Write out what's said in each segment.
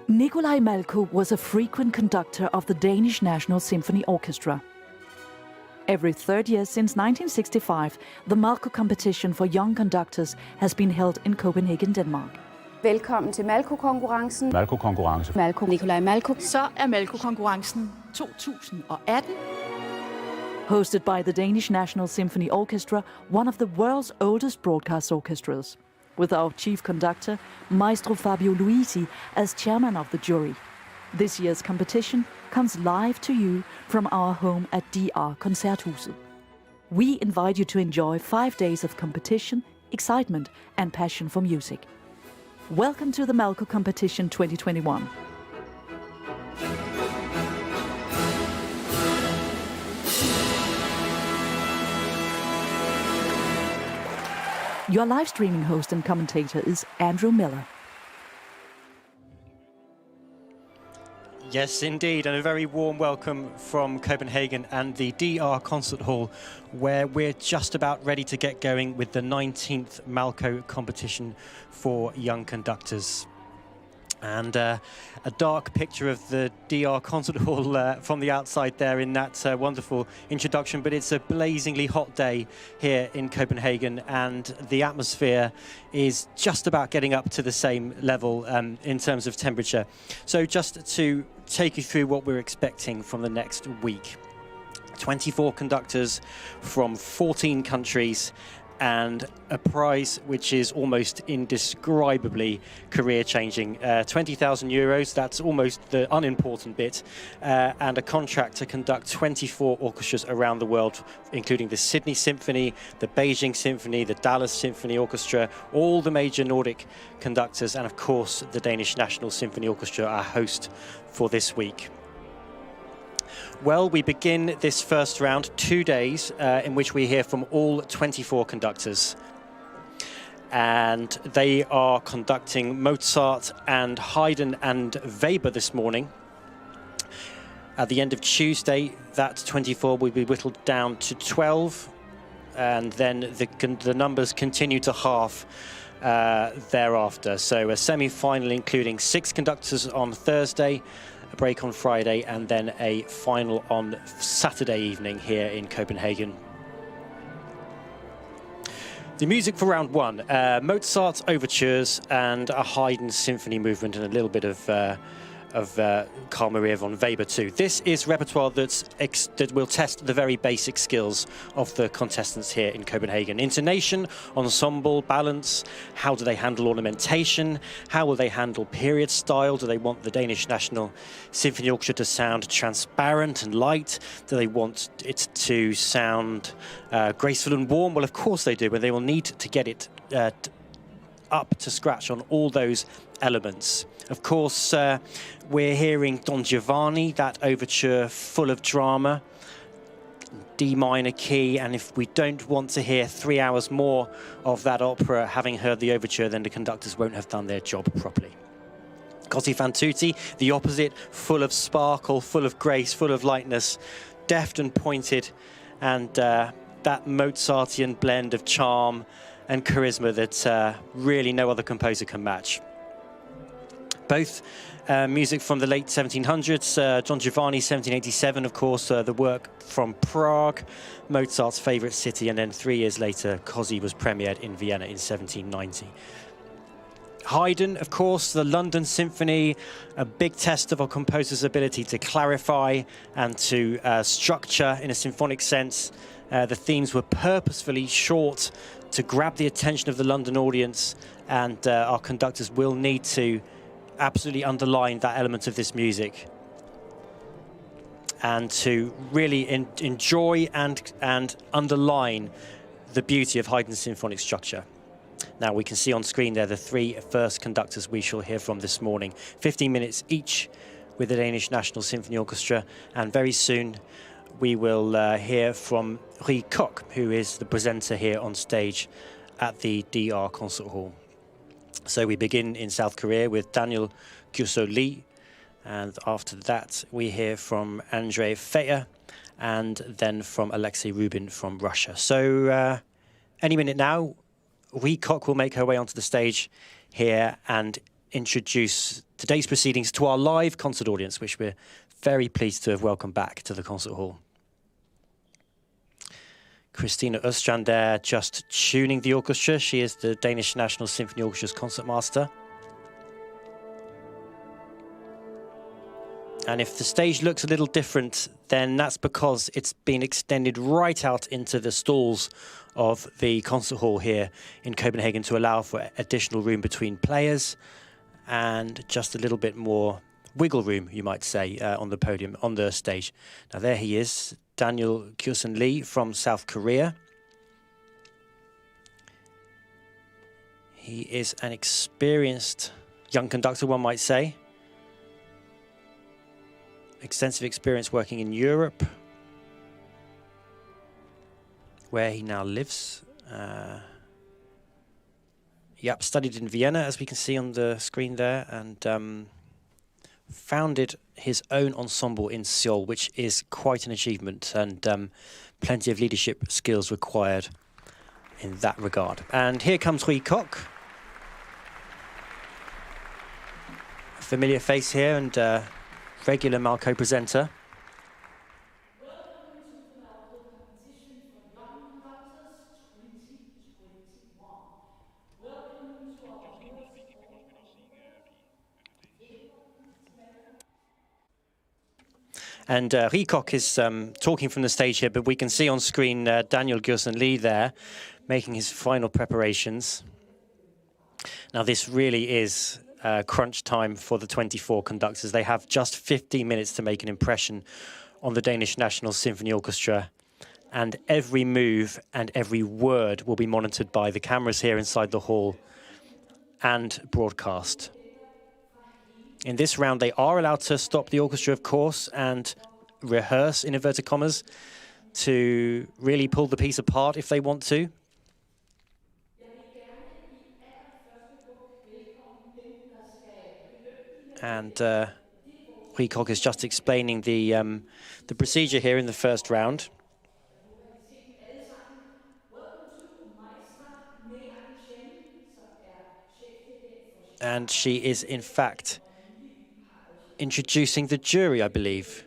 Nikolai Malko was a frequent conductor of the Danish National Symphony Orchestra. Every third year since 1965, the Malko Competition for young conductors has been held in Copenhagen, Denmark. Velkommen til Malko-konkurrencen. Malko-konkurrence. Malko. Nikolai Malko. Så Malko-konkurrencen 2018. Hosted by the Danish National Symphony Orchestra, one of the world's oldest broadcast orchestras, with our chief conductor, Maestro Fabio Luisi, as chairman of the jury. This year's competition comes live to you from our home at DR Koncerthuset. We invite you to enjoy 5 days of competition, excitement and passion for music. Welcome to the Malko Competition 2021. Your live streaming host and commentator is Andrew Miller. Yes, indeed, and a very warm welcome from Copenhagen and the DR Concert Hall, where we're just about ready to get going with the 19th Malko Competition for young conductors. And a dark picture of the DR Concert Hall from the outside there in that wonderful introduction, but it's a blazingly hot day here in Copenhagen and the atmosphere is just about getting up to the same level in terms of temperature. So just to take you through what we're expecting from the next week. 24 conductors from 14 countries and a prize which is almost indescribably career-changing. 20,000 euros, that's almost the unimportant bit, and a contract to conduct 24 orchestras around the world, including the Sydney Symphony, the Beijing Symphony, the Dallas Symphony Orchestra, all the major Nordic conductors, and of course the Danish National Symphony Orchestra, our host for this week. Well, we begin this first round, 2 days, in which we hear from all 24 conductors. And they are conducting Mozart and Haydn and Weber this morning. At the end of Tuesday, that 24 will be whittled down to 12. And then the numbers continue to halve thereafter. So a semi-final including 6 conductors on Thursday, a break on Friday, and then a final on Saturday evening here in Copenhagen. The music for round 1, Mozart's overtures and a Haydn symphony movement and a little bit of Carl Maria von Weber too. This is repertoire that will test the very basic skills of the contestants here in Copenhagen. Intonation, ensemble, balance, how do they handle ornamentation, how will they handle period style, do they want the Danish National Symphony Orchestra to sound transparent and light, do they want it to sound graceful and warm? Well, of course they do, but they will need to get it up to scratch on all those elements. Of course, we're hearing Don Giovanni, that overture full of drama, D minor key, and if we don't want to hear 3 hours more of that opera, having heard the overture, then the conductors won't have done their job properly. Così fan tutti, the opposite, full of sparkle, full of grace, full of lightness, deft and pointed, and that Mozartian blend of charm and charisma that really no other composer can match. Both music from the late 1700s, Don Giovanni 1787, of course, the work from Prague, Mozart's favourite city, and then 3 years later, Così was premiered in Vienna in 1790. Haydn, of course, the London Symphony, a big test of a composer's ability to clarify and to structure in a symphonic sense. The themes were purposefully short to grab the attention of the London audience, and our conductors will need to absolutely underline that element of this music and to really enjoy and underline the beauty of Haydn's symphonic structure. Now we can see on screen there the 3 first conductors we shall hear from this morning. 15 minutes each with the Danish National Symphony Orchestra, and very soon we will hear from Rooke, who is the presenter here on stage at the DR Concert Hall. So we begin in South Korea with Daniel Gyuseo, and after that we hear from Andrei Feher, and then from Aleksei Rubin from Russia. So any minute now, Rooke will make her way onto the stage here and introduce today's proceedings to our live concert audience, which we're very pleased to have welcomed back to the concert hall. Christina Östrand there just tuning the orchestra. She is the Danish National Symphony Orchestra's concertmaster. And if the stage looks a little different, then that's because it's been extended right out into the stalls of the concert hall here in Copenhagen to allow for additional room between players and just a little bit more wiggle room, you might say, on the podium, on the stage. Now there he is, Daniel Gyuseo from South Korea. He is an experienced young conductor, one might say. Extensive experience working in Europe, where he now lives. Yep, studied in Vienna, as we can see on the screen there, and founded his own ensemble in Seoul, which is quite an achievement, and plenty of leadership skills required in that regard. And here comes Riveiro. A familiar face here, and regular Malko presenter. Welcome to the Malko Competition for Young Conductors 2021. Welcome to our viewers And Riveiro is talking from the stage here, but we can see on screen Daniel Gyuseo there making his final preparations. Now this really is crunch time for the 24 conductors. They have just 15 minutes to make an impression on the Danish National Symphony Orchestra, and every move and every word will be monitored by the cameras here inside the hall and broadcast. In this round, they are allowed to stop the orchestra, of course, and rehearse, in inverted commas, to really pull the piece apart if they want to. And Riveiro is just explaining the procedure here in the first round. And she is, in fact, introducing the jury, I believe.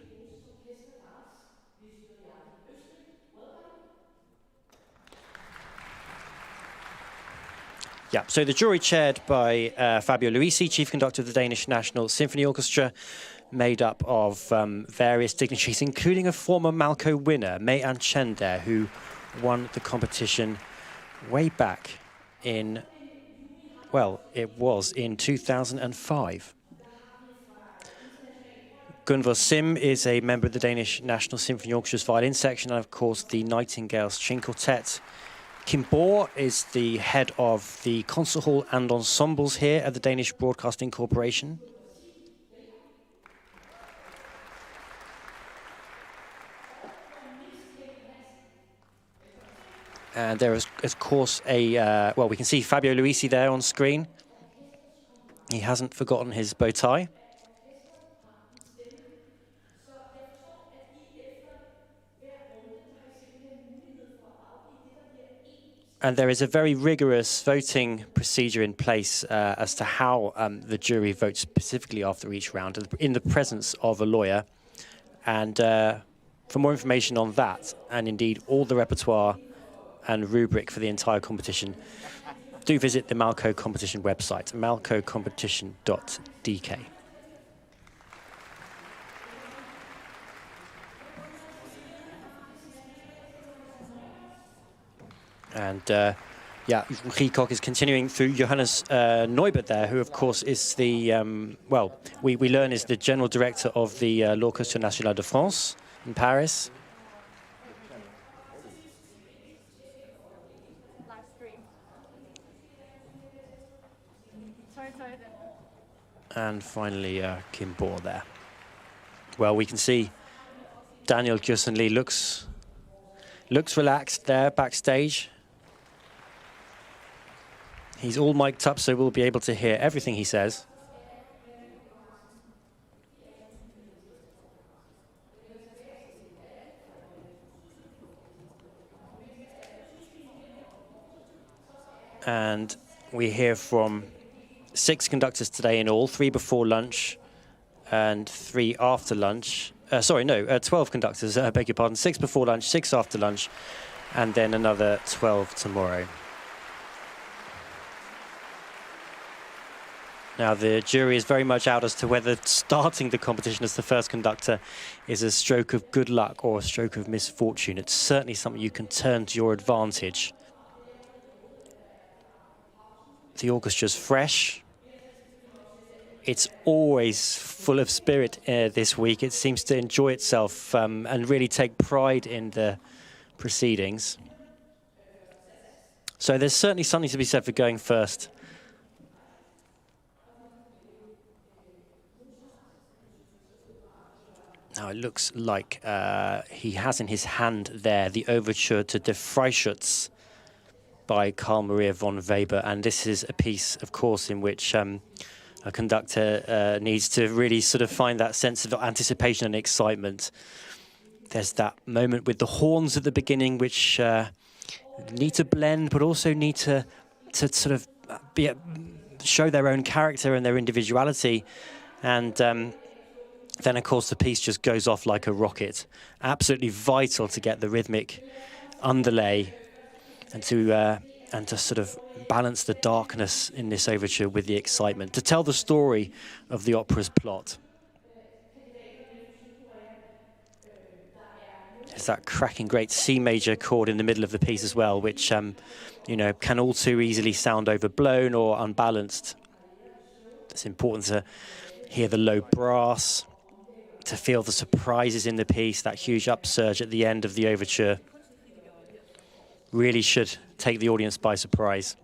Yeah, so the jury chaired by Fabio Luisi, Chief Conductor of the Danish National Symphony Orchestra, made up of various dignitaries, including a former Malko winner, May An Chen there, who won the competition way back in, well, it was in 2005. Gunvor Sim is a member of the Danish National Symphony Orchestra's violin section, and of course the Nightingale String Quartet. Kim Bohr is the head of the concert hall and ensembles here at the Danish Broadcasting Corporation. And there is, of course, a, well, we can see Fabio Luisi there on screen. He hasn't forgotten his bow tie. And there is a very rigorous voting procedure in place as to how the jury votes specifically after each round in the presence of a lawyer. And for more information on that, and indeed all the repertoire and rubric for the entire competition, do visit the Malko Competition website, malkocompetition.dk. And yeah, Riveiro is continuing through Johannes Neubert there, who of course is the, well, we learn is the general director of the L'Orchestre National de France in Paris. And finally, Kim Bohr there. Well, we can see Daniel Gyuseo looks relaxed there backstage. He's all mic'd up, so we'll be able to hear everything he says. And we hear from 6 conductors today in all, 3 before lunch and 3 after lunch. 12 conductors, I beg your pardon. 6 before lunch, 6 after lunch, and then another 12 tomorrow. Now, the jury is very much out as to whether starting the competition as the first conductor is a stroke of good luck or a stroke of misfortune. It's certainly something you can turn to your advantage. The orchestra's fresh. It's always full of spirit this week. It seems to enjoy itself and really take pride in the proceedings. So there's certainly something to be said for going first. Now it looks like he has in his hand there the overture to Der Freischütz by Carl Maria von Weber, and this is a piece, of course, in which a conductor needs to really sort of find that sense of anticipation and excitement. There's that moment with the horns at the beginning, which need to blend, but also need to sort of show their own character and their individuality, and then, of course, the piece just goes off like a rocket. Absolutely vital to get the rhythmic underlay and to sort of balance the darkness in this overture with the excitement, to tell the story of the opera's plot. There's that cracking great C major chord in the middle of the piece as well, which you know, can all too easily sound overblown or unbalanced. It's important to hear the low brass, to feel the surprises in the piece. That huge upsurge at the end of the overture really should take the audience by surprise.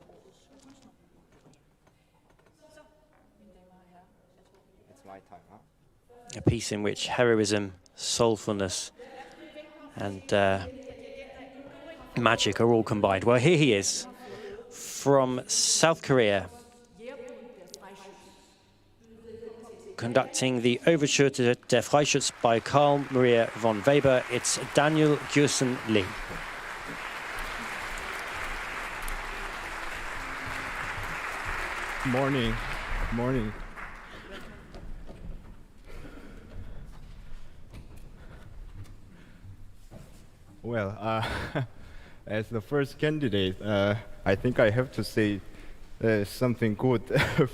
A piece in which heroism, soulfulness, and magic are all combined. Well, here he is from South Korea, conducting the overture to Der Freischütz by Carl Maria von Weber. It's Daniel Gyuseo Lee. Morning. Morning. Well, as the first candidate, I think I have to say something good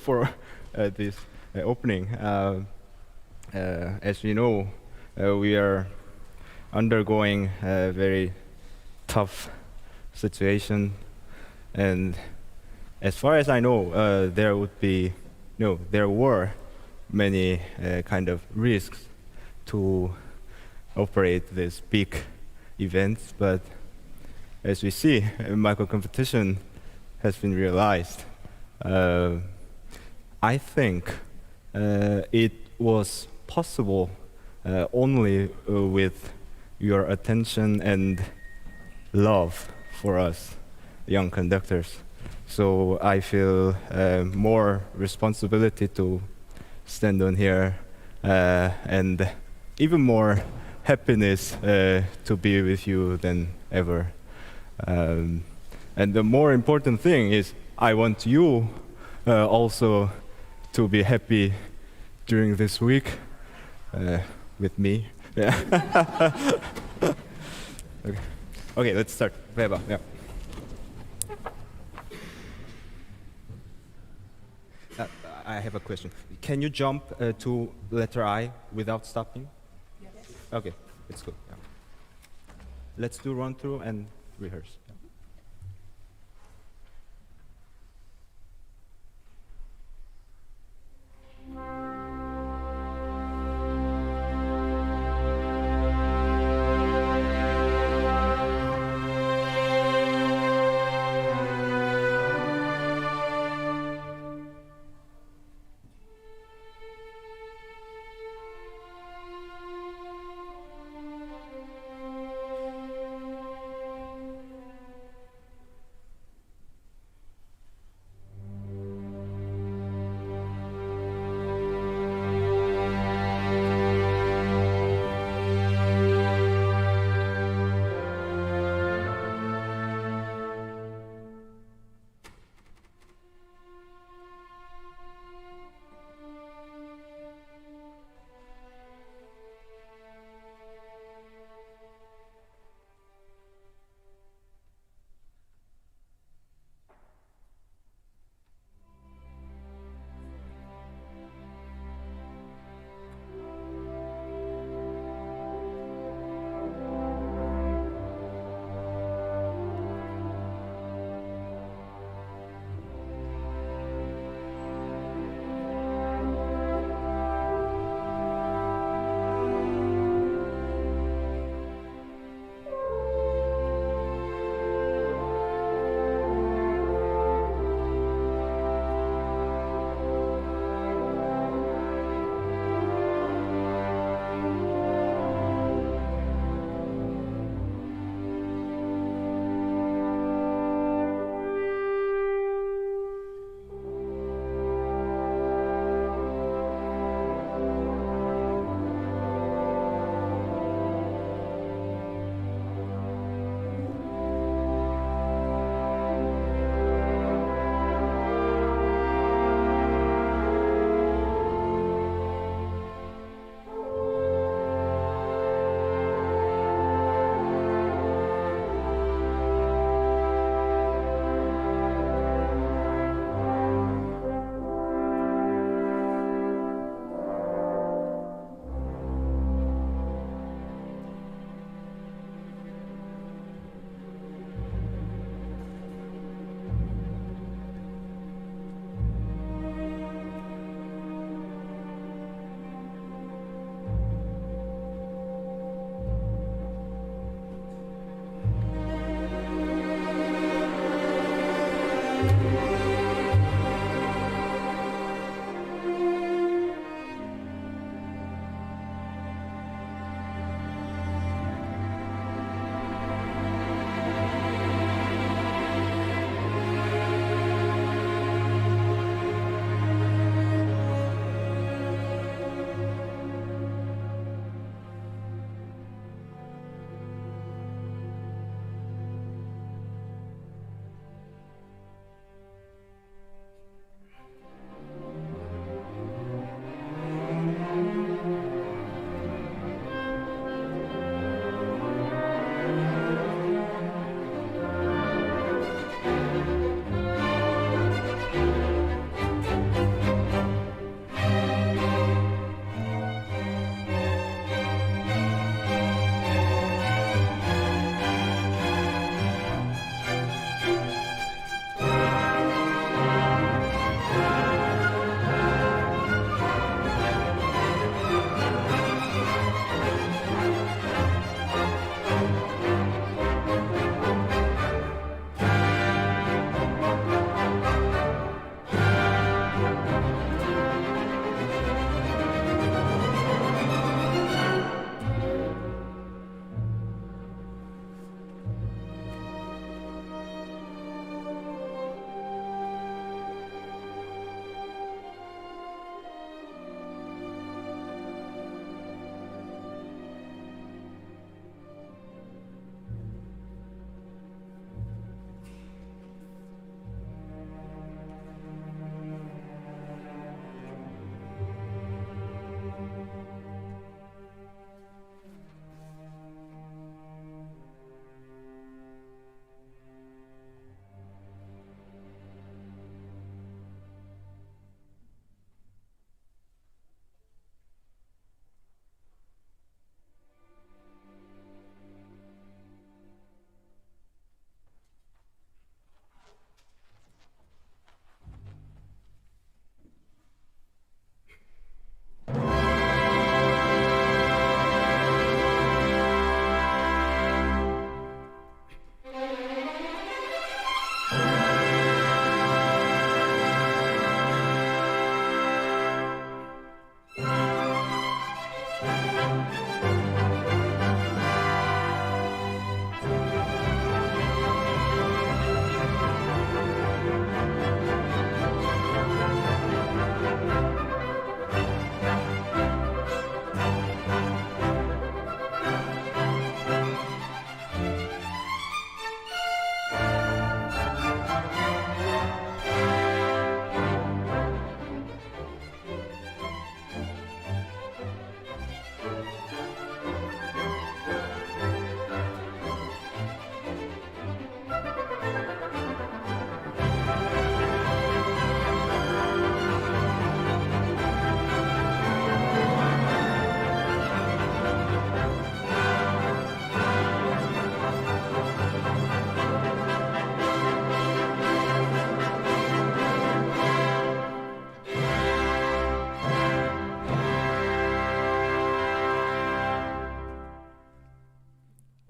for this opening. As you know, we are undergoing a very tough situation, and as far as I know, there were many kind of risks to operate this big events, but as we see, Malko Competition has been realized. I think it was possible only with your attention and love for us young conductors. So I feel more responsibility to stand on here and even more happiness to be with you than ever. And the more important thing is I want you also to be happy during this week with me. Yeah. Okay, let's start. Weber, yeah. I have a question. Can you jump to letter I without stopping? Yes. Okay, it's good. Yeah. Let's do run through and rehearse. Yeah.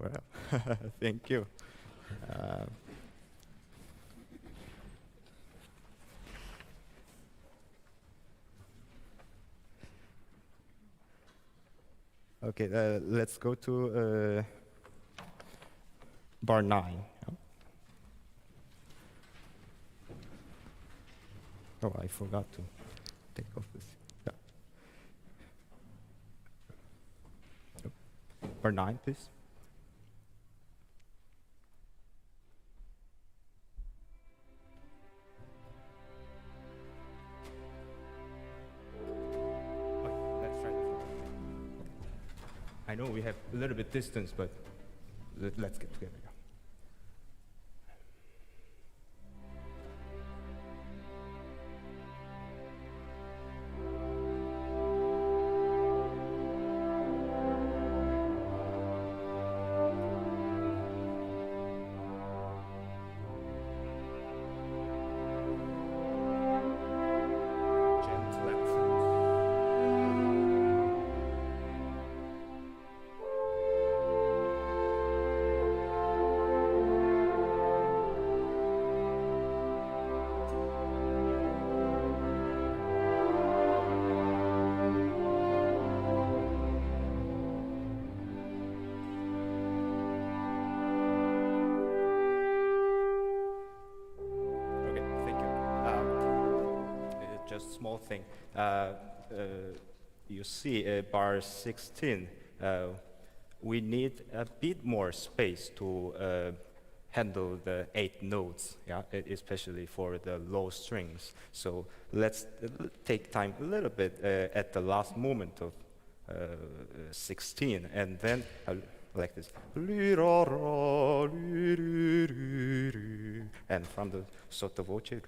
Well, thank you. Okay, let's go to bar 9. Oh, I forgot to take off this. Yeah. Bar 9, please. Let's try this. I know we have a little bit distance, but let's get together. Yeah. Small thing. You see bar 16, we need a bit more space to handle the 8 notes, yeah, especially for the low strings. So let's take time a little bit at the last moment of 16, and then like this. And from the sottovoce,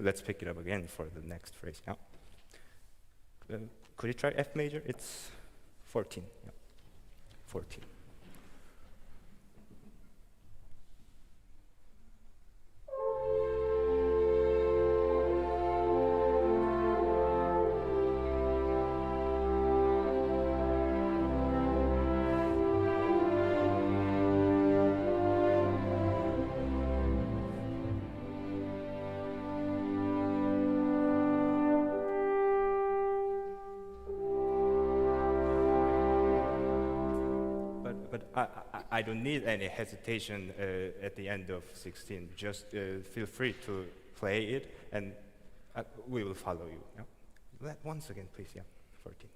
let's pick it up again for the next phrase. Yeah. Could you try F major? It's 14. Yeah. 14. I don't need any hesitation at the end of 16. Just feel free to play it, and we will follow you. Yeah? Once again, please. Yeah, 14.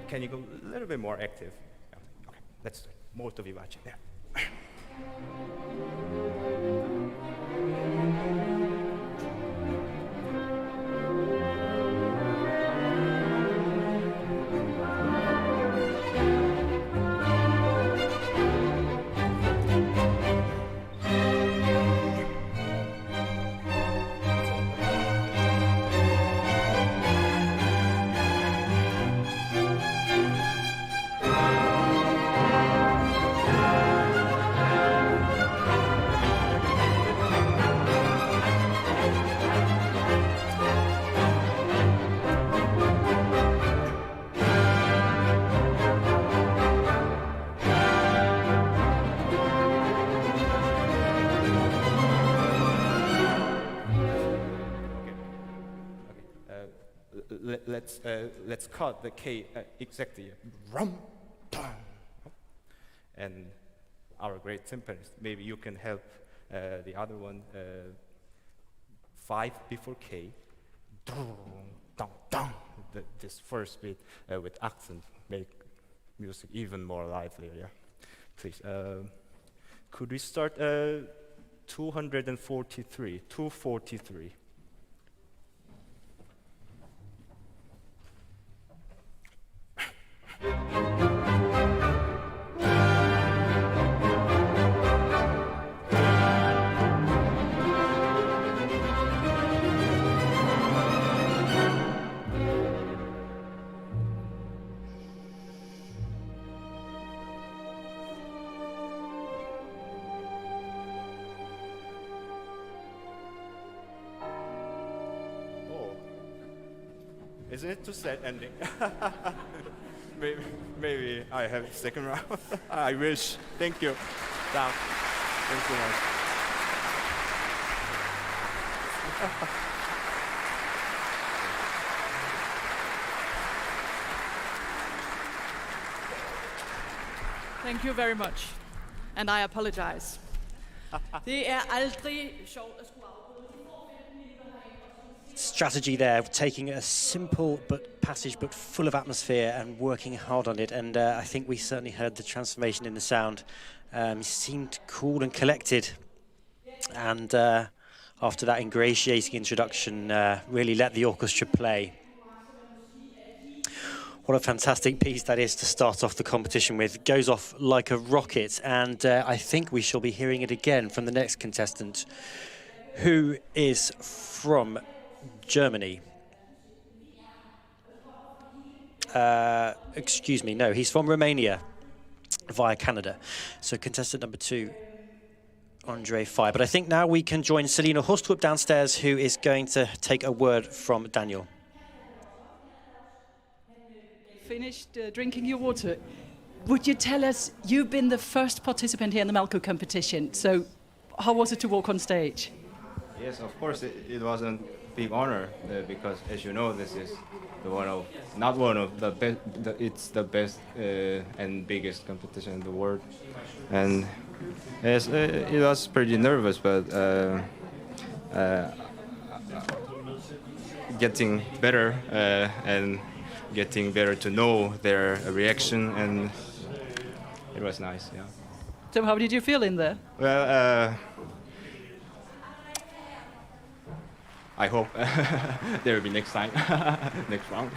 Can you go a little bit more active? Yeah. Okay, let's do it. molto vivace. Yeah. Let's cut the K exactly. Rum, dum. And our great timpanist, maybe you can help the other one. 5 before K. Dum, dum, dum. This first bit with accent make music even more lively. Yeah, please. Could we start 243? 243. Isn't it too sad ending? maybe I have second round. I wish. Thank you. Down. Thanks so much. Thank you very much. And I apologize. Det aldrig sjovt at skulle afbryde. Strategy there, taking a simple passage but full of atmosphere and working hard on it, and I think we certainly heard the transformation in the sound. He seemed cool and collected, and after that ingratiating introduction, really let the orchestra play. What a fantastic piece that is to start off the competition with. Goes off like a rocket, and I think we shall be hearing it again from the next contestant, who is from Germany. Excuse me, no, he's from Romania via Canada. So contestant number 2, Andrei Feher. But I think now we can join Selina Hostrup downstairs, who is going to take a word from Daniel. Finished drinking your water. Would you tell us, you've been the first participant here in the Malko competition, so how was it to walk on stage? Yes, of course, it was a big honor because, as you know, this is it's the best and biggest competition in the world, and yes, it was pretty nervous, but getting better and getting better to know their reaction, and it was nice. Yeah. So how did you feel in there? Well, I hope there will be next time, next round.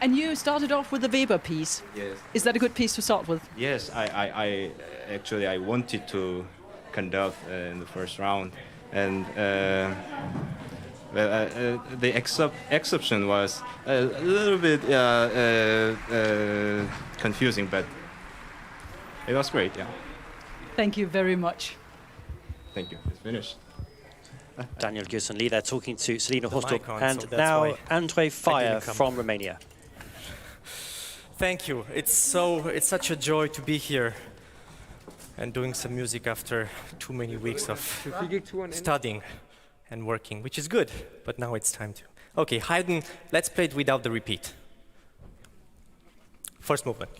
And you started off with the Weber piece. Yes. Is that a good piece to start with? Yes, I actually wanted to conduct in the first round, and the exception was a little bit confusing, but it was great. Yeah. Thank you very much. Thank you. It's finished. Daniel Gyuseo there talking to Selina Hostrup, and so now Andrei Feher from Romania. Thank you. It's such a joy to be here and doing some music after too many weeks of studying and working, which is good, but now it's time to. Okay, Haydn, let's play it without the repeat. First movement.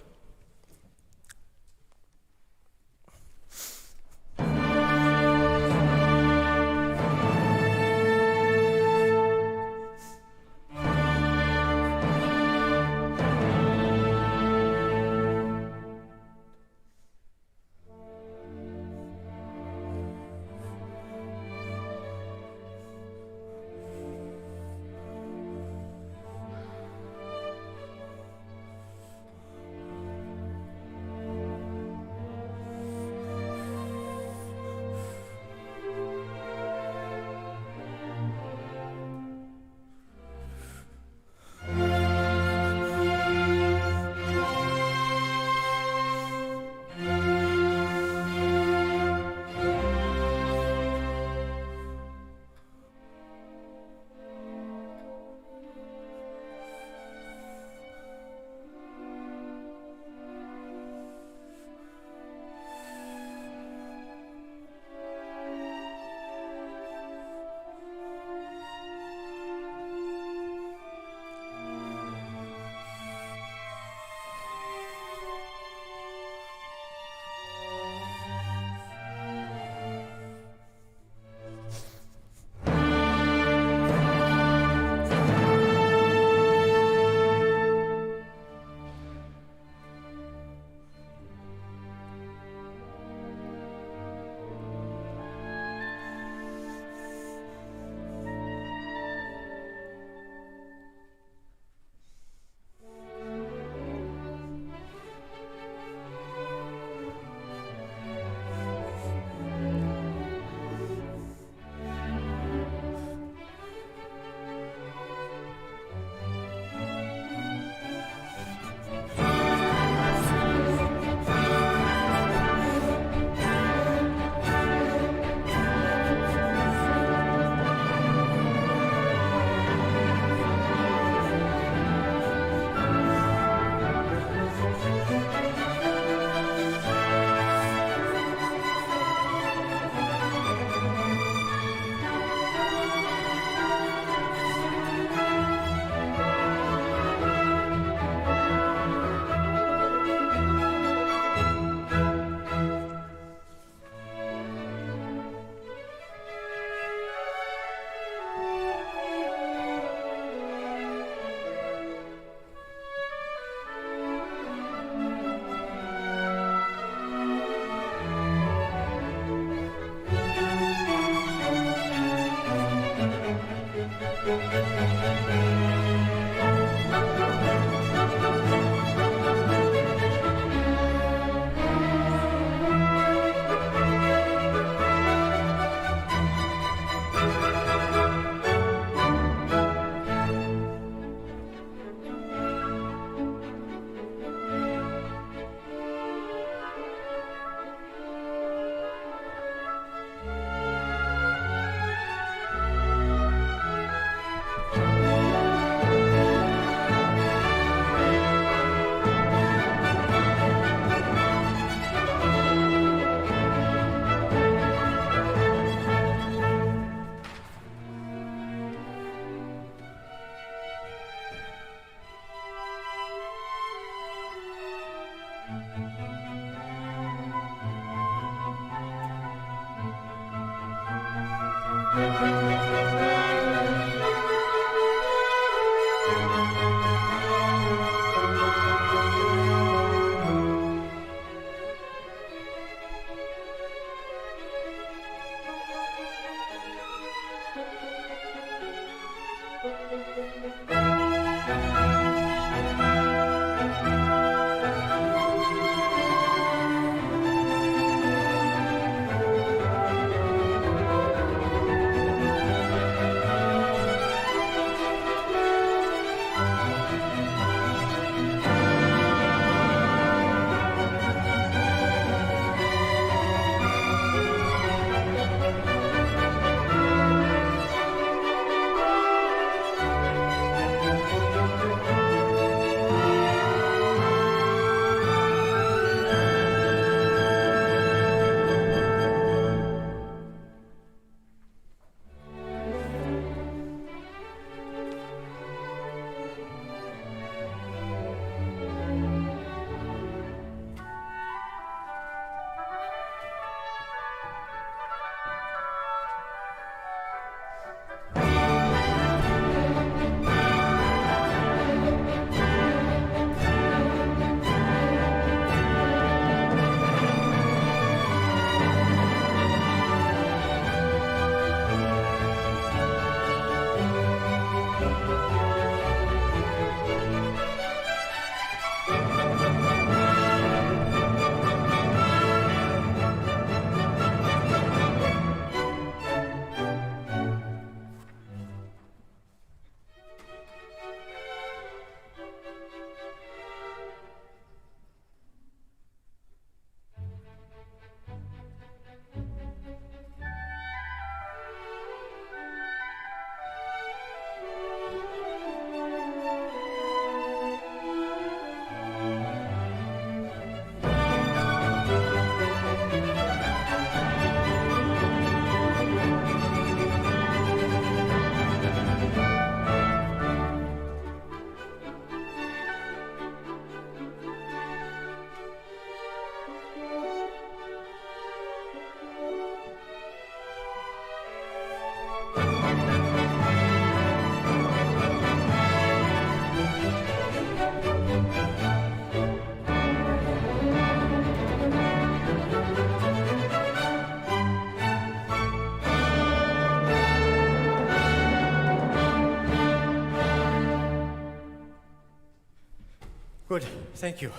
Good, thank you.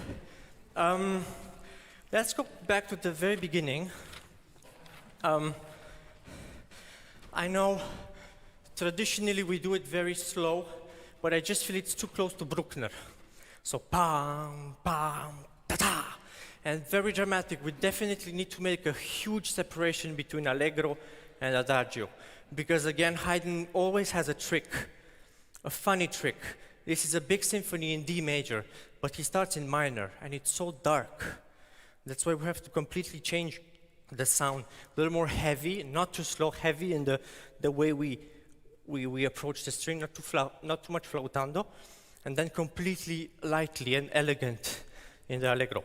Let's go back to the very beginning. I know traditionally we do it very slow, but I just feel it's too close to Bruckner. So pam, pam, ta-ta, and very dramatic. We definitely need to make a huge separation between allegro and adagio, because again, Haydn always has a trick, a funny trick. This is a big symphony in D major, but he starts in minor, and it's so dark. That's why we have to completely change the sound, a little more heavy, not too slow, heavy in the way we approach the string, not too much flautando, and then completely lightly and elegant in the allegro.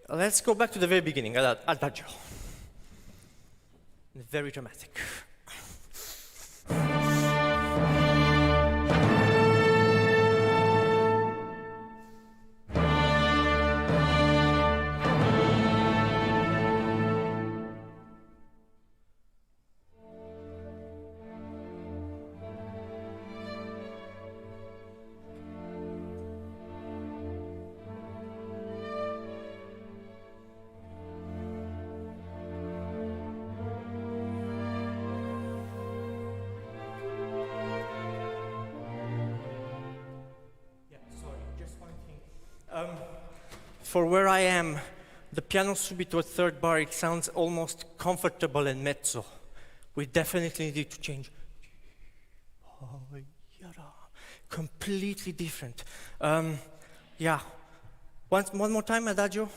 Let's go back to the very beginning, adagio. Very dramatic. For where I am, the piano subito at third bar, it sounds almost comfortable in mezzo. We definitely need to change. Completely different. Yeah. One more time, adagio.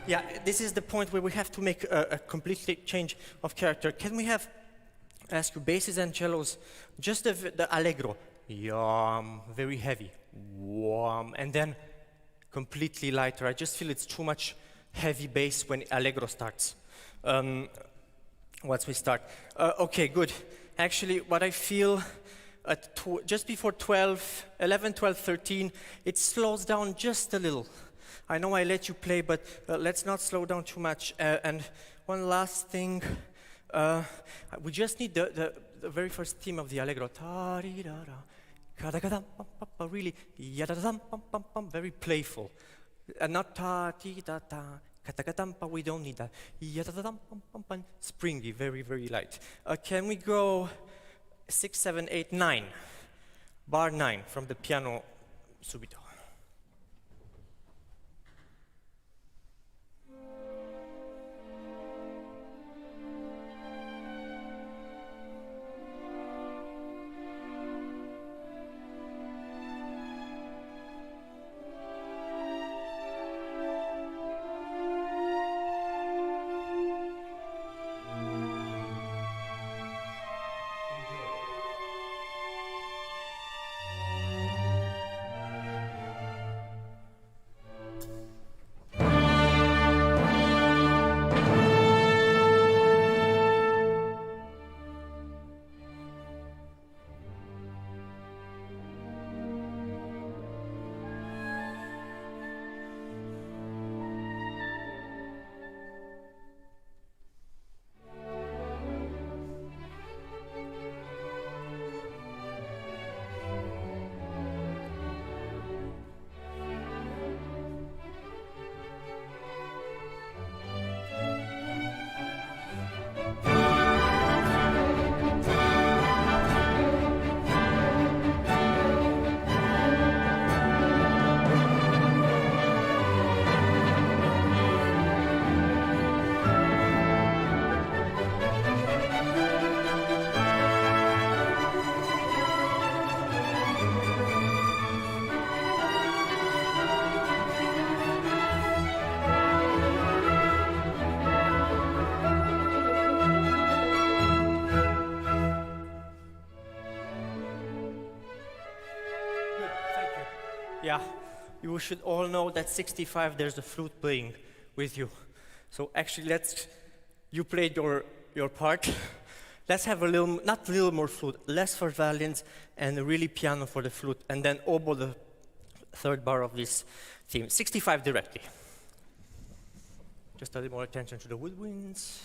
Yeah, this is the point where we have to make a complete change of character. Can we ask you, basses and cellos, just the allegro, yum, very heavy, wham, and then completely lighter. I just feel it's too much heavy bass when allegro starts. Once we start. Okay, good. Actually, what I feel at just before 11, 12, 13, it slows down just a little. I know I let you play, but let's not slow down too much. And one last thing, we just need the very first theme of the allegro. Really, very playful. And not ta-ti-da-ta, we don't need that. Springy, very, very light. Can we go 6, 7, 8, 9? Bar 9 from the piano subito. Yeah, you should all know that 65 there's a flute playing with you. So actually you played your part. Let's have a little, not a little more flute, less for violins and really piano for the flute, and then oboe the third bar of this theme. 65 directly. Just a little more attention to the woodwinds.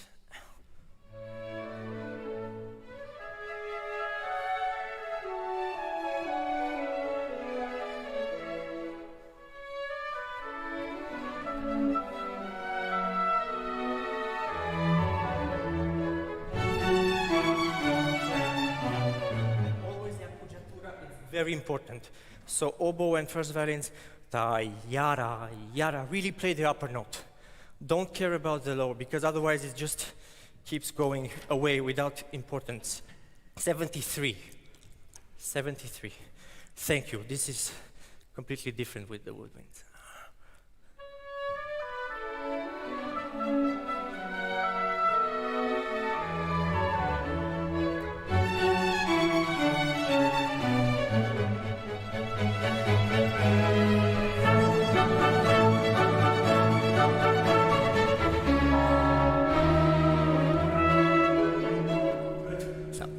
Very important. So oboe and first violins, da, yara, yara, really play the upper note. Don't care about the lower, because otherwise it just keeps going away without importance. 73. 73. Thank you. This is completely different with the woodwinds.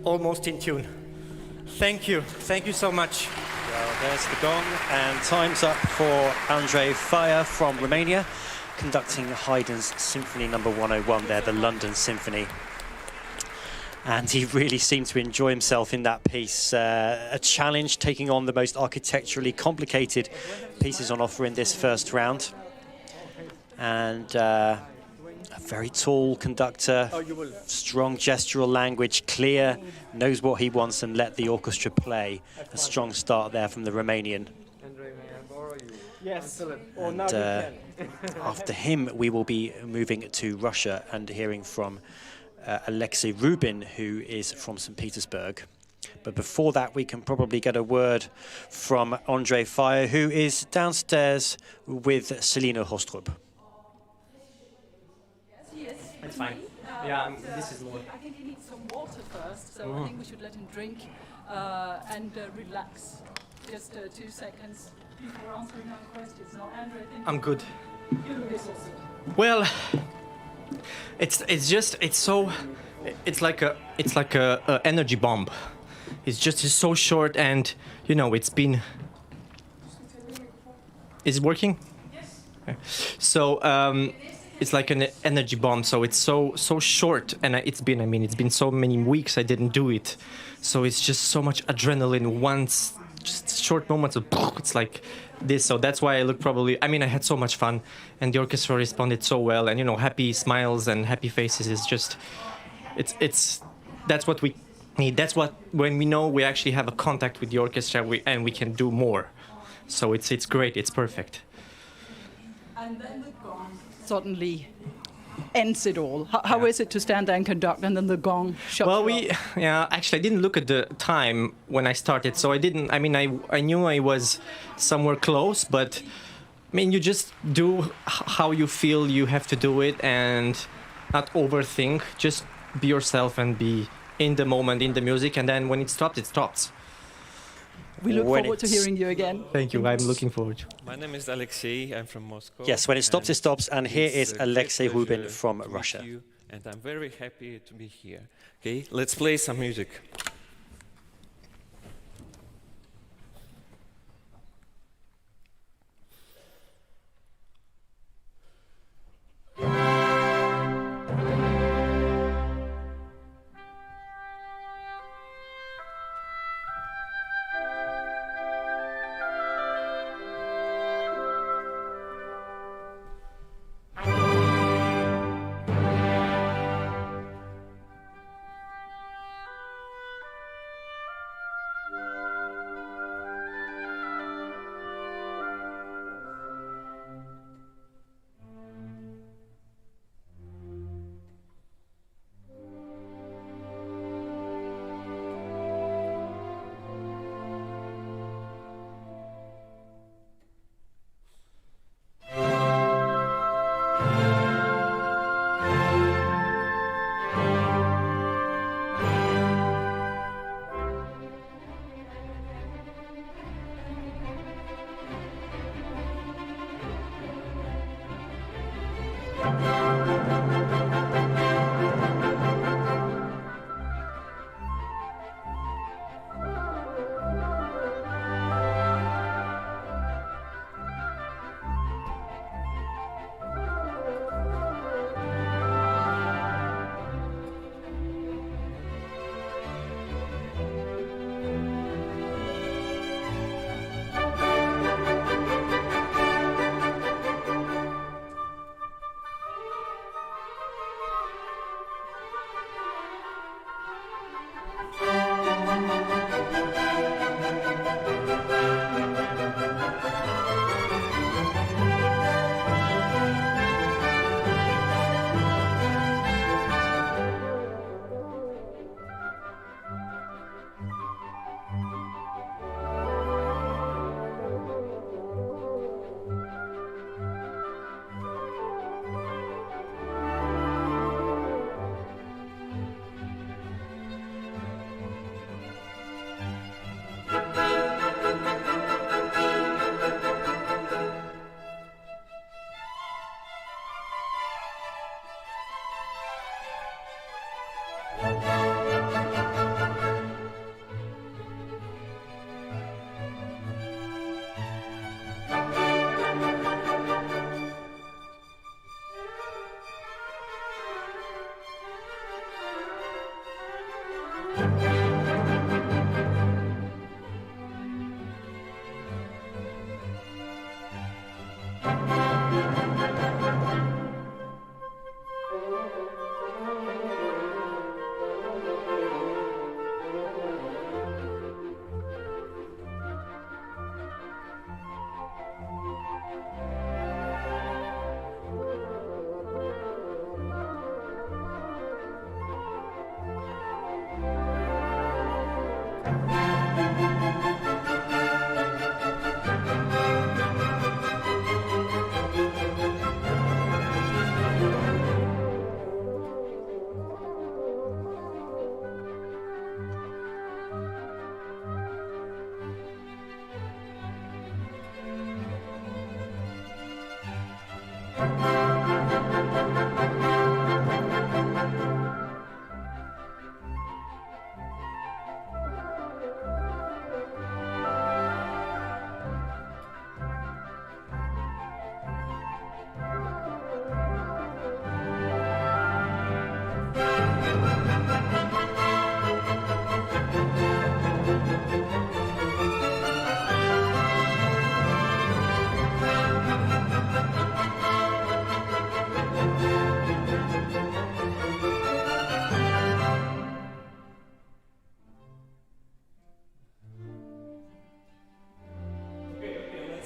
Almost in tune. Thank you so much. Well, there's the gong, and time's up for Andrei Feher from Romania, conducting Haydn's Symphony No. 101 there, the London Symphony. And he really seemed to enjoy himself in that piece. A challenge, taking on the most architecturally complicated pieces on offer in this first round. And a very tall conductor, strong gestural language, clear, knows what he wants and let the orchestra play. A strong start there from the Romanian. Yes. And after him, we will be moving to Russia and hearing from Aleksei Rubin, who is from St. Petersburg. But before that, we can probably get a word from Andrei Feher, who is downstairs with Selina Hostrup. It's fine. Yeah, this is more. I think he needs some water first, so I think we should let him drink and relax. Just 2 seconds before answering our questions. Now, Andrei, I think I'm good. you do this also. Well, it's like a energy bomb. It's so short, and you know it's been. Is it working? Yes. Okay. So it's like an energy bomb. So it's so short, and it's been so many weeks I didn't do it. So it's just so much adrenaline once, just short moments of. It's like this. So that's why I look probably. I mean, I had so much fun, and the orchestra responded so well, and happy smiles and happy faces is just. It's that's what we need. That's what when we know we actually have a contact with the orchestra, and we can do more. So it's great. It's perfect. And then the gong suddenly ends it all. How is it to stand there and conduct, and then the gong shuts you up? Actually, I didn't look at the time when I started, so I didn't. I mean, I knew I was somewhere close, but I mean, you just do how you feel you have to do it, and not overthink. Just be yourself and be in the moment, in the music, and then when it stops, it stops. We look forward to hearing you again. Thank you. I'm looking forward to. My name is Aleksei. I'm from Moscow. Yes, when it stops, it stops. And here is Aleksei Rubin from Russia. And I'm very happy to be here. Okay, let's play some music.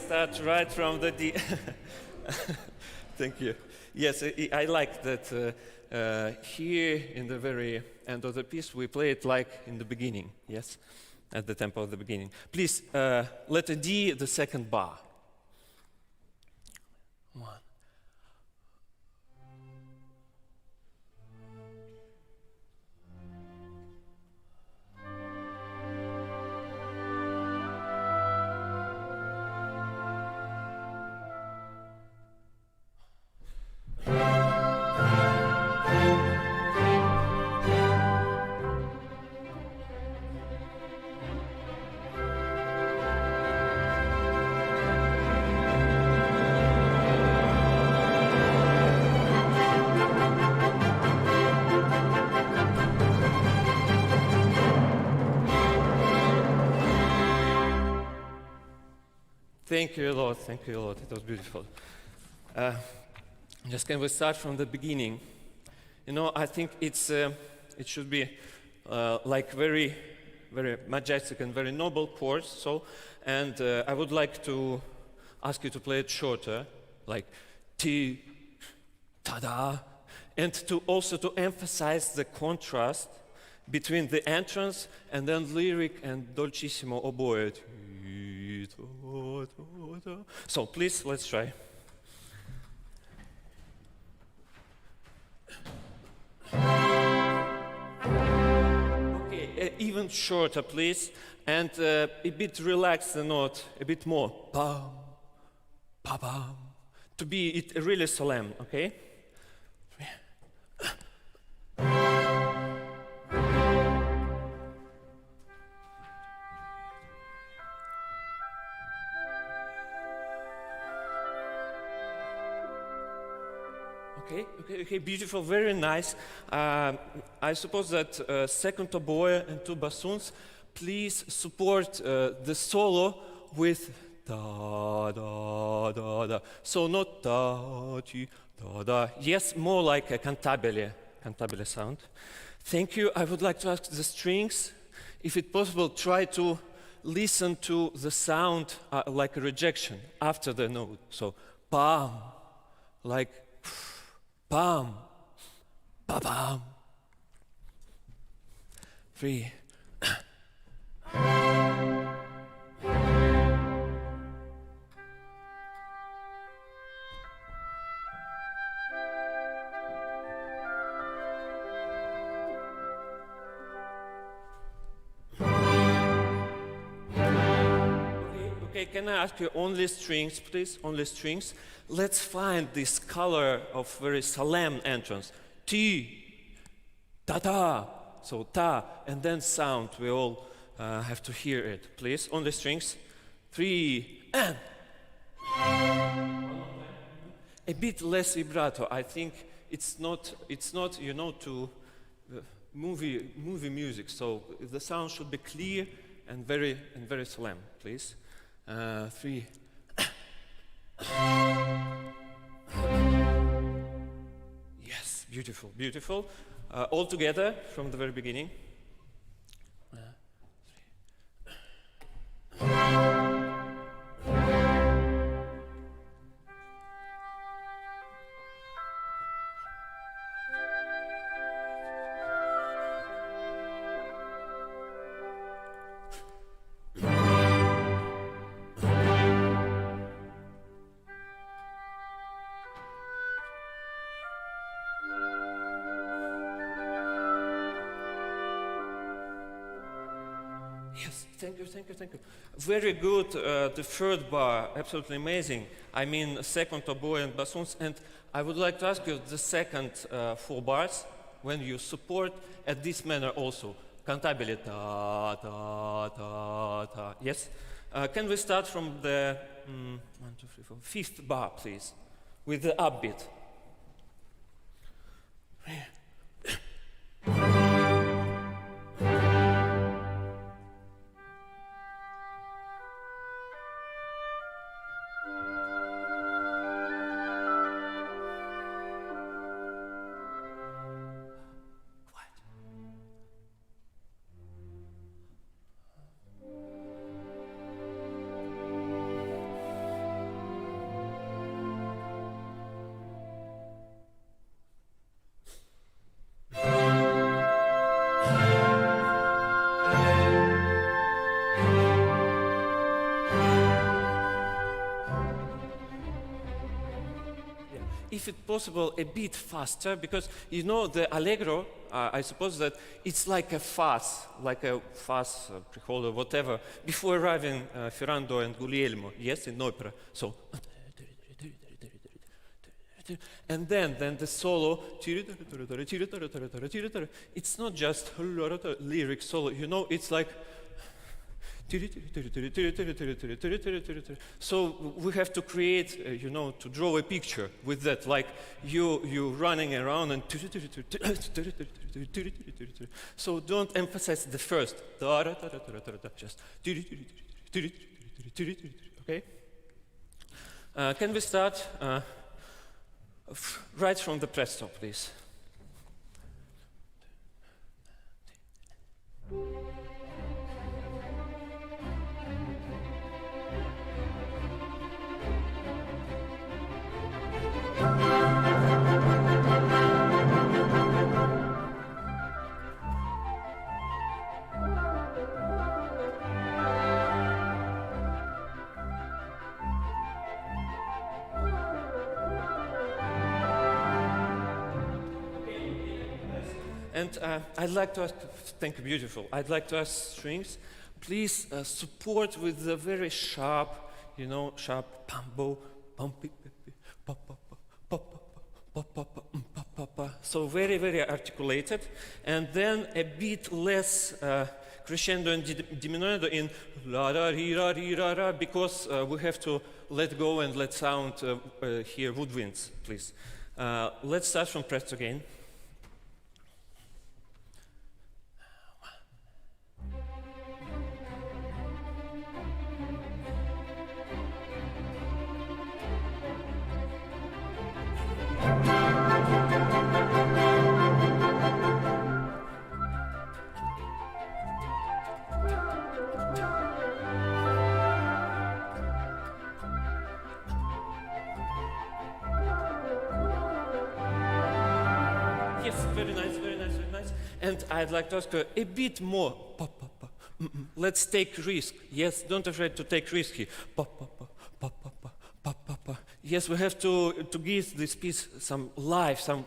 Start right from the D. Thank you. Yes, I like that here in the very end of the piece we play it like in the beginning, yes? At the tempo of the beginning. Please, let a D the second bar. One. Thank you a lot, thank you a lot. It was beautiful. Just can we start from the beginning? You know, I think it should be like very, very majestic and very noble chords. So, and I would like to ask you to play it shorter, like ti, ta-da, and to also to emphasize the contrast between the entrance and then lyric and dolcissimo oboe. So please, let's try. Okay, even shorter, please, and a bit relax the note, a bit more. Bam, ba bam, to be it really solemn. Okay, Okay, beautiful, very nice. I suppose that second oboe and two bassoons, please support the solo with da da da da. So not da ti da da. Yes, more like a cantabile sound. Thank you. I would like to ask the strings, if it's possible, try to listen to the sound like a rejection after the note. So bam, like bam, ba bam. 3. Okay, can I ask you only strings, please? Only strings. Let's find this color of very solemn entrance. Ti, ta ta. So ta, and then sound. We all have to hear it, please. Only strings. 3 and. A bit less vibrato. I think it's not to movie music. So the sound should be clear and very solemn, please. 3. Yes, beautiful, beautiful. All together from the very beginning. Yes, thank you. Very good, the third bar, absolutely amazing. I mean, second oboe and bassoons, and I would like to ask you the second 4 bars, when you support at this manner also. Cantabile, ta, ta, ta, ta. Yes? Can we start from the 5th bar, please, with the upbeat? If it's possible, a bit faster, because you know the allegro, I suppose that it's like a fast, preholder, whatever, before arriving Ferrando and Guglielmo, yes, in opera. So, and then the solo, it's not just lyric solo, you know, it's like, so we have to create, to draw a picture with that, like you running around and so don't emphasize the first, just okay. Can we start right from the presto, please? And I'd like to ask, thank you, beautiful. I'd like to ask strings, please support with the very sharp, sharp pambo, so very articulated, and then a bit less crescendo and diminuendo in la da ri ra ra, because we have to let go and let sound hear woodwinds, please. Let's start from presto again. Yes, very nice, very nice, very nice. And I'd like to ask her a bit more. Pa, pa, pa. Let's take risk. Yes, don't afraid to take risk here. Pa, pa, pa, pa, pa, pa, pa, pa, pa. Yes, we have to give this piece some life, some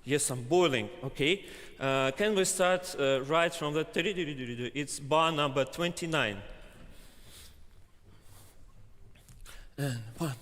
yes, some boiling. Okay. Can we start right from the? It's bar number 29. And 1.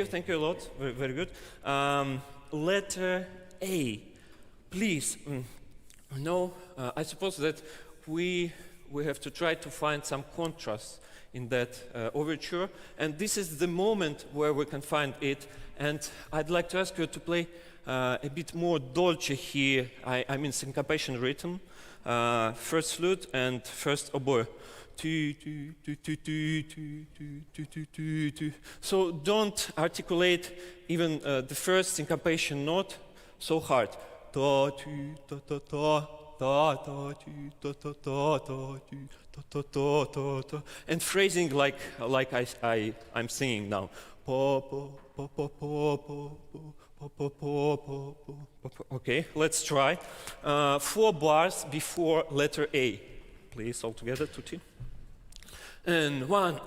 Thank you a lot. Very, very good. Letter A, please. No, I suppose that we have to try to find some contrast in that overture, and this is the moment where we can find it. And I'd like to ask you to play a bit more dolce here. I mean syncopation rhythm, first flute and first oboe. So don't articulate even the first syncopation note so hard. And phrasing like I'm singing now. Okay, let's try. 4 bars before letter A. Please, all together, tutti. And 1.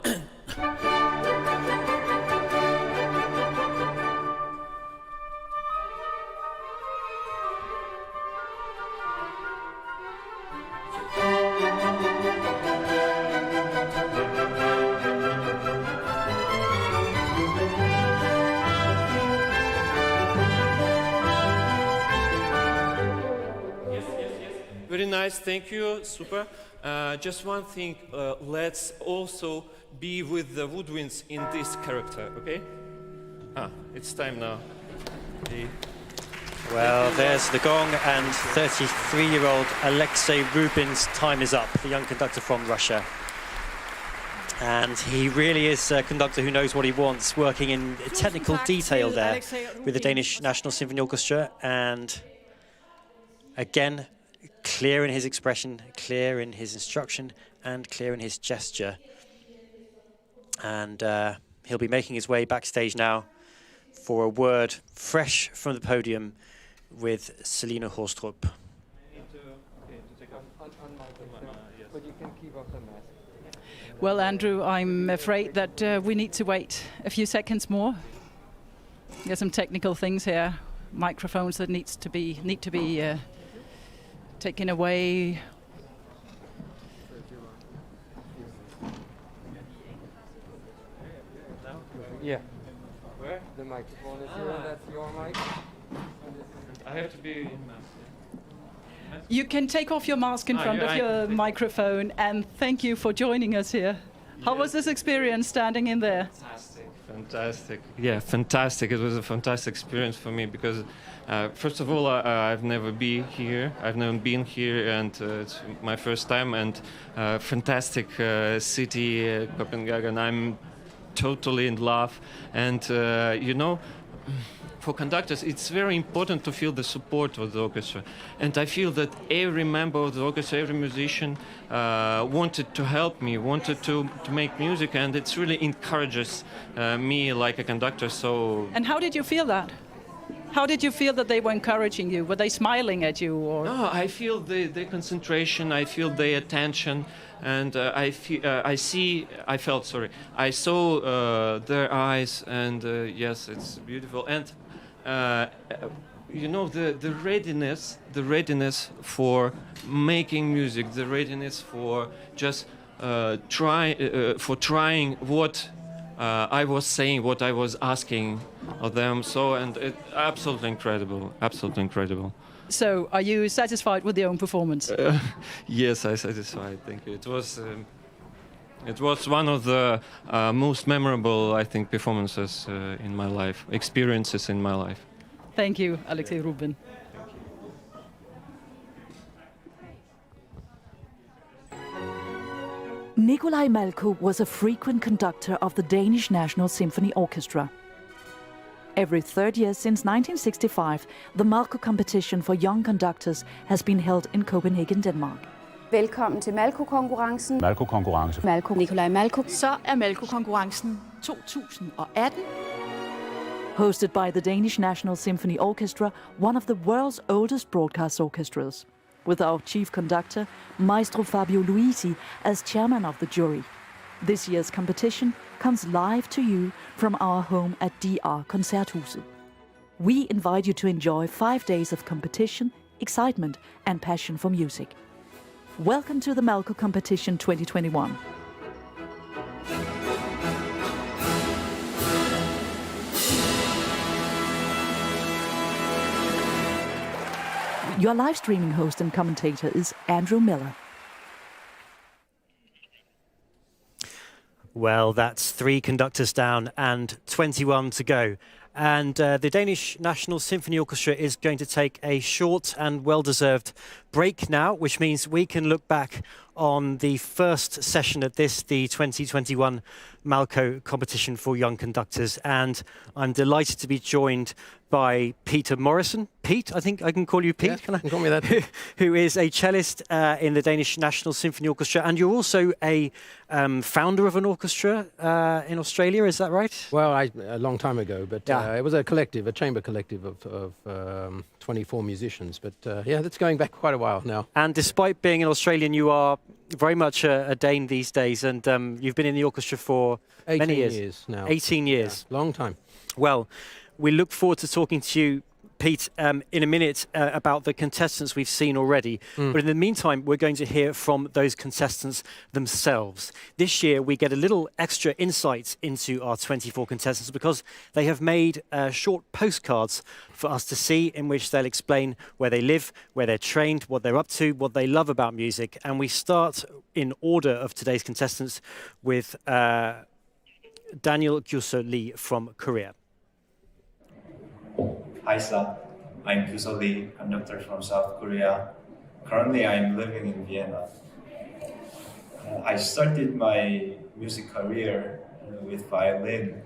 Very nice, thank you, super. Just one thing, let's also be with the woodwinds in this character, okay? It's time now. Well, there's the gong, and 33-year-old Aleksei Rubin's time is up, the young conductor from Russia. And he really is a conductor who knows what he wants, working in technical detail there with the Danish National Symphony Orchestra. And again, clear in his expression, clear in his instruction, and clear in his gesture. And he'll be making his way backstage now for a word fresh from the podium with Selina Horstrup. Well, Andrew, I'm afraid that we need to wait a few seconds more. There's some technical things here, microphones that need to be taken away. Yeah. Where? The microphone is here. That's your mic. I have to be. You can take off your mask in front of your microphone, and thank you for joining us here. How was this experience standing in there? Fantastic. Yeah, fantastic. It was a fantastic experience for me because, first of all, I've never been here. And it's my first time. And fantastic city, Copenhagen. I'm totally in love. And you know, for conductors, it's very important to feel the support of the orchestra. And I feel that every member of the orchestra, every musician wanted to help me, wanted to make music, and it really encourages me like a conductor. So. And how did you feel that? How did you feel that they were encouraging you? Were they smiling at you? Or? No, I feel the concentration, I feel the attention, and I saw their eyes, and yes, it's beautiful. And you know, the readiness for making music, the readiness for just trying what I was saying, what I was asking of them. So, and it absolutely incredible, absolutely incredible. So, are you satisfied with your own performance? Yes, I'm satisfied. Thank you. It was one of the most memorable, I think, performances in my life, experiences in my life. Thank you, Aleksei, Rubin. Nikolai Malko was a frequent conductor of the Danish National Symphony Orchestra. Every third year since 1965, the Malko Competition for young conductors has been held in Copenhagen, Denmark. Velkommen til Malko-konkurrencen. Malko-konkurrence. Malko. Nikolai Malko. Så Malko-konkurrencen 2018. Hosted by the Danish National Symphony Orchestra, one of the world's oldest broadcast orchestras, with our chief conductor, Maestro Fabio Luisi, as chairman of the jury. This year's competition comes live to you from our home at DR Koncerthuset. We invite you to enjoy 5 days of competition, excitement and passion for music. Welcome to the Malko Competition 2021. Your live streaming host and commentator is Andrew Miller. Well, that's 3 conductors down and 21 to go. And the Danish National Symphony Orchestra is going to take a short and well-deserved break now, which means we can look back on the first session at the 2021 Malko Competition for Young Conductors. And I'm delighted to be joined by Peter Morrison. Pete, I think I can call you Pete. Yeah, can I call me that? Who is a cellist in the Danish National Symphony Orchestra. And you're also a founder of an orchestra in Australia, is that right? Well, a long time ago, but it was a collective, a chamber collective of 24 musicians. But yeah, that's going back quite a while now. And despite being an Australian, you are very much a Dane these days, and you've been in the orchestra for many years. 18 years now. 18 years. Yeah, long time. Well, we look forward to talking to you, Pete, in a minute about the contestants we've seen already. But in the meantime, we're going to hear from those contestants themselves. This year, we get a little extra insight into our 24 contestants because they have made short postcards for us to see in which they'll explain where they live, where they're trained, what they're up to, what they love about music. And we start in order of today's contestants with Daniel Gyuseo from Korea. Hi, sir. I'm Gyuseo Lee, conductor from South Korea. Currently, I'm living in Vienna. I started my music career with violin,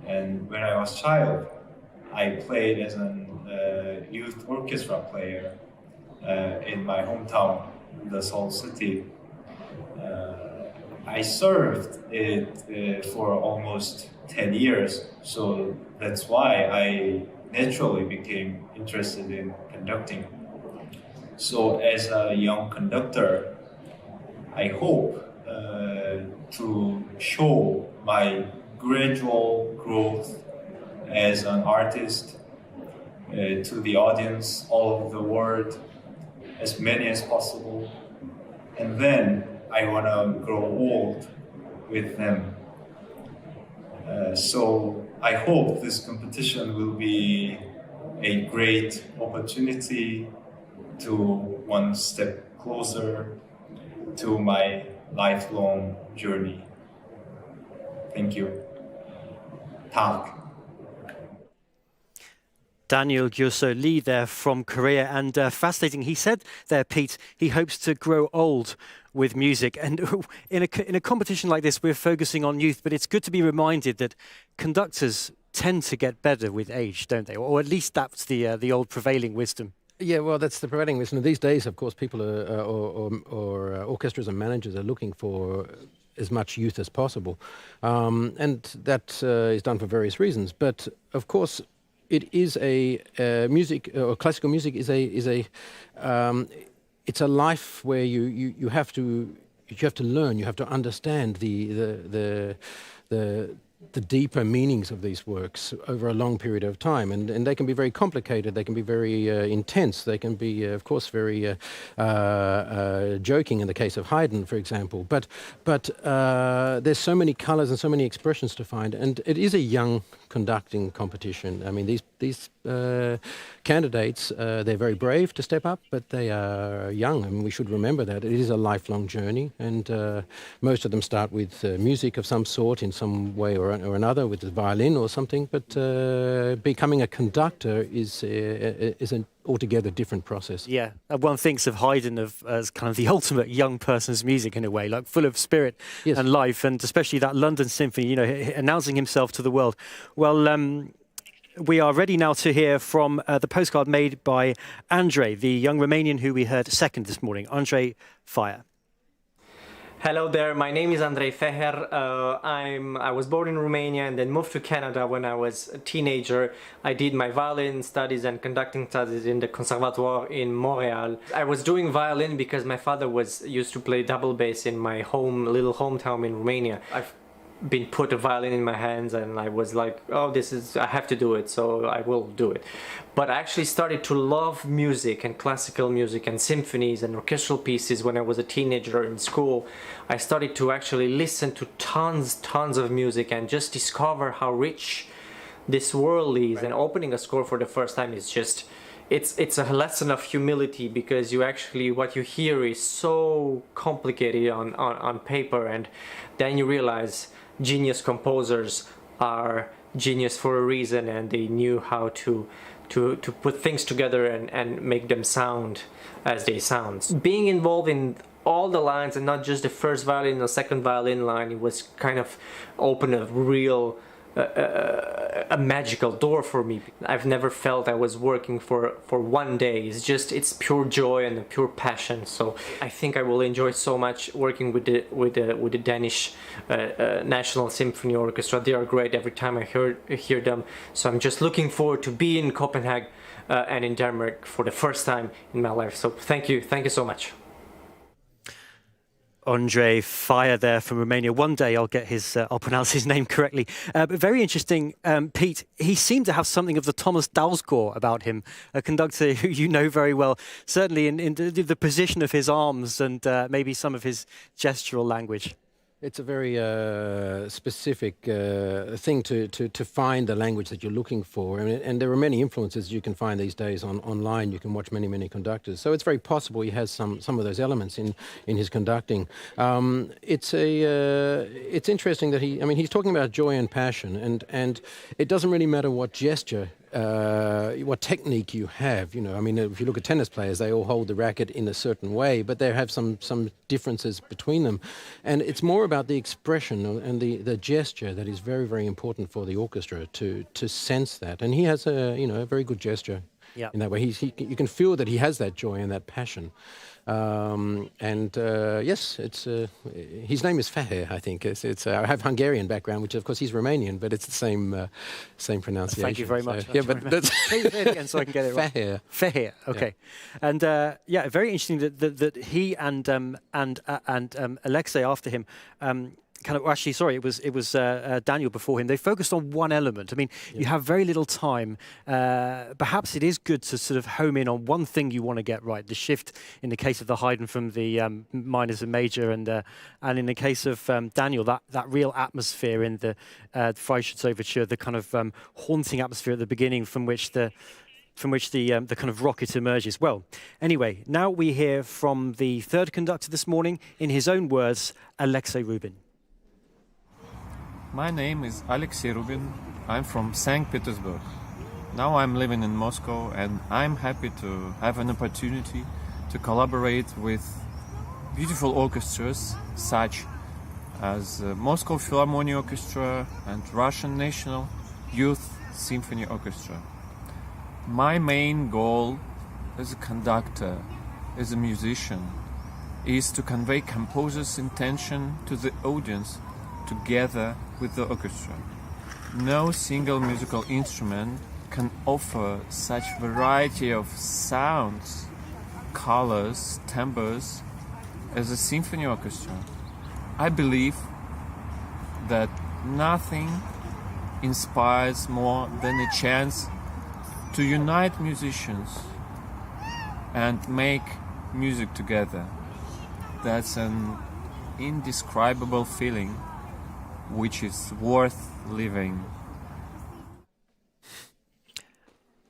and when I was a child, I played as a youth orchestra player in my hometown, the Seoul city. I served it for almost 10 years, so that's why I naturally became interested in conducting. So as a young conductor, I hope to show my gradual growth as an artist to the audience all over the world, as many as possible. And then I want to grow old with them. So I hope this competition will be a great opportunity to one step closer to my lifelong journey. Thank you. Tak. Daniel Gyuseo Lee there from Korea, and fascinating. He said there, Pete, he hopes to grow old with music. And in a competition like this, we're focusing on youth, but it's good to be reminded that conductors tend to get better with age, don't they? Or at least that's the old prevailing wisdom. Yeah, well, that's the prevailing wisdom. These days, of course, people or orchestras and managers are looking for as much youth as possible, and that is done for various reasons. But of course, it is music or classical music is a it's a life where you have to learn, you have to understand the deeper meanings of these works over a long period of time, and they can be very complicated, they can be very intense, they can be of course very joking in the case of Haydn, for example, but there's so many colors and so many expressions to find, and it is a young conducting competition. I mean, these candidates, they're very brave to step up, but they are young. I mean, we should remember that it is a lifelong journey, and most of them start with music of some sort in some way or another, with the violin or something. But becoming a conductor is an altogether different process. Yeah, one thinks of Haydn as kind of the ultimate young person's music in a way, like full of spirit and life, and especially that London Symphony, you know, announcing himself to the world. Well, we are ready now to hear from the postcard made by Andrei, the young Romanian who we heard second this morning. Andrei, fire. Hello there, my name is Andrei Feher. I was born in Romania and then moved to Canada when I was a teenager. I did my violin studies and conducting studies in the Conservatoire in Montreal. I was doing violin because my father used to play double bass in my little hometown in Romania. I've been put a violin in my hands and I was like, oh, I have to do it, so I will do it. But I actually started to love music and classical music and symphonies and orchestral pieces when I was a teenager in school. I started to actually listen to tons of music and just discover how rich this world is. And opening a score for the first time is just, it's a lesson of humility, because what you hear is so complicated on paper, and then you realize genius composers are genius for a reason, and they knew how to put things together and make them sound as they sound. Being involved in all the lines and not just the first violin or second violin line, it was kind of open a real a magical door for me. I've never felt I was working for one day. It's pure joy and a pure passion. So I think I will enjoy so much working with the Danish National Symphony Orchestra. They are great every time I hear them. So I'm just looking forward to be in Copenhagen and in Denmark for the first time in my life. So thank you so much. Andrei Feher there from Romania. One day I'll pronounce his name correctly. But very interesting, Pete, he seemed to have something of the Thomas Dalsgaard about him, a conductor who you know very well, certainly in the position of his arms and maybe some of his gestural language. It's a very specific thing to find the language that you're looking for, and there are many influences you can find these days online. You can watch many conductors, so it's very possible he has some of those elements in his conducting. It's interesting that he's talking about joy and passion, and it doesn't really matter what gesture, what technique you have. You know, I mean, if you look at tennis players, they all hold the racket in a certain way, but they have some differences between them, and it's more about the expression and the gesture that is very important for the orchestra to sense that. And he has a very good gesture in that way. You can feel that he has that joy and that passion. Yes, his name is Feher, I think. I have Hungarian background, which of course he's Romanian, but it's the same pronunciation. Thank you very much. So, say it again so I can get it right. Feher. Feher. Okay. Yeah. And very interesting that he and Aleksei after him. It was Daniel before him. They focused on one element. I mean, you have very little time. Perhaps it is good to sort of home in on one thing you want to get right. The shift in the case of the Haydn from the minor to major, and in the case of Daniel, that real atmosphere in the Freischütz overture, the kind of haunting atmosphere at the beginning from which the kind of rocket emerges. Well, anyway, now we hear from the third conductor this morning, in his own words, Aleksei Rubin. My name is Aleksei Rubin. I'm from St. Petersburg. Now I'm living in Moscow, and I'm happy to have an opportunity to collaborate with beautiful orchestras such as Moscow Philharmonic Orchestra and Russian National youth symphony orchestra. My main goal as a conductor, as a musician, is to convey composer's intention to the audience together with the orchestra. No single musical instrument can offer such variety of sounds, colors, timbres as a symphony orchestra. I believe that nothing inspires more than a chance to unite musicians and make music together. That's an indescribable feeling which is worth living.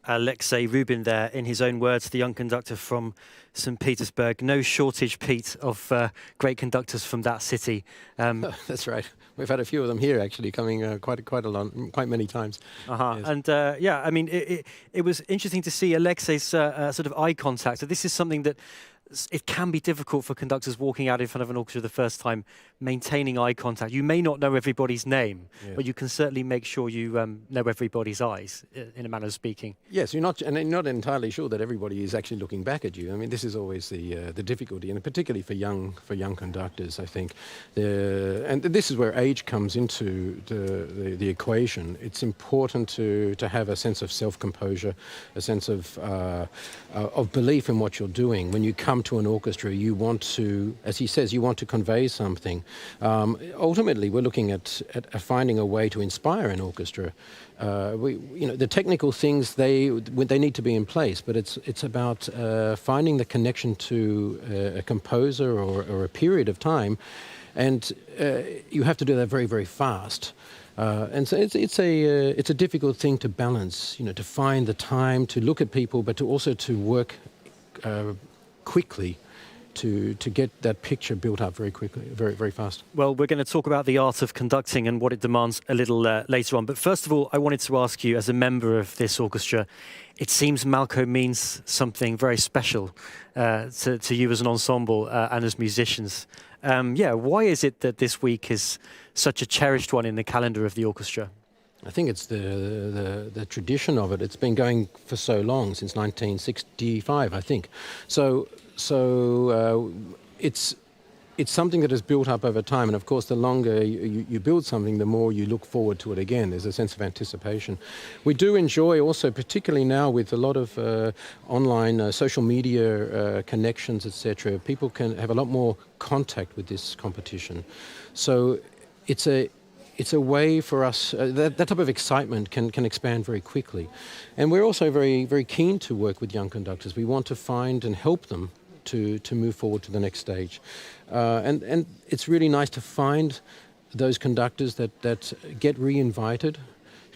Aleksei, Rubin there, in his own words, the young conductor from St. Petersburg. No shortage, Pete, of great conductors from that city. That's right. We've had a few of them here, actually, coming quite many times. Yes. And yeah, I mean, it was interesting to see Aleksei's sort of eye contact. So this is something that it can be difficult for conductors walking out in front of an orchestra the first time, maintaining eye contact. You may not know everybody's name, but you can certainly make sure you know everybody's eyes, in a manner of speaking. Yes, you're not entirely sure that everybody is actually looking back at you. I mean, this is always the difficulty, and particularly for young conductors, I think. And this is where age comes into the equation. It's important to have a sense of self-composure, a sense of belief in what you're doing. When you come to an orchestra, you want to, as he says, you want to convey something. Ultimately, we're looking at finding a way to inspire an orchestra. The technical things they need to be in place, but it's about finding the connection to a composer or a period of time, and you have to do that very, very fast. And so it's a difficult thing to balance. To find the time to look at people, but to also to work quickly to get that picture built up very quickly, very, very fast. Well, we're going to talk about the art of conducting and what it demands a little later on. But first of all, I wanted to ask you, as a member of this orchestra, it seems Malko means something very special to you as an ensemble and as musicians. Why is it that this week is such a cherished one in the calendar of the orchestra? I think it's the tradition of it. It's been going for so long, since 1965, I think. So it's something that is built up over time, and of course, the longer you build something, the more you look forward to it again. There's a sense of anticipation. We do enjoy also, particularly now with a lot of online social media connections, etc. People can have a lot more contact with this competition. So it's a way for us, that type of excitement can expand very quickly. And we're also very, very keen to work with young conductors. We want to find and help them to move forward to the next stage. And it's really nice to find those conductors that get re-invited,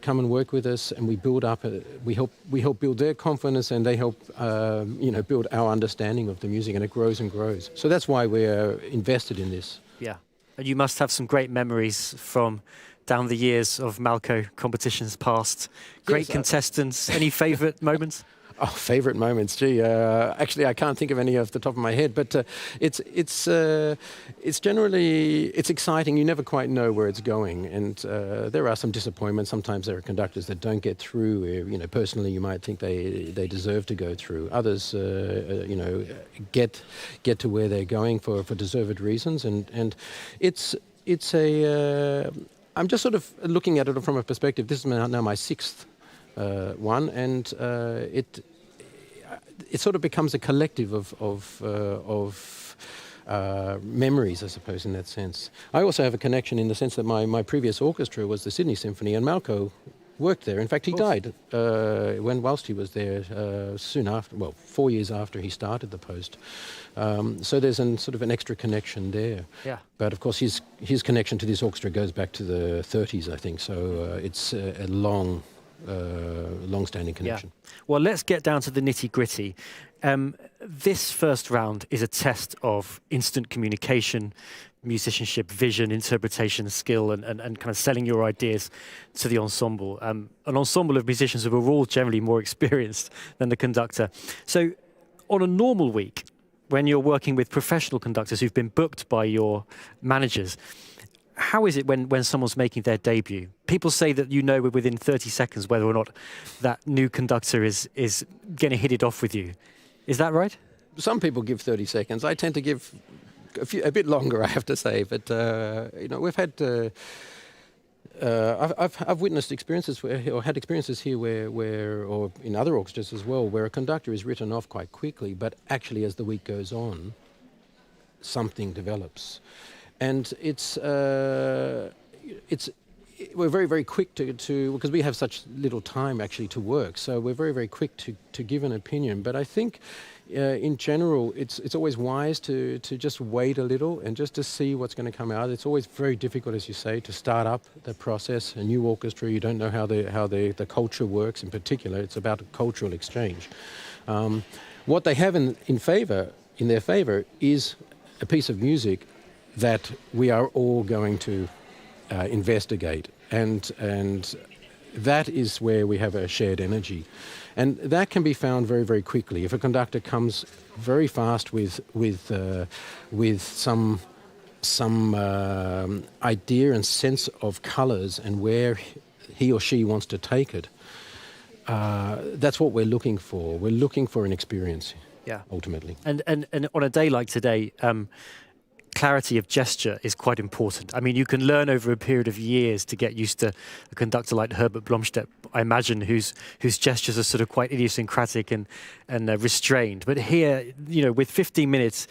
come and work with us, and we build up, we help build their confidence, and they help build our understanding of the music, and it grows and grows. So that's why we're invested in this. Yeah. And you must have some great memories from down the years of Malko competitions past. Great contestants. Any favourite moments? Oh, favourite moments, gee. Actually, I can't think of any off the top of my head, but it's generally exciting. You never quite know where it's going, and there are some disappointments. Sometimes there are conductors that don't get through. Personally, you might think they deserve to go through. Others, get to where they're going for deserved reasons, and it's a. I'm just sort of looking at it from a perspective. This is now my sixth one, and it sort of becomes a collective of memories, I suppose, in that sense. I also have a connection in the sense that my previous orchestra was the Sydney Symphony, and Malko worked there. In fact, he died whilst he was there soon after, 4 years after he started the post. So there's sort of an extra connection there. Yeah. But of course, his connection to this orchestra goes back to the 30s, I think. So it's a long-standing connection. Yeah. Well, let's get down to the nitty-gritty. This first round is a test of instant communication, musicianship, vision, interpretation, skill, and kind of selling your ideas to the ensemble. An ensemble of musicians who are all generally more experienced than the conductor. So on a normal week, when you're working with professional conductors who've been booked by your managers, how is it when someone's making their debut? People say that you know within 30 seconds whether or not that new conductor is going to hit it off with you. Is that right? Some people give 30 seconds. I tend to give a bit longer, I have to say. But we've had. I've witnessed experiences or had experiences here where, or in other orchestras as well, where a conductor is written off quite quickly, but actually as the week goes on, something develops, and we're very, very quick to because we have such little time actually to work, so we're very, very quick to give an opinion. But I think in general it's always wise to just wait a little and just to see what's going to come out. It's always very difficult, as you say, to start up the process. A new orchestra, you don't know how the culture works. In particular, it's about cultural exchange. What they have in their favor is a piece of music that we are all going to investigate, and that is where we have a shared energy, and that can be found very, very quickly. If a conductor comes very fast with some idea and sense of colours and where he or she wants to take it, that's what we're looking for. We're looking for an experience. Yeah, ultimately. And on a day like today, clarity of gesture is quite important. I mean, you can learn over a period of years to get used to a conductor like Herbert Blomstedt, I imagine, whose gestures are sort of quite idiosyncratic and restrained. But here, with 15 minutes,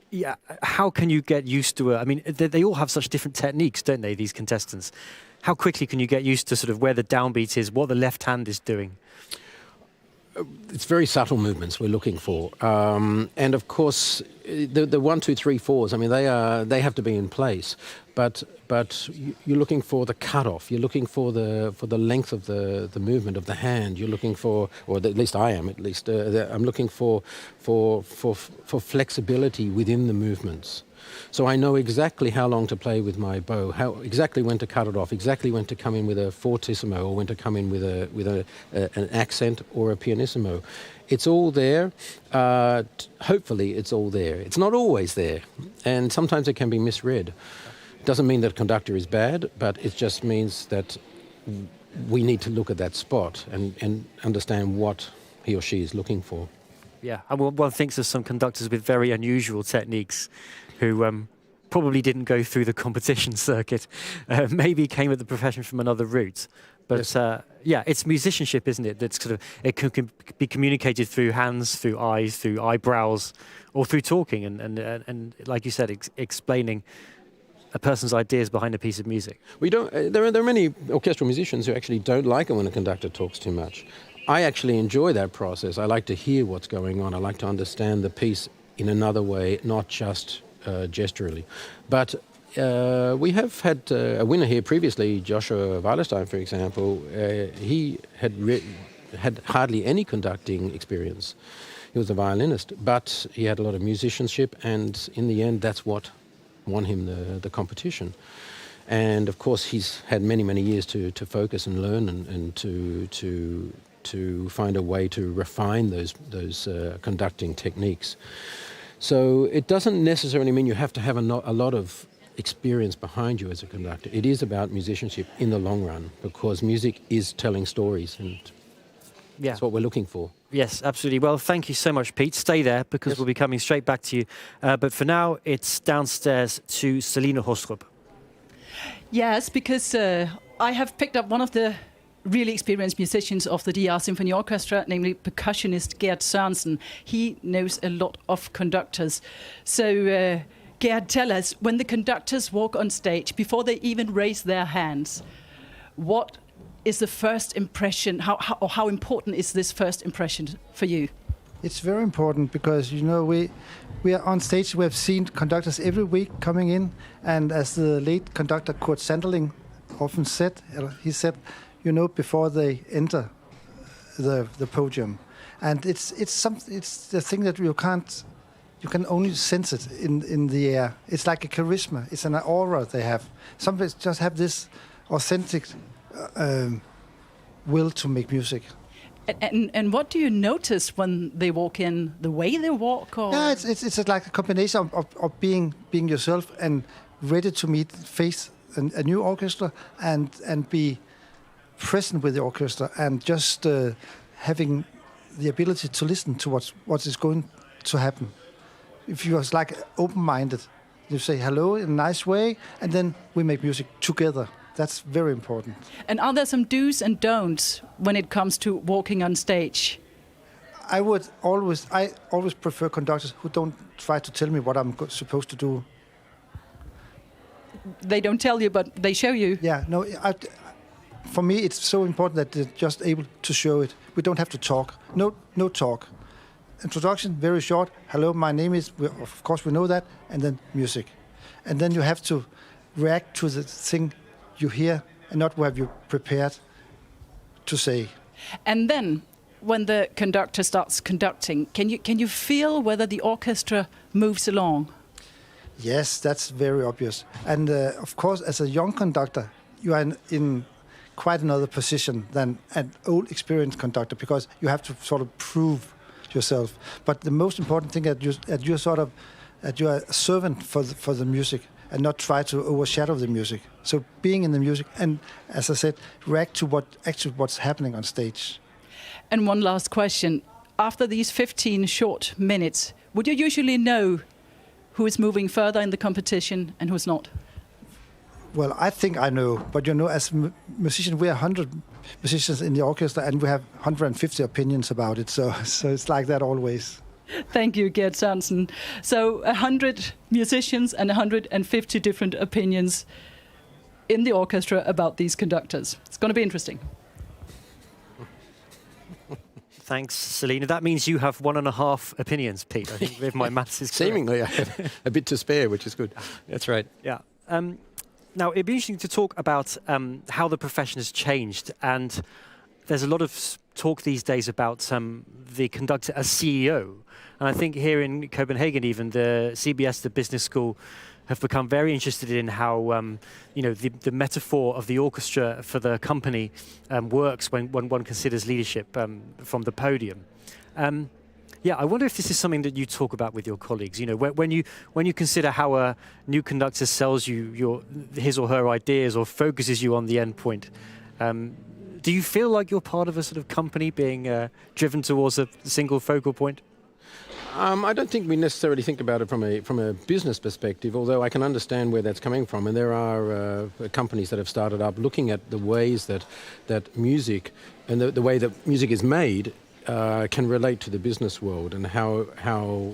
yeah, how can you get used to it? I mean, they all have such different techniques, don't they, these contestants? How quickly can you get used to sort of where the downbeat is, what the left hand is doing? It's very subtle movements we're looking for, and of course the 1, 2, 3, 4s. I mean, they have to be in place, but you're looking for the cutoff. You're looking for the length of the movement of the hand. You're looking for, or at least I am. At least I'm looking for flexibility within the movements. So I know exactly how long to play with my bow, exactly when to cut it off, exactly when to come in with a fortissimo or when to come in with an accent or a pianissimo. It's all there. Hopefully it's all there. It's not always there, and sometimes it can be misread. It doesn't mean that conductor is bad, but it just means that we need to look at that spot and understand what he or she is looking for. Yeah, and one thinks of some conductors with very unusual techniques who probably didn't go through the competition circuit, maybe came at the profession from another route. But yeah, it's musicianship, isn't it? That's sort of, it can be communicated through hands, through eyes, through eyebrows, or through talking, and like you said, explaining a person's ideas behind a piece of music. We don't. There are many orchestral musicians who actually don't like it when a conductor talks too much. I actually enjoy that process. I like to hear what's going on. I like to understand the piece in another way, not just gesturally. But we have had a winner here previously, Joshua Wallerstein, for example. He had hardly any conducting experience. He was a violinist, but he had a lot of musicianship, and in the end, that's what won him the competition. And of course, he's had many, many years to focus and learn and to find a way to refine those conducting techniques. So it doesn't necessarily mean you have to have a lot of experience behind you as a conductor. It is about musicianship in the long run, because music is telling stories, and that's what we're looking for. Yes, absolutely. Well, thank you so much, Pete. Stay there, because we'll be coming straight back to you. But for now, it's downstairs to Selina Hostrup. Yes, because I have picked up one of the really experienced musicians of the DR Symphony Orchestra, namely percussionist Gerd Sørensen. He knows a lot of conductors. So, Gerd, tell us, when the conductors walk on stage, before they even raise their hands, what is the first impression? How important is this first impression for you? It's very important, because we are on stage. We have seen conductors every week coming in, and as the late conductor Kurt Sanderling often said, he said, before they enter the podium, and it's the thing that you can only sense it in the air. It's like a charisma. It's an aura they have. Some people just have this authentic will to make music. And what do you notice when they walk in? The way they walk? Or? Yeah, it's like a combination of being yourself and ready to meet face a new orchestra and be present with the orchestra and just having the ability to listen to what is going to happen. If you are like open-minded, you say hello in a nice way, and then we make music together. That's very important. And are there some do's and don'ts when it comes to walking on stage? I always prefer conductors who don't try to tell me what I'm supposed to do. They don't tell you, but they show you. Yeah, no. For me, it's so important that they're just able to show it. We don't have to talk. No talk. Introduction, very short. Hello, my name is. Of course, we know that, and then music, and then you have to react to the thing you hear and not what you prepared to say. And then, when the conductor starts conducting, can you feel whether the orchestra moves along? Yes, that's very obvious. And of course, as a young conductor, you are in quite another position than an old experienced conductor, because you have to sort of prove yourself. But the most important thing that you're a servant for the music and not try to overshadow the music. So being in the music and, as I said, react to what's happening on stage. And one last question: after these 15 short minutes, would you usually know who is moving further in the competition and who's not? Well, I think I know, but as musicians, we are 100 musicians in the orchestra, and we have 150 opinions about it. So it's like that always. Thank you, Gert Sørensen. So 100 musicians and 150 different opinions in the orchestra about these conductors. It's going to be interesting. Thanks, Selena. That means you have 1.5 opinions, Pete. I think if my maths is correct. Seemingly, I have a bit to spare, which is good. That's right. Yeah. Now, it'd be interesting to talk about how the profession has changed. And there's a lot of talk these days about the conductor as CEO. And I think here in Copenhagen, even the CBS, the business school, have become very interested in how the metaphor of the orchestra for the company works when one considers leadership from the podium. I wonder if this is something that you talk about with your colleagues. When you consider how a new conductor sells you his or her ideas or focuses you on the end point. Do you feel like you're part of a sort of company being driven towards a single focal point? I don't think we necessarily think about it from a business perspective, although I can understand where that's coming from. And there are companies that have started up looking at the ways that music and the way that music is made can relate to the business world, and how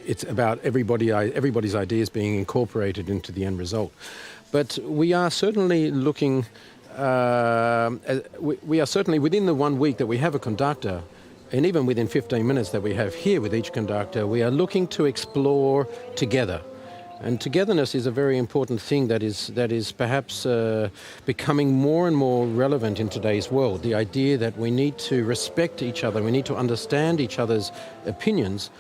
it's about everybody's ideas being incorporated into the end result. But we are certainly looking. We are certainly within the 1 week that we have a conductor, and even within 15 minutes that we have here with each conductor, we are looking to explore together. And togetherness is a very important thing that is perhaps becoming more and more relevant in today's world. The idea that we need to respect each other, we need to understand each other's opinions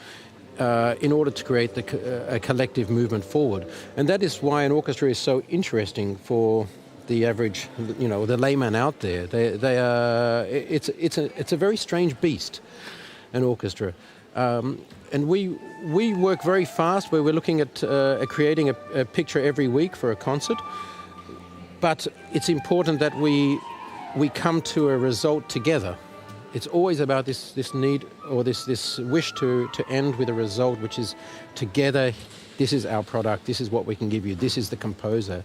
in order to create a collective movement forward. And that is why an orchestra is so interesting for the average, the layman out there. It's a very strange beast, an orchestra. And we work very fast, where we're looking at creating a picture every week for a concert. But it's important that we come to a result together. It's always about this need or this wish to end with a result which is together. This is our product. This is what we can give you. This is the composer's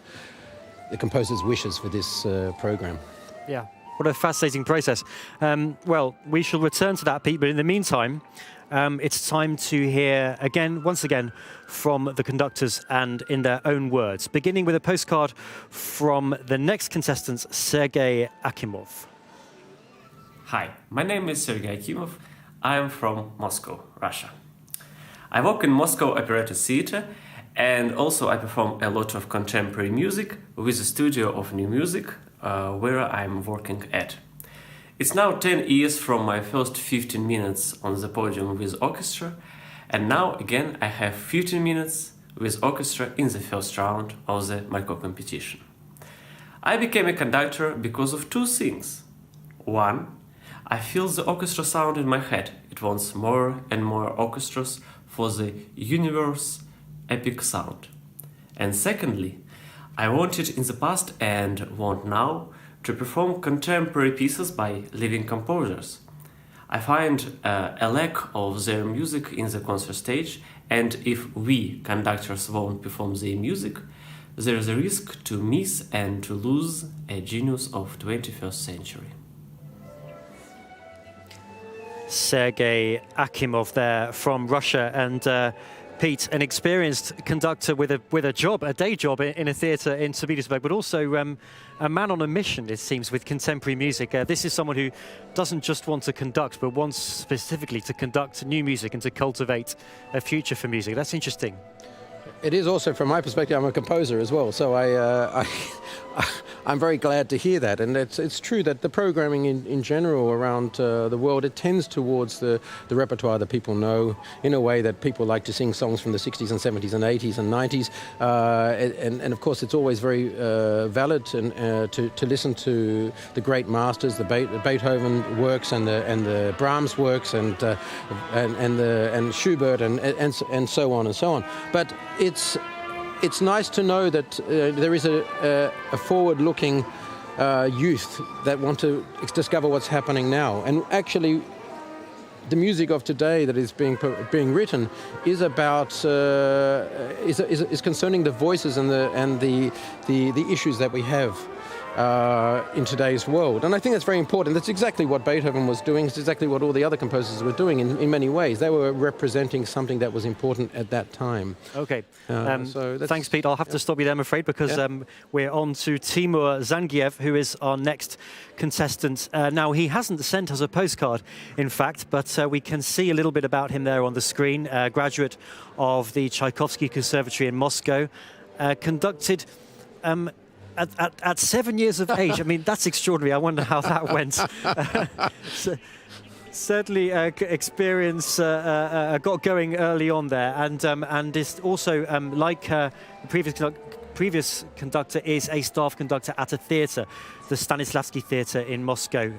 wishes for this program. Yeah, what a fascinating process. Well, we shall return to that, Pete, but in the meantime, it's time to hear once again, from the conductors and in their own words, beginning with a postcard from the next contestant, Sergey Akimov. Hi, my name is Sergey Akimov. I am from Moscow, Russia. I work in Moscow Operatic Theatre, and also I perform a lot of contemporary music with a studio of new music where I'm working at. It's now 10 years from my first 15 minutes on the podium with orchestra, and now again I have 15 minutes with orchestra in the first round of the Malko Competition. I became a conductor because of two things. One, I feel the orchestra sound in my head. It wants more and more orchestras for the universe epic sound. And secondly, I wanted in the past and want now to perform contemporary pieces by living composers. I find a lack of their music in the concert stage, and if we, conductors, won't perform their music, there is a risk to miss and to lose a genius of 21st century. Sergey Akimov there from Russia, and Pete, an experienced conductor with a job, a day job in a theatre in St. Petersburg, but also a man on a mission, it seems, with contemporary music. This is someone who doesn't just want to conduct, but wants specifically to conduct new music and to cultivate a future for music. That's interesting. It is also, from my perspective, I'm a composer as well, so I'm very glad to hear that. And it's true that the programming in general around the world, it tends towards the repertoire that people know, in a way that people like to sing songs from the 60s and 70s and 80s and 90s. And of course, it's always very valid to listen to the great masters, the Beethoven works and the Brahms works and Schubert and so on and so on. But it's nice to know that there is a forward-looking youth that want to discover what's happening now. And actually, the music of today that is being written is about is concerning the voices and the issues that we have in today's world. And I think that's very important. That's exactly what Beethoven was doing. It's exactly what all the other composers were doing in many ways. They were representing something that was important at that time. Okay. Thanks, Pete. I'll have to stop you there, I'm afraid, because we're on to Timur Zangiev, who is our next contestant. Now, he hasn't sent us a postcard, in fact, but we can see a little bit about him there on the screen. Graduate of the Tchaikovsky Conservatory in Moscow, conducted at 7 years of age. I mean, that's extraordinary. I wonder how that went. Certainly experience got going early on there, and is also, like the previous conductor, is a staff conductor at a theatre, the Stanislavski Theatre in Moscow.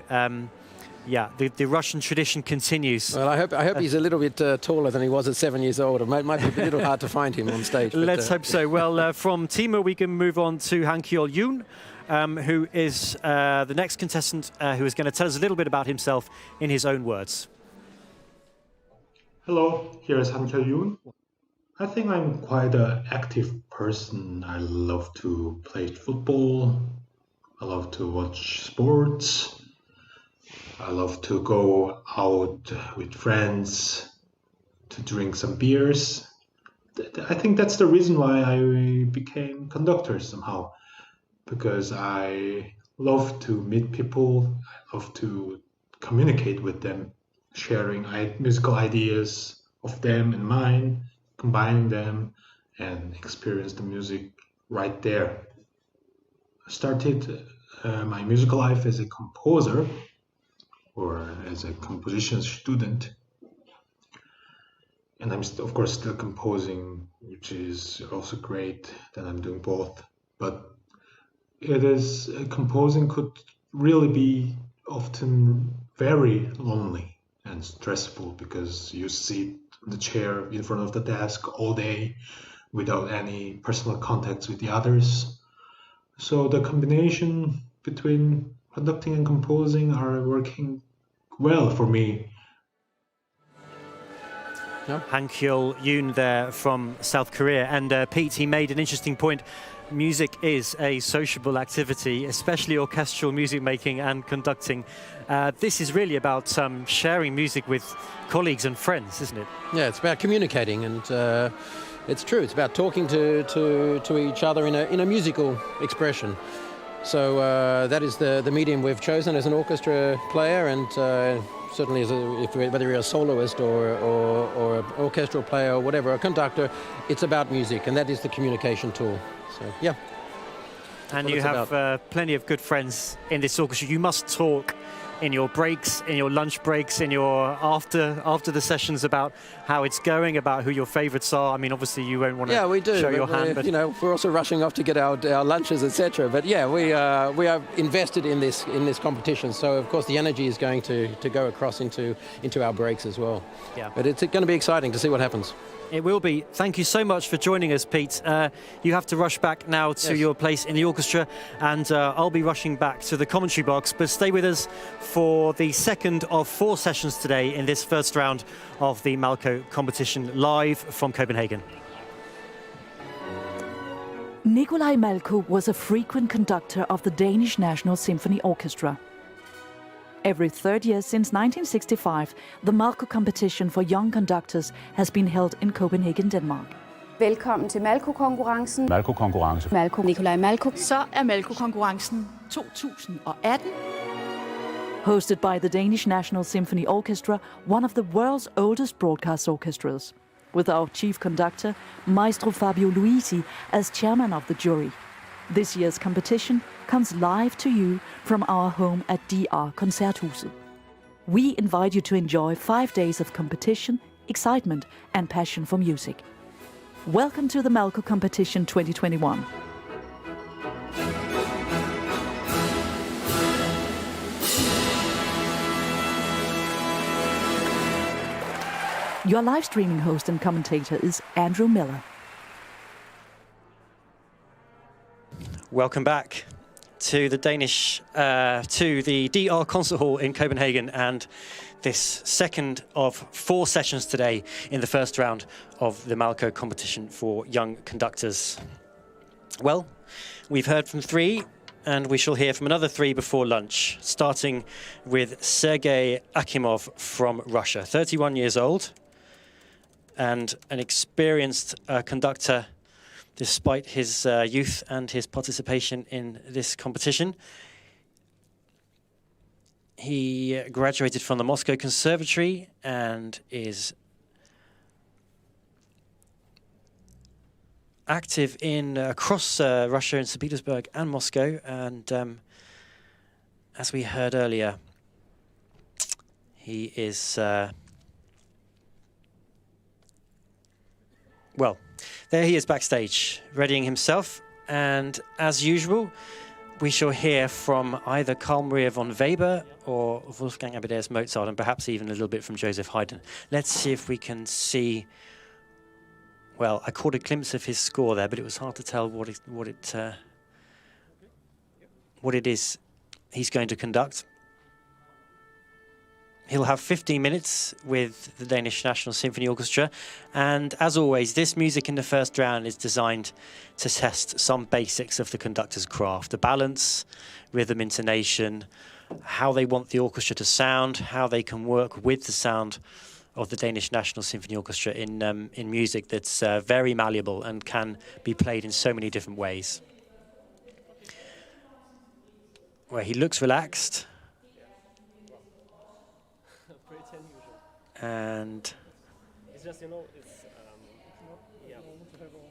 Yeah, the Russian tradition continues. Well, I hope he's a little bit taller than he was at 7 years old. It might be a little hard to find him on stage. Let's hope so. Well, from Timur, we can move on to Hankyeol Yoon, who is the next contestant, who is going to tell us a little bit about himself in his own words. Hello, here is Hankyeol Yoon. I think I'm quite an active person. I love to play football. I love to watch sports. I love to go out with friends to drink some beers. I think that's the reason why I became conductor somehow, because I love to meet people, I love to communicate with them, sharing musical ideas of them and mine, combining them and experience the music right there. I started my musical life as a composer, or as a composition student, and I'm of course still composing, which is also great that I'm doing both. But composing could really be often very lonely and stressful, because you sit in the chair in front of the desk all day without any personal contacts with the others. So the combination between conducting and composing are working well for me. Hankyeol Yoon there from South Korea. And Pete, he made an interesting point. Music is a sociable activity, especially orchestral music making and conducting. This is really about sharing music with colleagues and friends, isn't it? Yeah, it's about communicating, and it's true. It's about talking to each other in a musical expression. So that is the medium we've chosen as an orchestra player, and certainly whether you're a soloist or an orchestral player or whatever, a conductor, it's about music, and that is the communication tool. So yeah. And you have plenty of good friends in this orchestra. You must talk in your breaks, in your lunch breaks, in your after the sessions about how it's going, about who your favourites are. I mean, obviously you won't want to show your hand, but you know, we're also rushing off to get our lunches, etc. But yeah, we are invested in this competition. So of course the energy is going to go across into our breaks as well. Yeah. But it's going to be exciting to see what happens. It will be. Thank you so much for joining us, Pete. You have to rush back now to your place in the orchestra, and I'll be rushing back to the commentary box, but stay with us for the second of 4 sessions today in this first round of the Malko competition, live from Copenhagen. Nikolai Malko was a frequent conductor of the Danish National Symphony Orchestra. Every third year since 1965, the Malko Competition for young conductors has been held in Copenhagen, Denmark. Velkommen til Malko-konkurrencen. Malko-konkurrence. Malko. Nikolai Malko. Så er Malko-konkurrencen 2018. Hosted by the Danish National Symphony Orchestra, one of the world's oldest broadcast orchestras, with our chief conductor, Maestro Fabio Luisi, as chairman of the jury. This year's competition comes live to you from our home at DR Koncerthuset. We invite you to enjoy 5 days of competition, excitement and passion for music. Welcome to the Malko Competition 2021. Your live streaming host and commentator is Andrew Miller. Welcome back to the to the DR Concert Hall in Copenhagen, and this second of 4 sessions today in the first round of the Malko competition for young conductors. Well, we've heard from 3, and we shall hear from another 3 before lunch, starting with Sergey Akimov from Russia, 31 years old, and an experienced conductor despite his youth and his participation in this competition. He graduated from the Moscow Conservatory and is active in across Russia, in St. Petersburg and Moscow. And as we heard earlier, he is well, there he is backstage, readying himself, and as usual, we shall hear from either Carl Maria von Weber or Wolfgang Amadeus Mozart, and perhaps even a little bit from Joseph Haydn. Let's see if we can see. Well, I caught a glimpse of his score there, but it was hard to tell what it is he's going to conduct. He'll have 15 minutes with the Danish National Symphony Orchestra, and as always, this music in the first round is designed to test some basics of the conductor's craft: the balance, rhythm, intonation, how they want the orchestra to sound, how they can work with the sound of the Danish National Symphony Orchestra in music that's very malleable and can be played in so many different ways. Where he looks relaxed. And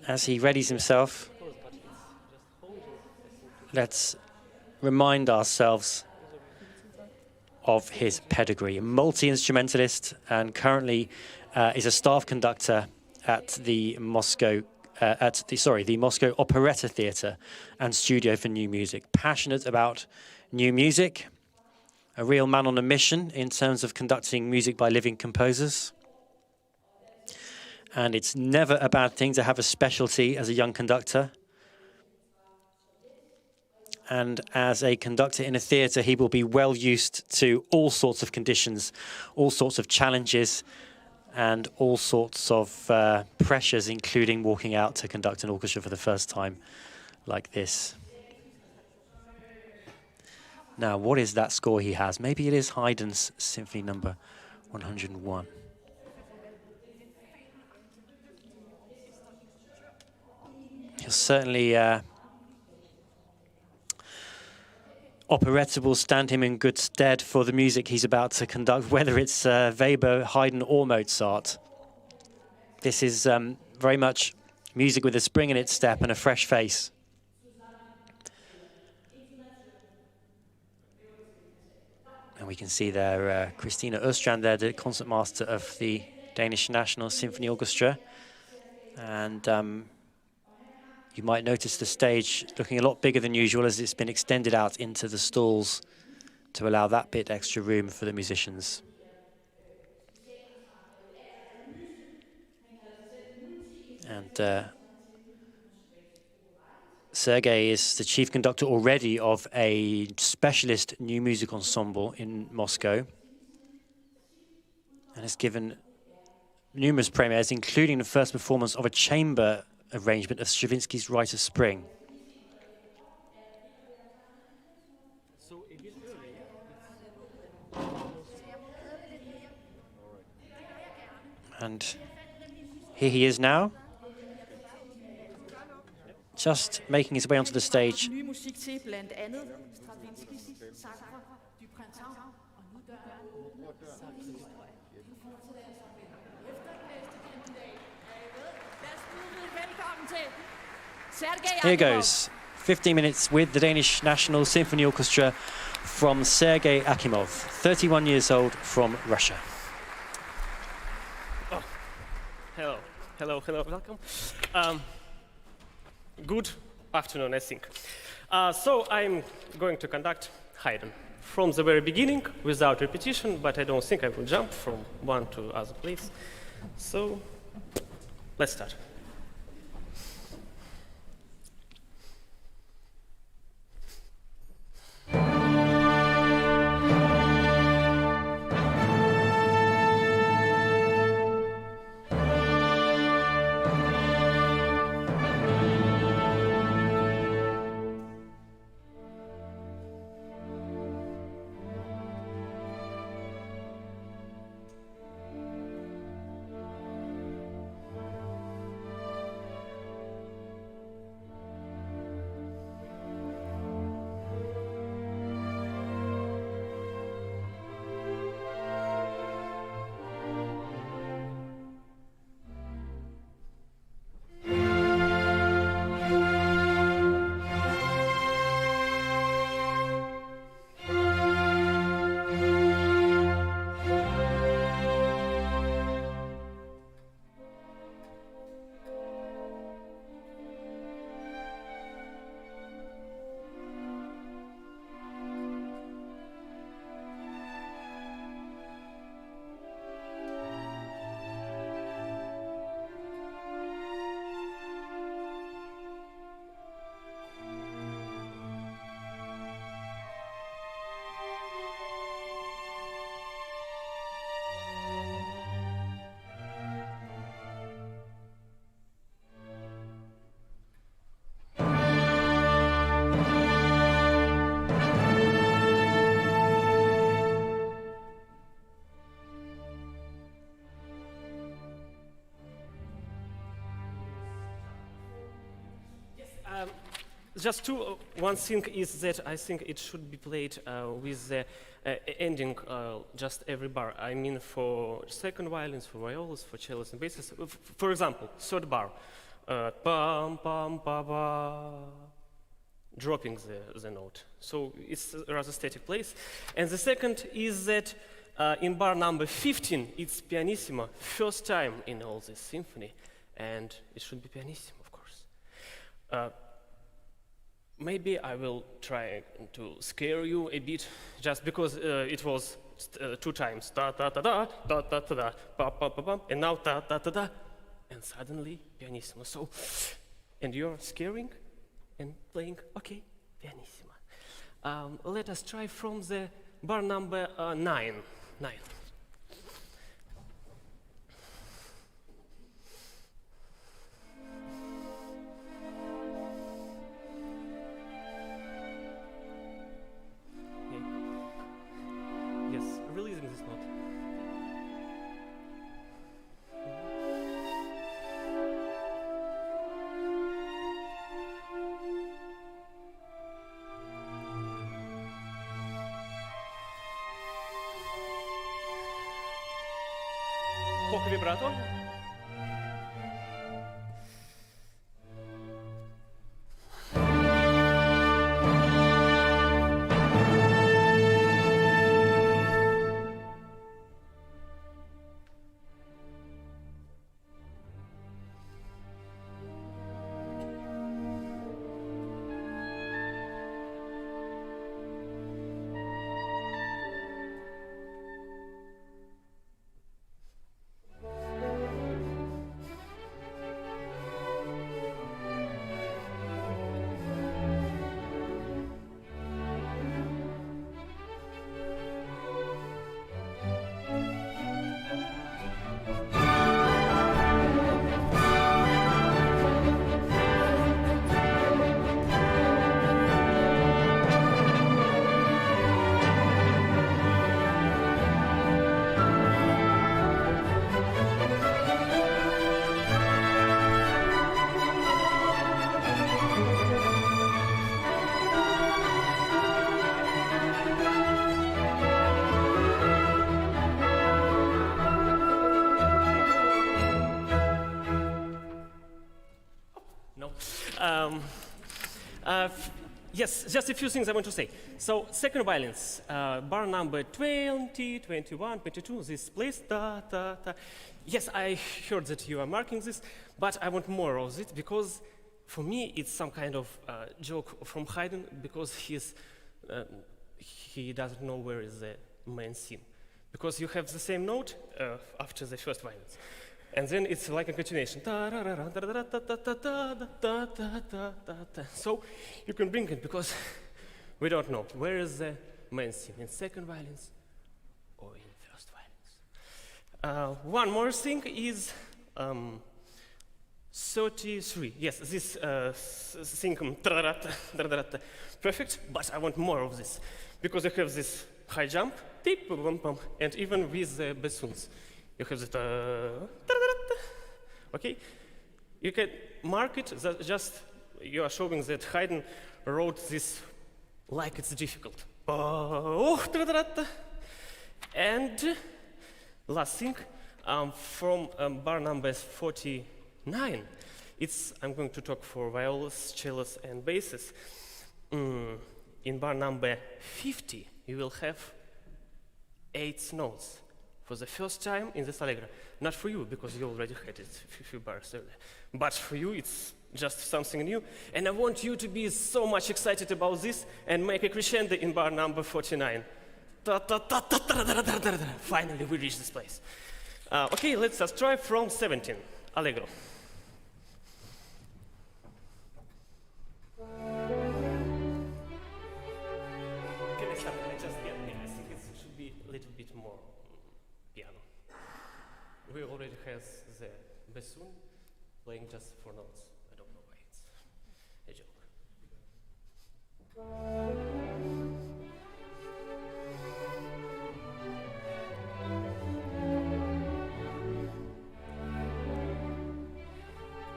as he readies himself, let's remind ourselves of his pedigree. A multi-instrumentalist, and currently is a staff conductor at the Moscow Operetta Theatre and Studio for New Music. Passionate about new music. A real man on a mission in terms of conducting music by living composers. And it's never a bad thing to have a specialty as a young conductor. And as a conductor in a theatre, he will be well used to all sorts of conditions, all sorts of challenges, and all sorts of pressures, including walking out to conduct an orchestra for the first time like this. Now, what is that score he has? Maybe it is Haydn's Symphony Number 101. He'll certainly operetta will stand him in good stead for the music he's about to conduct, whether it's Weber, Haydn or Mozart. This is very much music with a spring in its step and a fresh face. And we can see there Christina Östrand there, the concertmaster of the Danish National Symphony Orchestra. And you might notice the stage looking a lot bigger than usual as it's been extended out into the stalls to allow that bit extra room for the musicians. And Sergey is the chief conductor already of a specialist new music ensemble in Moscow and has given numerous premieres, including the first performance of a chamber arrangement of Stravinsky's Rite of Spring. And here he is now, just making his way onto the stage. Here goes, 15 minutes with the Danish National Symphony Orchestra from Sergey Akimov, 31 years old, from Russia. Oh. Hello, hello, hello, welcome. Good afternoon, I think. So I'm going to conduct Haydn from the very beginning without repetition, but I don't think I will jump from one to other place. So let's start. Just one thing is that I think it should be played with the ending just every bar. I mean, for second violins, for violas, for cellos and basses. For example, third bar, pam pam pa pa, dropping the note. So it's a rather static place. And the second is that in bar number 15, it's pianissimo, first time in all this symphony, and it should be pianissimo, of course. Maybe I will try to scare you a bit, just because it was two times da da da da da da da da pa pa pa pa, and now da da da da, and suddenly pianissimo. So, and you're scaring and playing, okay, pianissimo. Let us try from the bar number 9. Vibrato. Yes, just a few things I want to say. So, second violins, bar number 20, 21, 22, this place, ta, ta, ta. Yes, I heard that you are marking this, but I want more of it because for me it's some kind of joke from Haydn because he doesn't know where is the main theme. Because you have the same note after the first violins. And then it's like a continuation. So you can bring it because we don't know where is the main theme, in second violins or in first violins. One more thing is 33. Yes, this thing, perfect, but I want more of this because you have this high jump, and even with the bassoons. You have that, okay? You can mark it, just you are showing that Haydn wrote this like it's difficult. And last thing, from bar number 49, I'm going to talk for violas, cellos, and basses. In bar number 50, you will have 8 notes. For the first time in this allegro. Not for you, because you already had it a few bars earlier. But for you, it's just something new. And I want you to be so much excited about this and make a crescendo in bar number 49. Finally, we reach this place. Okay, let's just try from 17, allegro. Can I stop? I think it should be a little bit more. We already have the bassoon playing just 4 notes. I don't know why it's a joke.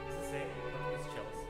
It's the same, but with cellos.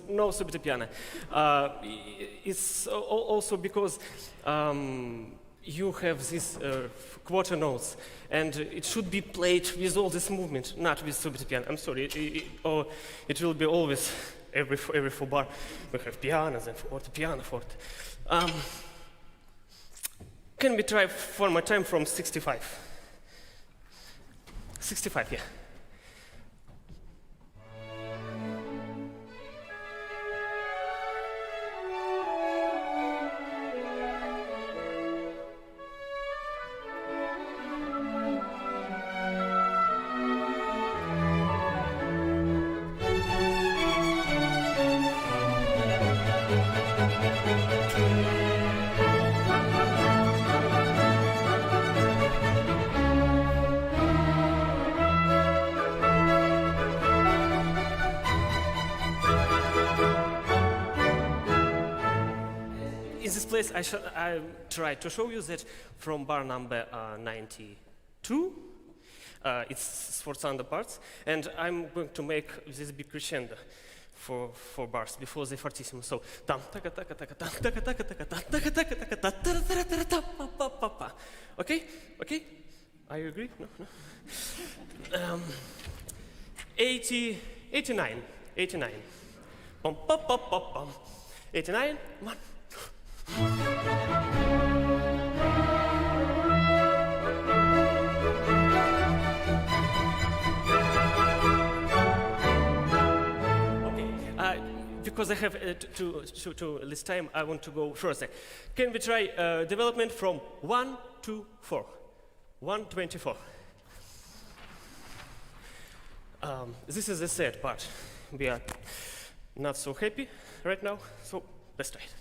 No subito-piano. It's also because you have these quarter notes, and it should be played with all this movement, not with subito-piano. I'm sorry, it will be always every 4 bar. We have pianos and forte, piano, forte. Can we try one more time from 65? 65, yeah. I try to show you that from bar number 92, it's sforzando parts, and I'm going to make this big crescendo for 4 bars before the fortissimo. So, okay, okay, are you agree? No. 89, 89, 1. because I have to less time, I want to go further. Can we try development from 1 to 4? 124. This is the sad part. We are not so happy right now, so let's try it.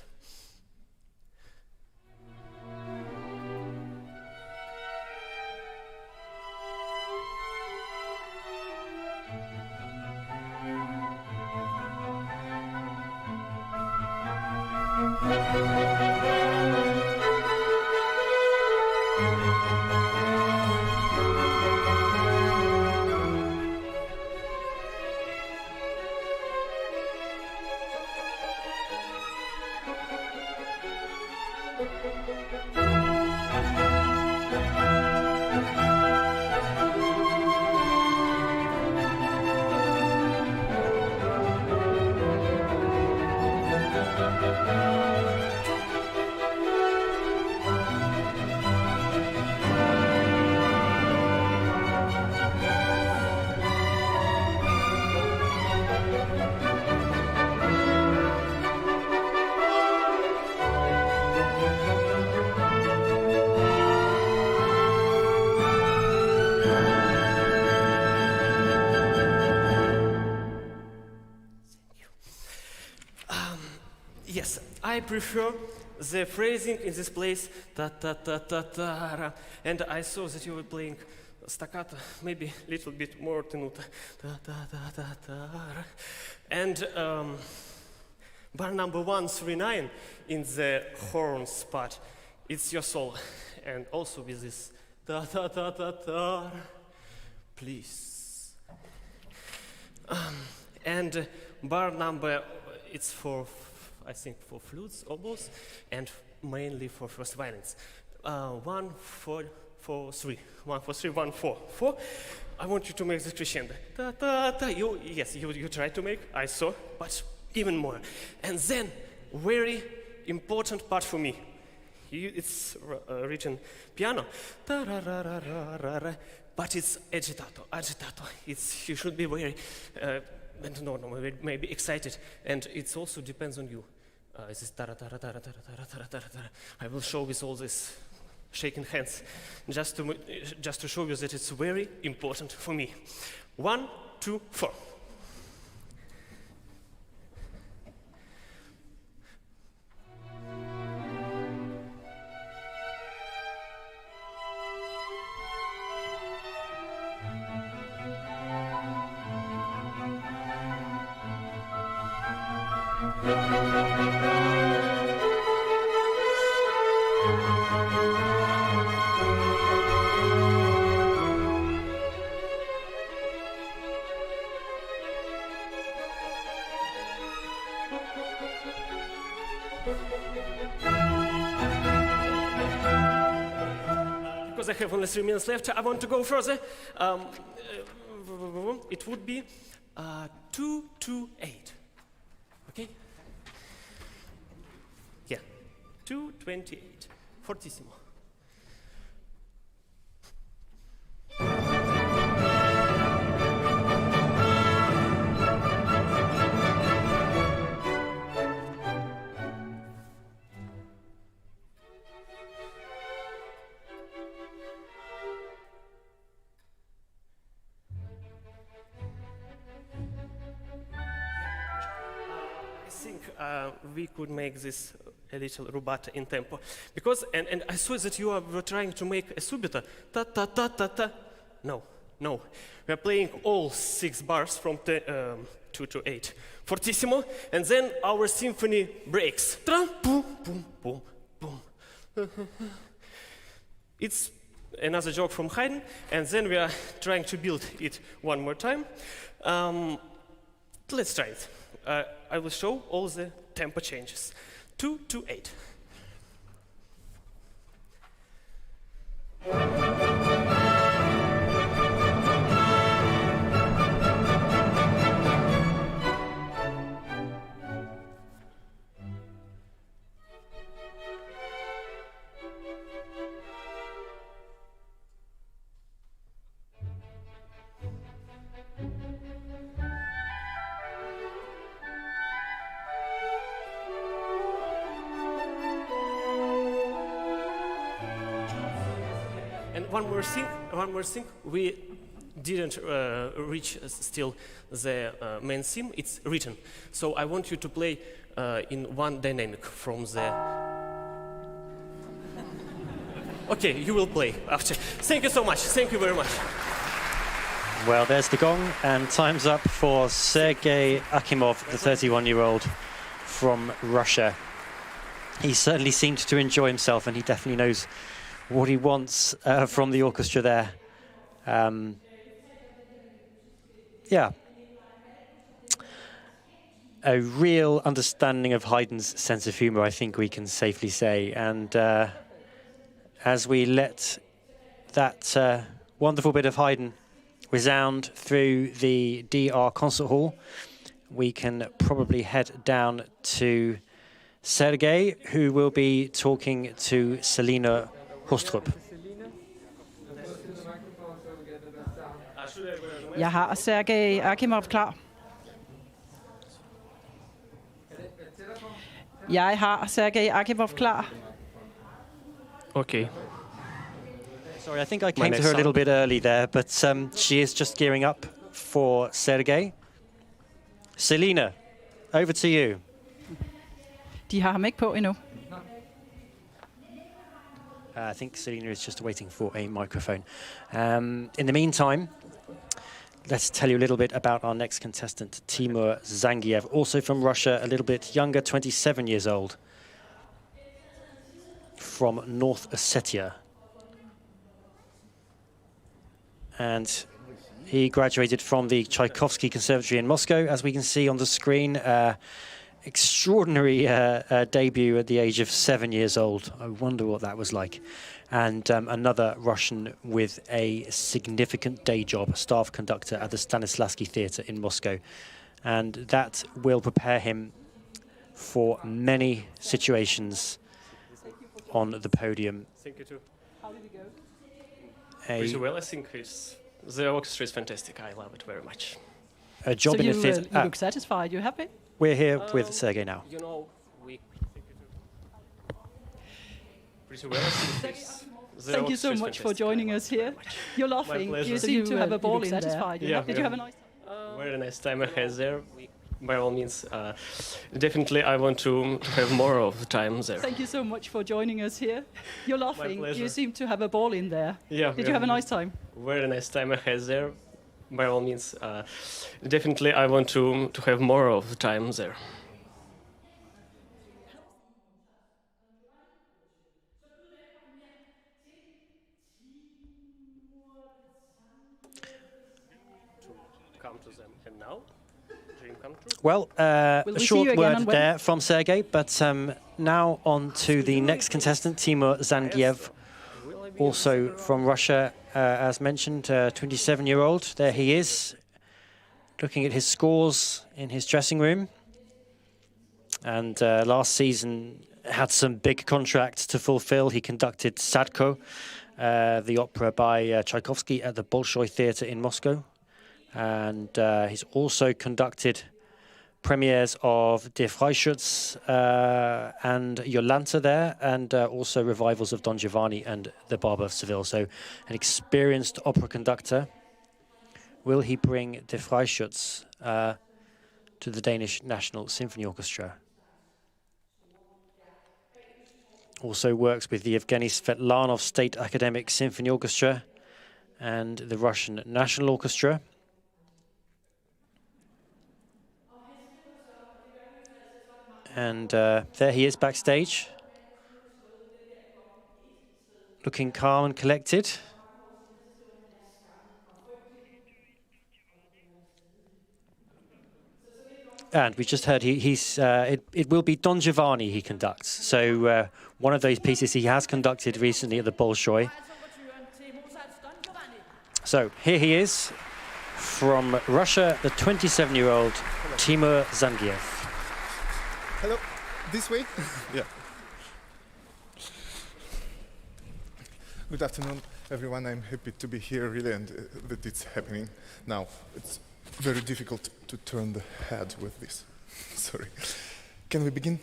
Yes, I prefer the phrasing in this place, ta ta ta ta ta, and I saw that you were playing staccato, maybe a little bit more tenuta, ta ta ta ta ta, and bar number 139 in the horns part, it's your solo, and also with this ta ta ta ta ta, please, and bar number, it's for, I think, for flutes, oboes, and mainly for first violins. 1, 4, 4, 3. 1, 4, 3, 1, 4, 4. I want you to make the crescendo. Ta, ta, ta. You try to make, I saw, but even more. And then, very important part for me. It's written piano. Ta, ra, ra, ra, ra, ra, ra. But it's agitato. You should be very, maybe excited. And it also depends on you. This is tara tara tara tara tara tara tara tara. I will show with all this shaking hands, just to show you that it's very important for me. 1, 2, 4. Because I have only 3 minutes left, I want to go further. It would be 2, 2, 8. Okay? Yeah, 228, fortissimo. We could make this a little rubato in tempo, because and I saw that you were trying to make a subito, ta ta ta ta ta. No, we are playing all 6 bars from 2 to 8, fortissimo, and then our symphony breaks. Tra, boom, boom, boom, boom. It's another joke from Haydn, and then we are trying to build it one more time. Let's try it. I will show all the tempo changes. 2 to 8. one more thing. We didn't reach still the main theme. It's written. So I want you to play in one dynamic from the... Okay, you will play after. Thank you so much. Thank you very much. Well, there's the gong, and time's up for Sergey Akimov, the 31-year-old from Russia. He certainly seemed to enjoy himself, and he definitely knows what he wants from the orchestra there. Yeah. A real understanding of Haydn's sense of humour, I think we can safely say. And as we let that wonderful bit of Haydn resound through the DR Koncerthuset, we can probably head down to Sergey, who will be talking to Selina Hostrup. Jeg har Sergey Akimov klar. Jeg har Sergey Akimov klar. Okay. Sorry, I think I came to her a little bit early there, but she is just gearing up for Sergey. Selina, over to you. De har ham ikke på endnu. I think Selina is just waiting for a microphone. In the meantime, let's tell you a little bit about our next contestant, Timur Zangiev, also from Russia, a little bit younger, 27 years old, from North Ossetia. And he graduated from the Tchaikovsky Conservatory in Moscow, as we can see on the screen. Extraordinary debut at the age of 7 years old. I wonder what that was like. And another Russian with a significant day job, staff conductor at the Stanislavski Theatre in Moscow. And that will prepare him for many situations on the podium. Thank you too. How did it go? Pretty well, I think. The orchestra is fantastic. I love it very much. A job in a theatre. You look satisfied. You happy? We're here with Sergey now. You know, we pretty well. Thank you so much for joining us here. You're laughing. You seem to have a ball in there. Yeah. Did you have a nice time? Very nice time I had there. By all means, definitely I want to have more of the time there. Thank you so much for joining us here. You're laughing. You seem to have a ball in there. Yeah. Did you have a nice time? Very nice time I had there. By all means, definitely I want to have more of the time there. Come to them and now. Well, a short word there from Sergey, but now on to the next contestant, Timur Zangiev, also from Russia, as mentioned, 27-year-old. There he is, looking at his scores in his dressing room. And last season had some big contracts to fulfill. He conducted Sadko, the opera by Tchaikovsky at the Bolshoi Theatre in Moscow. And he's also conducted premieres of Der Freischütz and Jolanta there, and also revivals of Don Giovanni and The Barber of Seville. So an experienced opera conductor. Will he bring Der Freischütz to the Danish National Symphony Orchestra? Also works with the Evgeny Svetlanov State Academic Symphony Orchestra and the Russian National Orchestra. And there he is backstage, looking calm and collected. And we just heard it will be Don Giovanni he conducts. So one of those pieces he has conducted recently at the Bolshoi. So here he is from Russia, the 27-year-old Timur Zangiev. Hello, this way? Yeah. Good afternoon, everyone. I'm happy to be here, really, and that it's happening now. It's very difficult to turn the head with this. Sorry. Can we begin?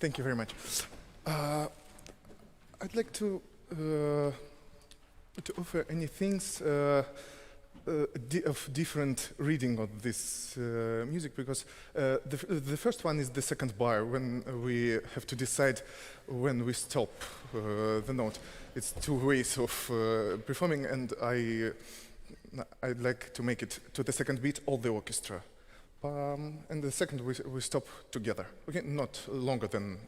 Thank you very much. I'd like to offer any things of different reading of this music, because the first one is the second bar, when we have to decide when we stop the note. It's two ways of performing, and I'd like to make it to the second beat, all the orchestra. And the second we stop together, okay, not longer than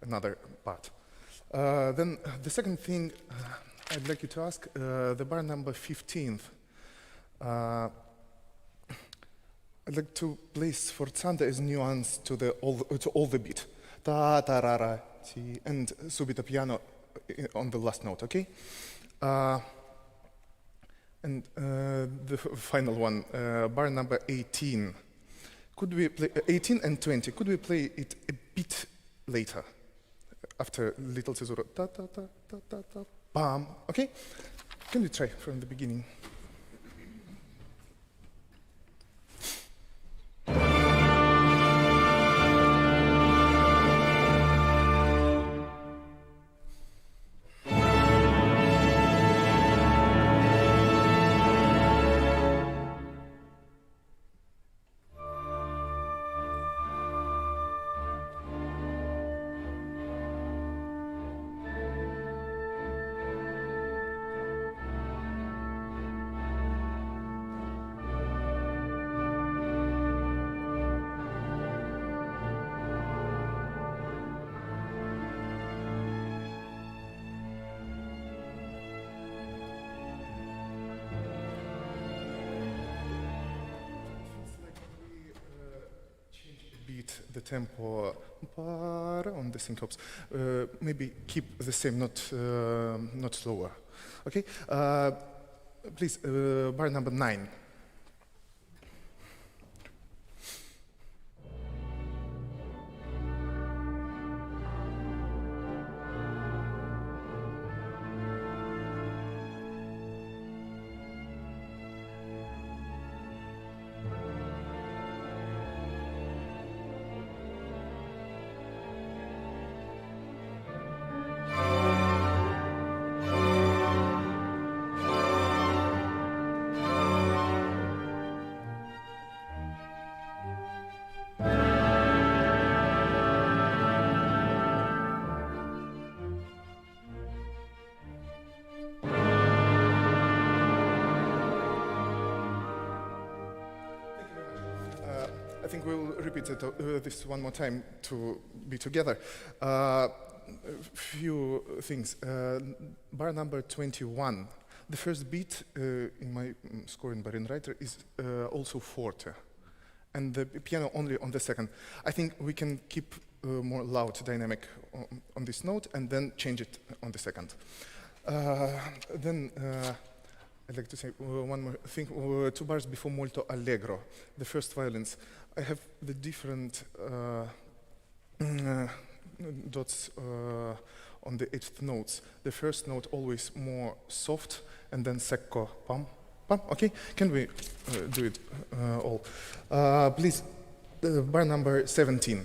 another part. Then the second thing I'd like you to ask, the bar number 15. I'd like to place forzante as nuance to all the beat. Ta ta ra ra ti, and subito piano on the last note, okay? And the final one, bar number 18. Could we play 18 and 20? Could we play it a bit later, after little caesura? Ta ta ta ta ta ta. Bam. Okay. Can we try from the beginning? The tempo on the syncops, maybe keep the same, not slower. Okay, please, bar number 9. I think we'll repeat this one more time to be together. Few things. Bar number 21. The first beat in my scoring Barin writer is also forte, and the piano only on the second. I think we can keep more loud dynamic on this note and then change it on the second. Then I'd like to say one more thing. 2 bars before molto allegro, the first violins. I have the different dots on the 8th notes. The first note always more soft, and then secco, pam, pam. Okay, can we do it all? Please, bar number 17.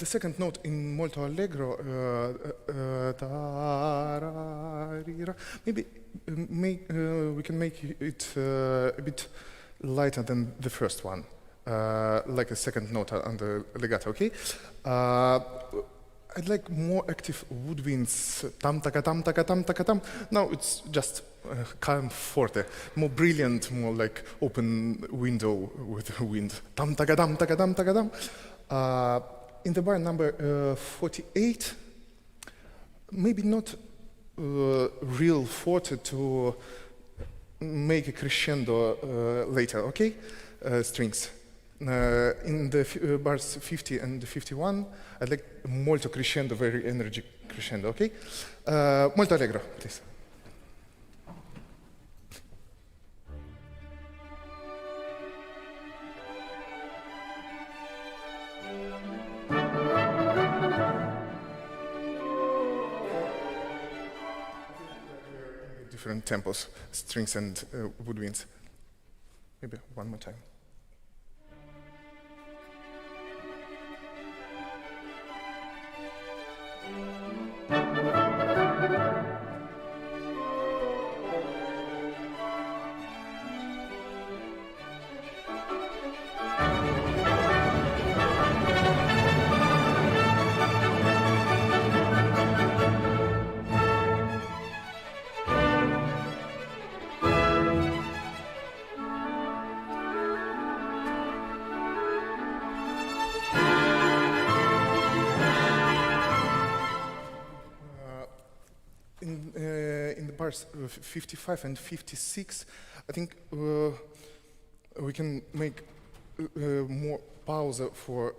the second note in molto allegro, maybe we can make it a bit lighter than the first one, like a second note on the legato, okay? I'd like more active woodwinds, tam taka tam taka tam taka tam. Now it's just calm forte, more brilliant, more like open window with the wind. Tam taka tam taka tam taka tam. In the bar number 48, maybe not real forte to make a crescendo later, okay? Strings. In the bars 50 and 51, I'd like molto crescendo, very energetic crescendo, okay? Molto allegro, please. Different tempos, strings and woodwinds. Maybe one more time. In the bars 55 and 56, I think we can make more pause for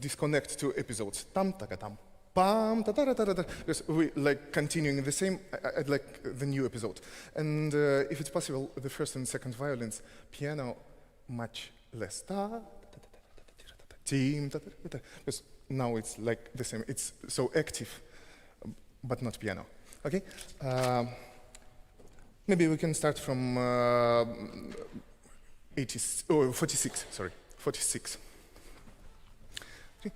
disconnect two episodes. Tam taka tam, pam ta ta ta ta. Because we like continuing the same. I'd like the new episode, and if it's possible, the first and second violins, piano much less. Because now it's like the same. It's so active, but not piano. Okay, maybe we can start from 46. Sorry, 46. Okay.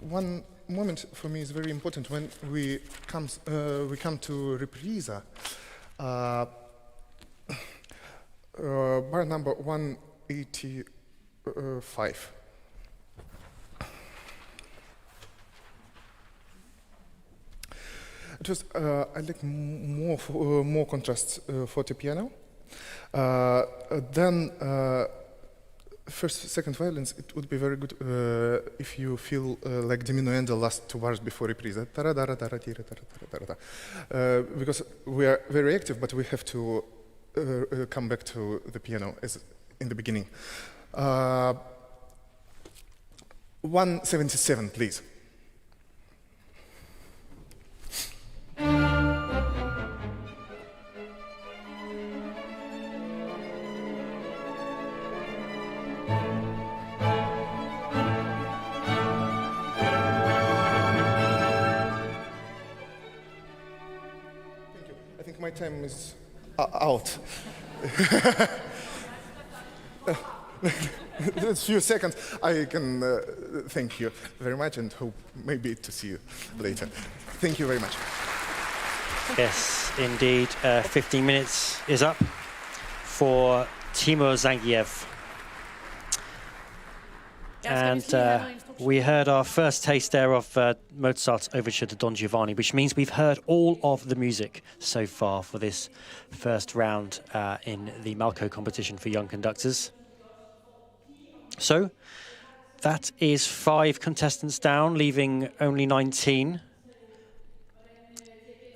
One moment for me is very important when we come to reprisa. Bar number 185. It was I like more contrast for the piano. Then first, second violins, it would be very good if you feel like diminuendo last two bars before reprise. Because we are very active, but we have to come back to the piano as in the beginning. 177, please. My time is out. A few seconds. I can thank you very much and hope maybe to see you later. Thank you very much. Yes, indeed. 15 minutes is up for Timur Zangiev. And we heard our first taste there of Mozart's Overture to Don Giovanni, which means we've heard all of the music so far for this first round in the Malko competition for young conductors. So that is 5 contestants down, leaving only 19.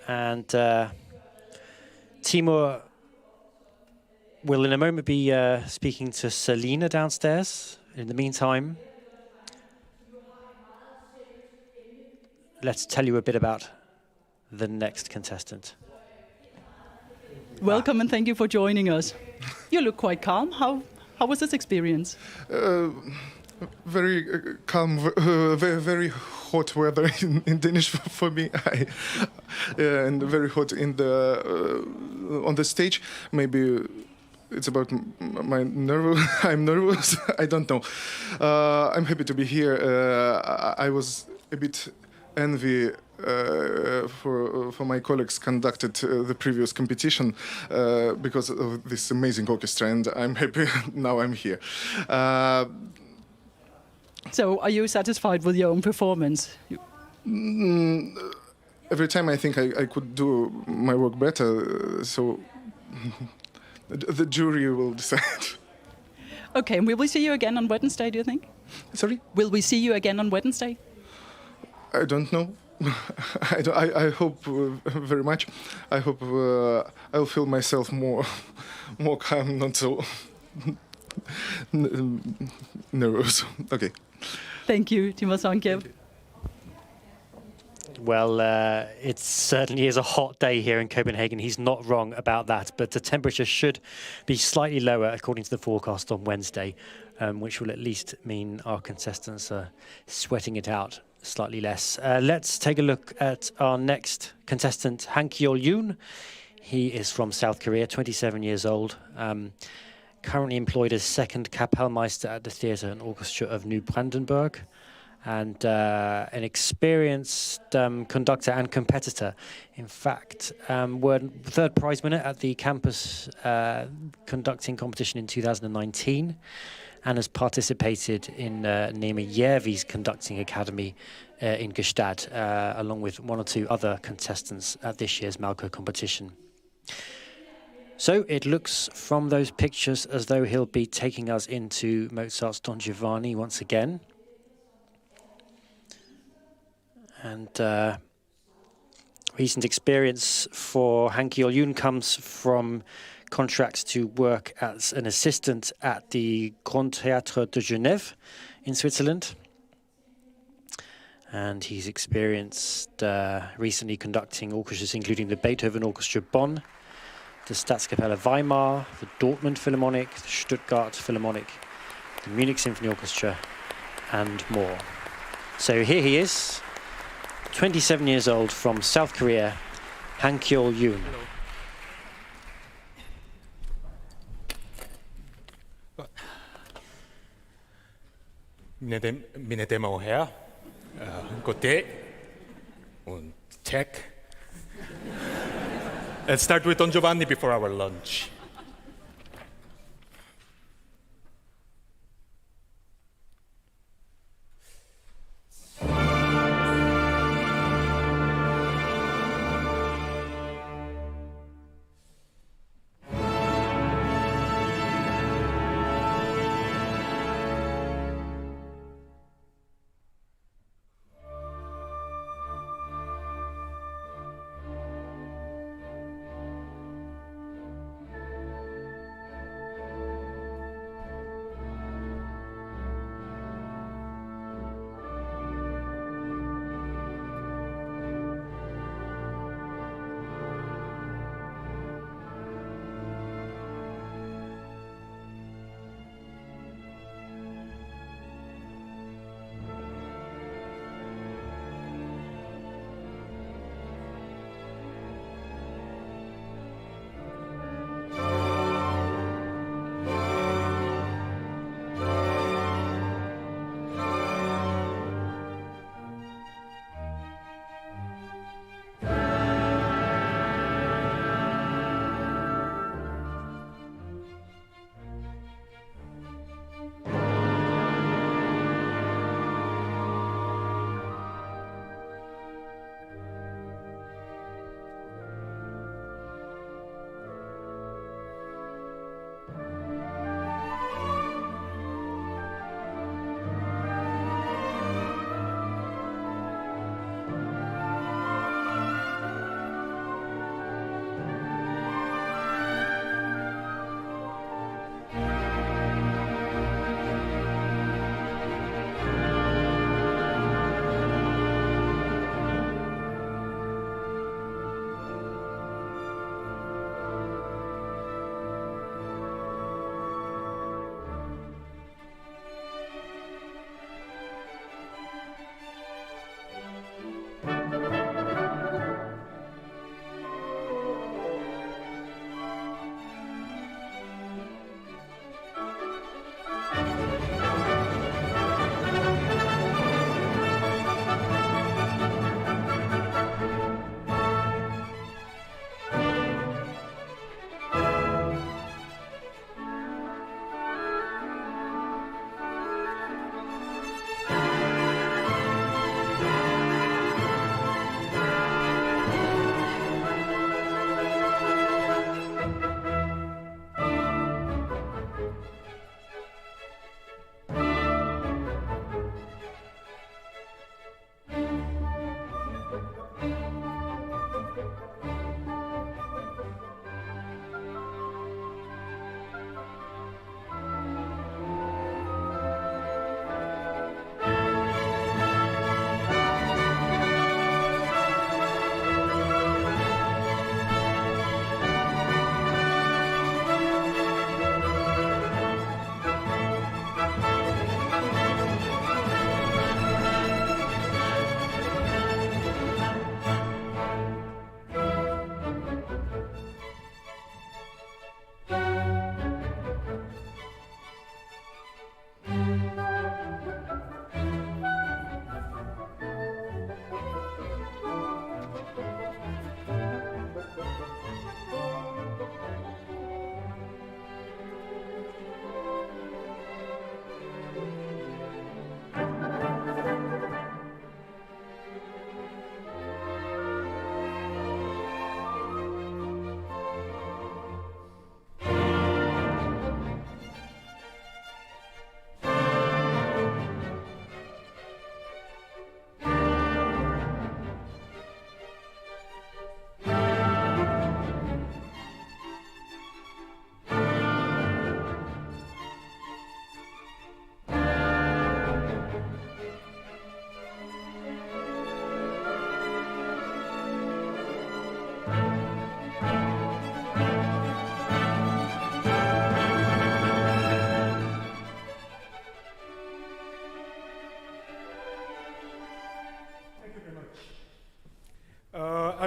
And Timur will in a moment be speaking to Selina downstairs. In the meantime, let's tell you a bit about the next contestant. Welcome and thank you for joining us. You look quite calm. How was this experience? Very calm, very hot weather in Danish for me, and very hot in on the stage. Maybe it's about my nerve. I'm nervous. I don't know. I'm happy to be here. I was a bit envy for my colleagues conducted the previous competition because of this amazing orchestra, and I'm happy now I'm here. So, are you satisfied with your own performance? Every time I think I could do my work better, so the jury will decide. Okay, and will we see you again on Wednesday, do you think? Sorry? Will we see you again on Wednesday? I don't know. I hope very much. I hope I'll feel myself more calm, not so nervous. Okay. Thank you, Timur Zangiev. Well, it certainly is a hot day here in Copenhagen. He's not wrong about that. But the temperature should be slightly lower, according to the forecast on Wednesday, which will at least mean our contestants are sweating it out slightly less. Let's take a look at our next contestant, Hankyeol Yoon. He is from South Korea, 27 years old, currently employed as second Kapellmeister at the Theatre and Orchestra of New Brandenburg, and an experienced conductor and competitor. In fact, were third prize winner at the campus conducting competition in 2019, and has participated in Neeme Järvi's conducting academy in Gstaad, along with 1 or 2 other contestants at this year's Malko competition. So it looks from those pictures as though he'll be taking us into Mozart's Don Giovanni once again. And recent experience for Hankyeol Yoon comes from contracts to work as an assistant at the Grand Théâtre de Genève in Switzerland. And he's experienced recently conducting orchestras including the Beethoven Orchestra Bonn, the Staatskapelle Weimar, the Dortmund Philharmonic, the Stuttgart Philharmonic, the Munich Symphony Orchestra, and more. So here he is, 27 years old, from South Korea, Hankyeol Yoon. Meine Damen und Herren, good day und check. Let's start with Don Giovanni before our lunch.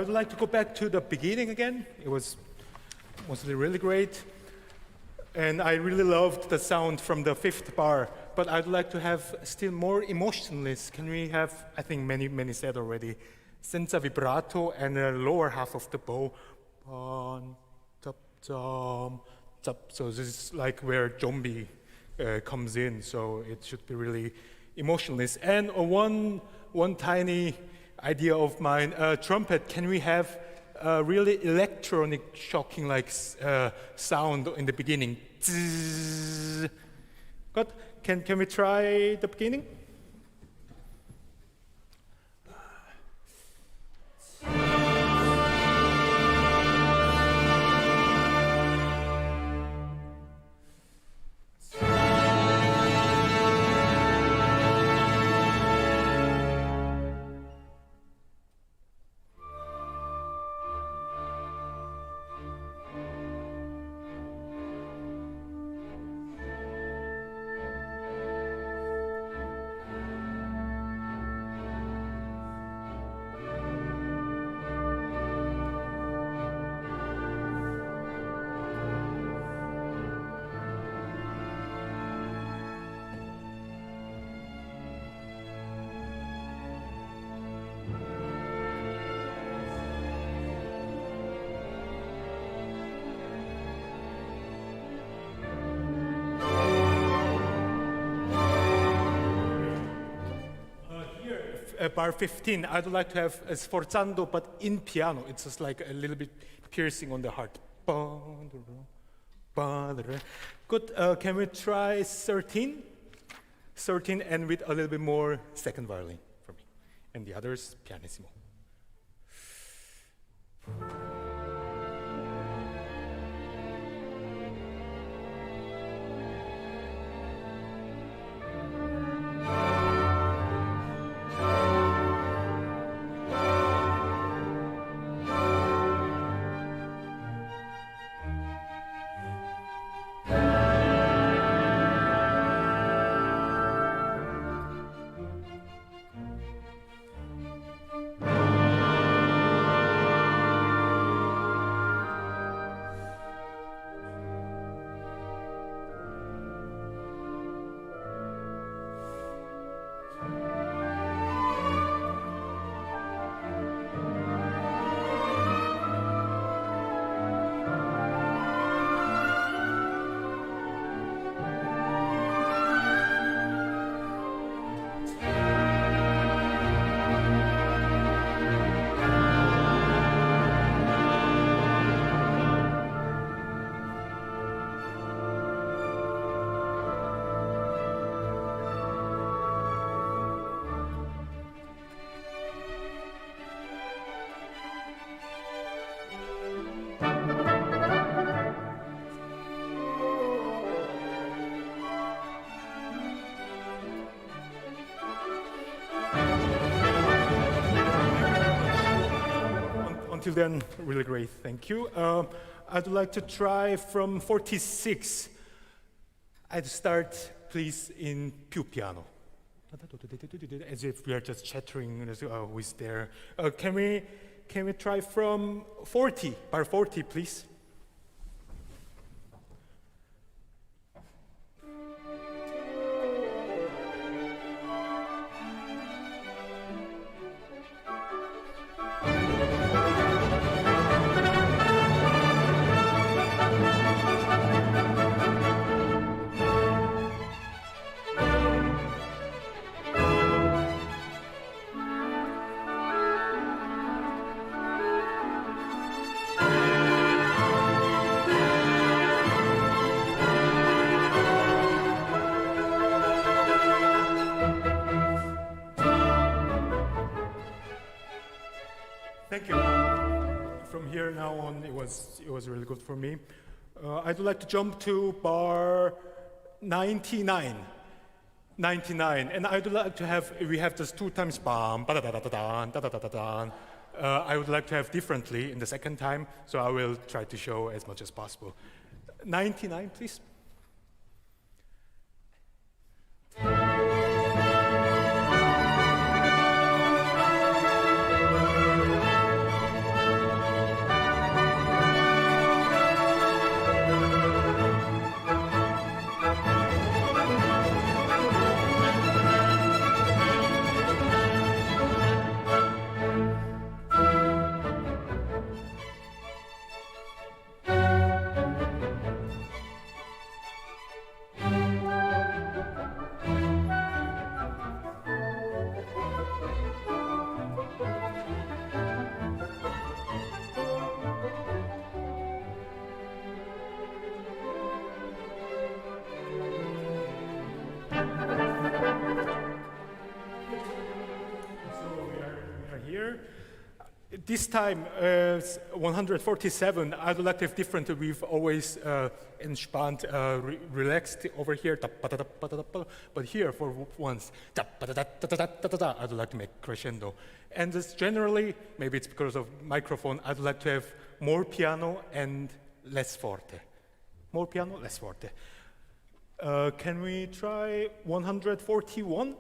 would like to go back to the beginning again. It was mostly really great. And I really loved the sound from the fifth bar, but I'd like to have still more emotionless. Can we have, I think many said already, senza vibrato and a lower half of the bow. So this is like where zombie comes in, so it should be really emotionless. And one tiny idea of mine, trumpet, can we have really electronic shocking like sound in the beginning? Good. Can we try the beginning? Bar 15, I'd like to have a sforzando, but in piano. It's just like a little bit piercing on the heart. Good. Can we try 13? 13 and with a little bit more second violin for me. And the others, pianissimo. Until then, really great, thank you. I'd like to try from 46. I'd start, please, in più piano. As if we are just chattering who is there. Can we try from 40, bar 40, please? Thank you. From here now on, it was really good for me. I'd like to jump to bar 99. 99, and I'd like to have, we have just 2 times bam, ba da da da da da da da da da. I would like to have differently in the second time, so I will try to show as much as possible. 99, please. This time, 147, I'd like to have different. We've always entspannt, relaxed over here. But here, for once, I'd like to make crescendo. And just generally, maybe it's because of microphone, I'd like to have more piano and less forte. More piano, less forte. Can we try 141?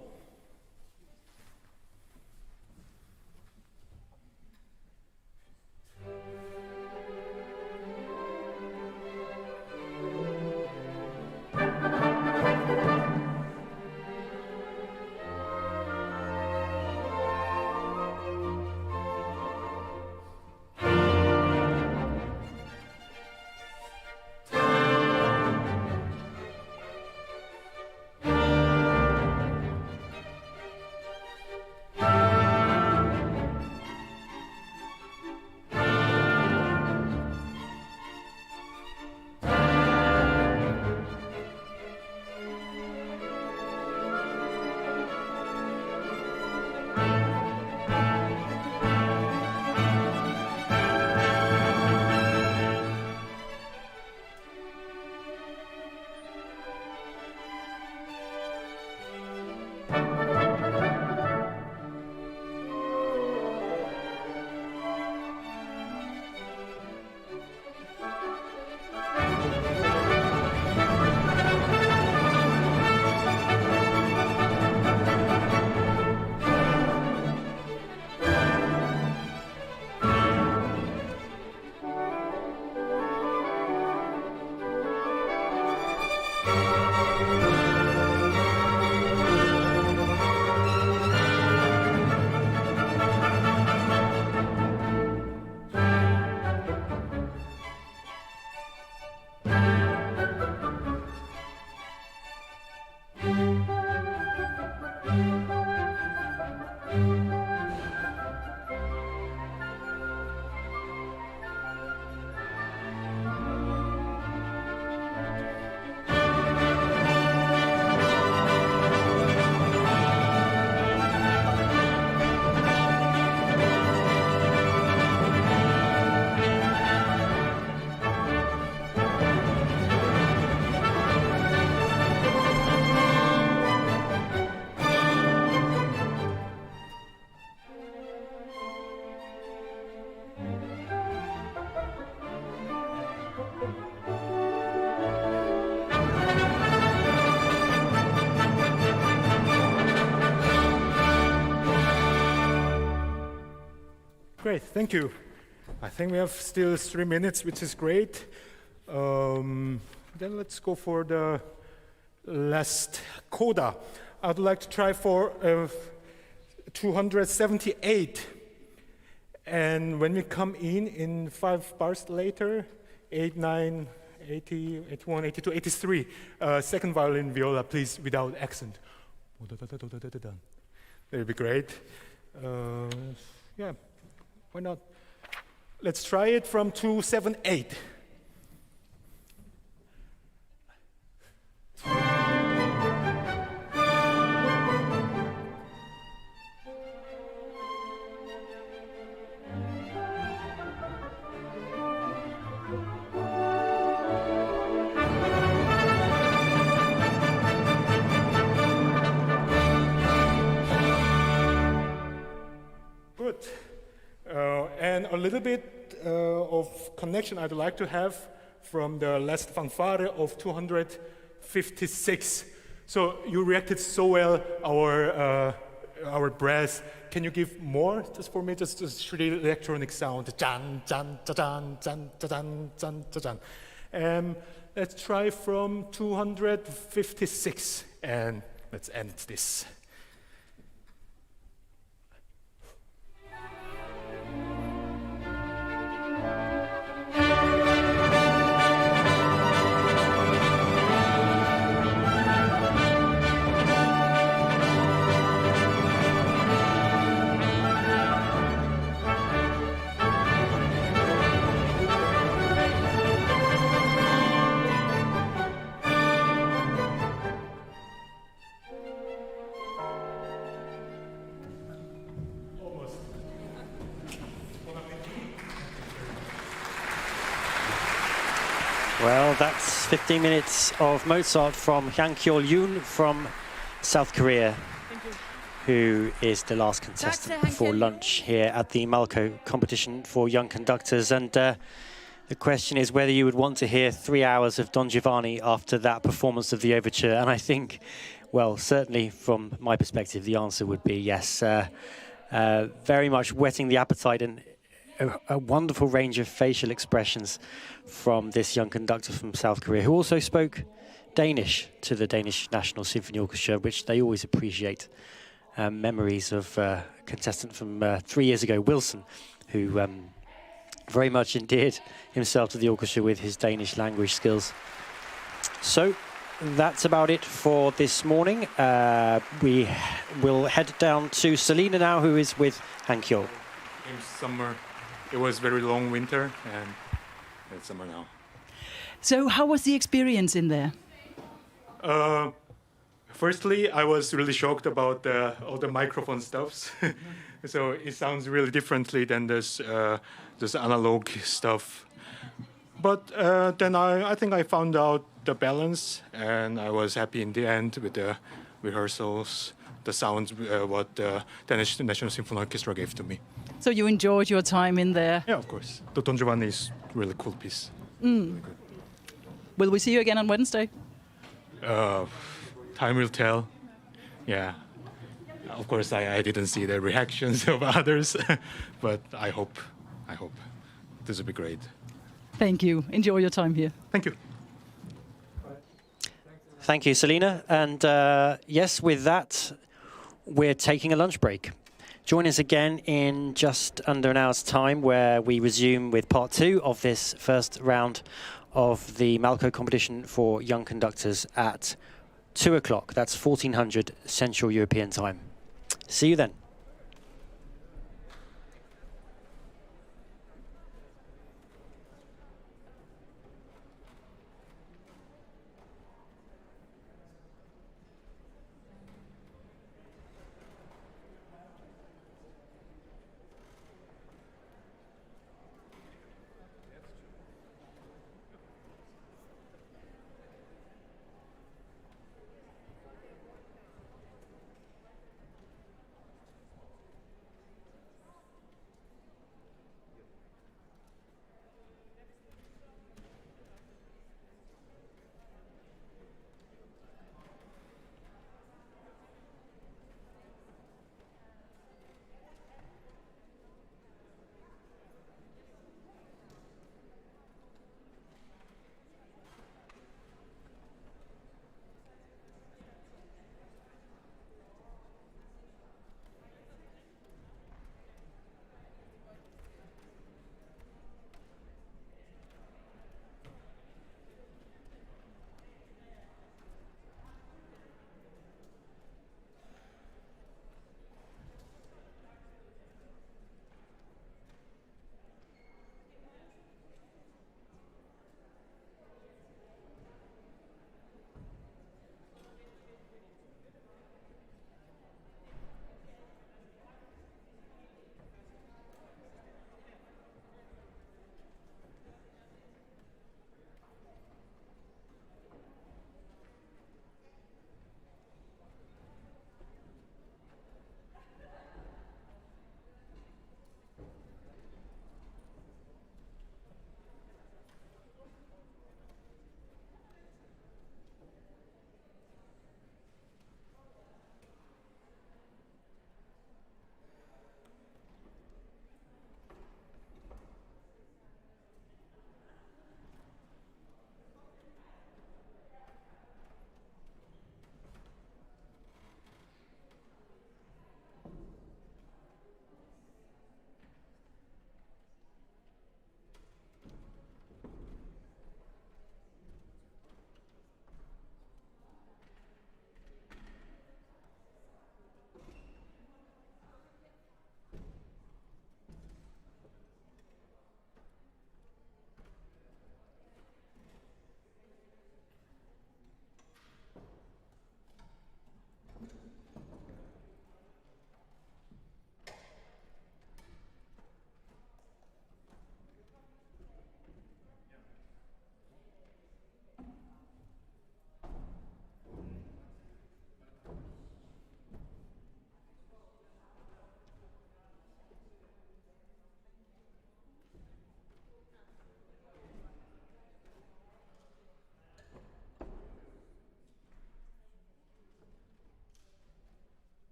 Great, thank you. I think we have still 3 minutes, which is great. Then let's go for the last coda. I'd like to try for 278. And when we come in 5 bars later, 8, 9, 80, 81, 82, 83, second violin viola, please, without accent. That would be great. Yeah, why not? Let's try it from 278. Good. And a little bit of connection I'd like to have from the last fanfare of 256. So you reacted so well, our brass. Can you give more just for me? Just really electronic sound. Jan, jan, jan, jan, jan, jan, jan. Let's try from 256 and let's end this. Well, that's 15 minutes of Mozart from Hankyeol Yoon from South Korea, who is the last contestant before lunch here at the Malko competition for young conductors. And the question is whether you would want to hear 3 hours of Don Giovanni after that performance of the overture. And I think, well, certainly from my perspective, the answer would be yes. Very much whetting the appetite, and a wonderful range of facial expressions from this young conductor from South Korea, who also spoke Danish to the Danish National Symphony Orchestra, which they always appreciate. Memories of a contestant from 3 years ago, Wilson, who very much endeared himself to the orchestra with his Danish language skills. So that's about it for this morning. We will head down to Selina now, who is with Hankyeol. In summer, it was very long winter, and it's summer now. So how was the experience in there? Firstly, I was really shocked about all the microphone stuffs. So it sounds really differently than this analog stuff. But then I think I found out the balance, and I was happy in the end with the rehearsals, the sounds, what the Danish National Symphony Orchestra gave to me. So you enjoyed your time in there? Yeah, of course. The Don Giovanni is a really cool piece. Mm. Really good. Will we see you again on Wednesday? Time will tell. Yeah. Of course, I didn't see the reactions of others, but I hope this will be great. Thank you. Enjoy your time here. Thank you. Thank you, Selina. And yes, with that, we're taking a lunch break. Join us again in just under an hour's time, where we resume with part 2 of this first round of the Malko competition for young conductors at 2 o'clock. That's 1400 Central European time. See you then.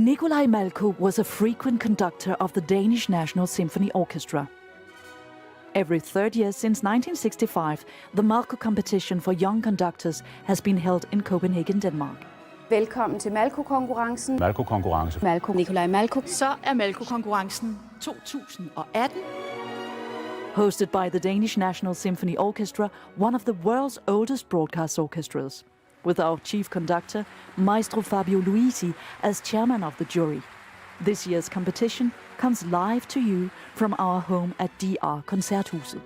Nikolai Malko was a frequent conductor of the Danish National Symphony Orchestra. Every third year since 1965, the Malko Competition for young conductors has been held in Copenhagen, Denmark. Velkommen til Malko-konkurrencen. Malko-konkurrence. Malko. Nikolai Malko. Så Malko-konkurrencen 2018. Hosted by the Danish National Symphony Orchestra, one of the world's oldest broadcast orchestras, with our chief conductor, Maestro Fabio Luisi, as chairman of the jury. This year's competition comes live to you from our home at DR Koncerthuset.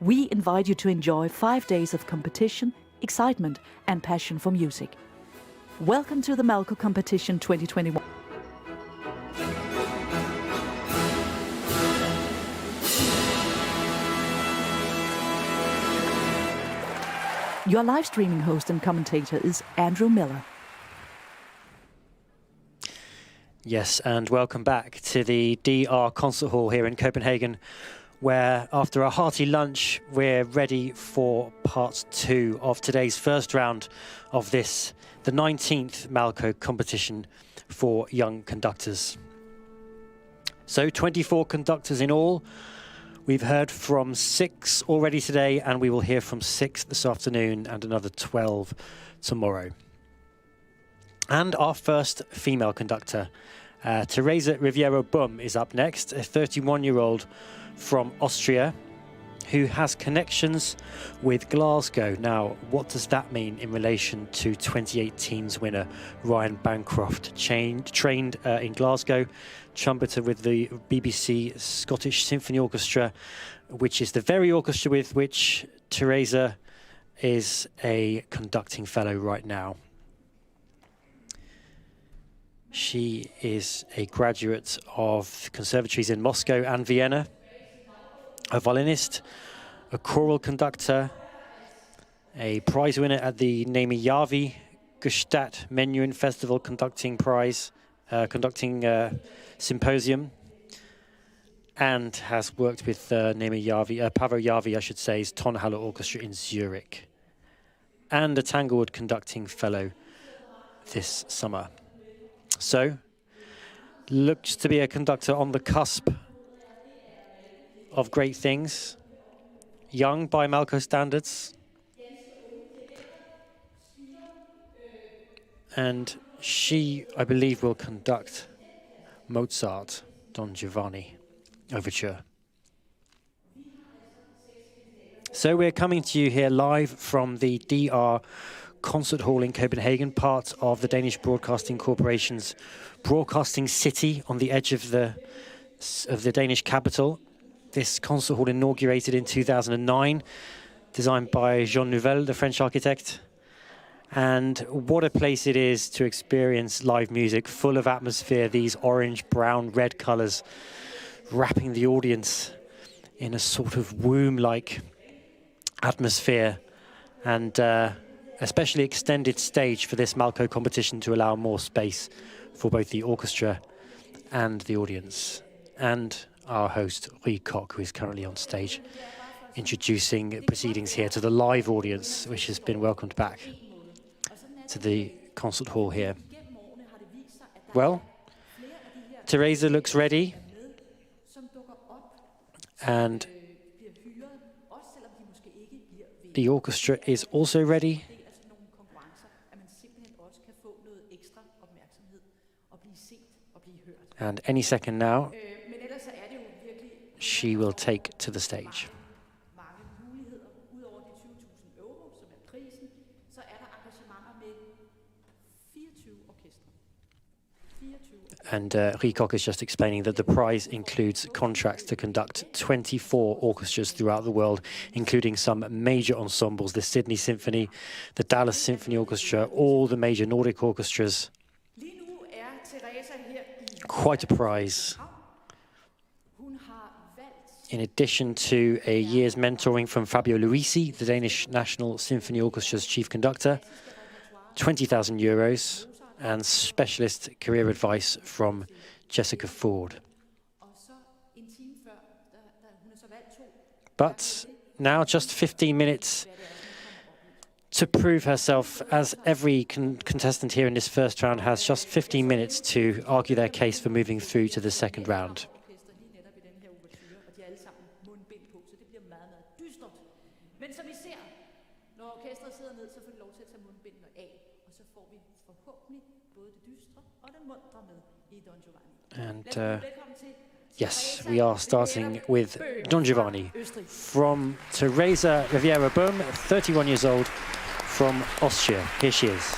We invite you to enjoy 5 days of competition, excitement and passion for music. Welcome to the Malko Competition 2021. Your live streaming host and commentator is Andrew Miller. Yes, and welcome back to the DR Concert Hall here in Copenhagen, where after a hearty lunch, we're ready for part 2 of today's first round of this, the 19th Malko Competition for young conductors. So 24 conductors in all. We've heard from 6 already today, and we will hear from 6 this afternoon and another 12 tomorrow. And our first female conductor, Teresa Riveiro Böhm, is up next, a 31-year-old from Austria who has connections with Glasgow. Now, what does that mean in relation to 2018's winner, Ryan Bancroft, trained in Glasgow, trumpeter with the BBC Scottish Symphony Orchestra, which is the very orchestra with which Teresa is a conducting fellow right now. She is a graduate of conservatories in Moscow and Vienna, a violinist, a choral conductor, a prize winner at the Nemi Gstaad Menuhin Festival conducting symposium, and has worked with Paavo Järvi's Tonhalle Orchestra in Zurich, and a Tanglewood conducting fellow this summer. So, looks to be a conductor on the cusp of great things. Young by Malko standards. And she, I believe, will conduct Mozart, Don Giovanni Overture. So we're coming to you here live from the DR Concert Hall in Copenhagen, part of the Danish Broadcasting Corporation's broadcasting city on the edge of the Danish capital. This concert hall inaugurated in 2009, designed by Jean Nouvel, the French architect. And what a place it is to experience live music, full of atmosphere, these orange, brown, red colors wrapping the audience in a sort of womb-like atmosphere, and especially extended stage for this Malko competition to allow more space for both the orchestra and the audience. And our host, Rico, who is currently on stage, introducing proceedings here to the live audience, which has been welcomed back to the concert hall here. Well, Teresa looks ready, and the orchestra is also ready. And any second now, she will take to the stage. And Rico is just explaining that the prize includes contracts to conduct 24 orchestras throughout the world, including some major ensembles, the Sydney Symphony, the Dallas Symphony Orchestra, all the major Nordic orchestras. Quite a prize. In addition to a year's mentoring from Fabio Luisi, the Danish National Symphony Orchestra's chief conductor, 20,000 euros, and specialist career advice from Jessica Ford. But now just 15 minutes to prove herself, as every contestant here in this first round has just 15 minutes to argue their case for moving through to the second round. And yes, we are starting with Don Giovanni from Teresa Riveiro Böhm, 31 years old, from Austria. Here she is.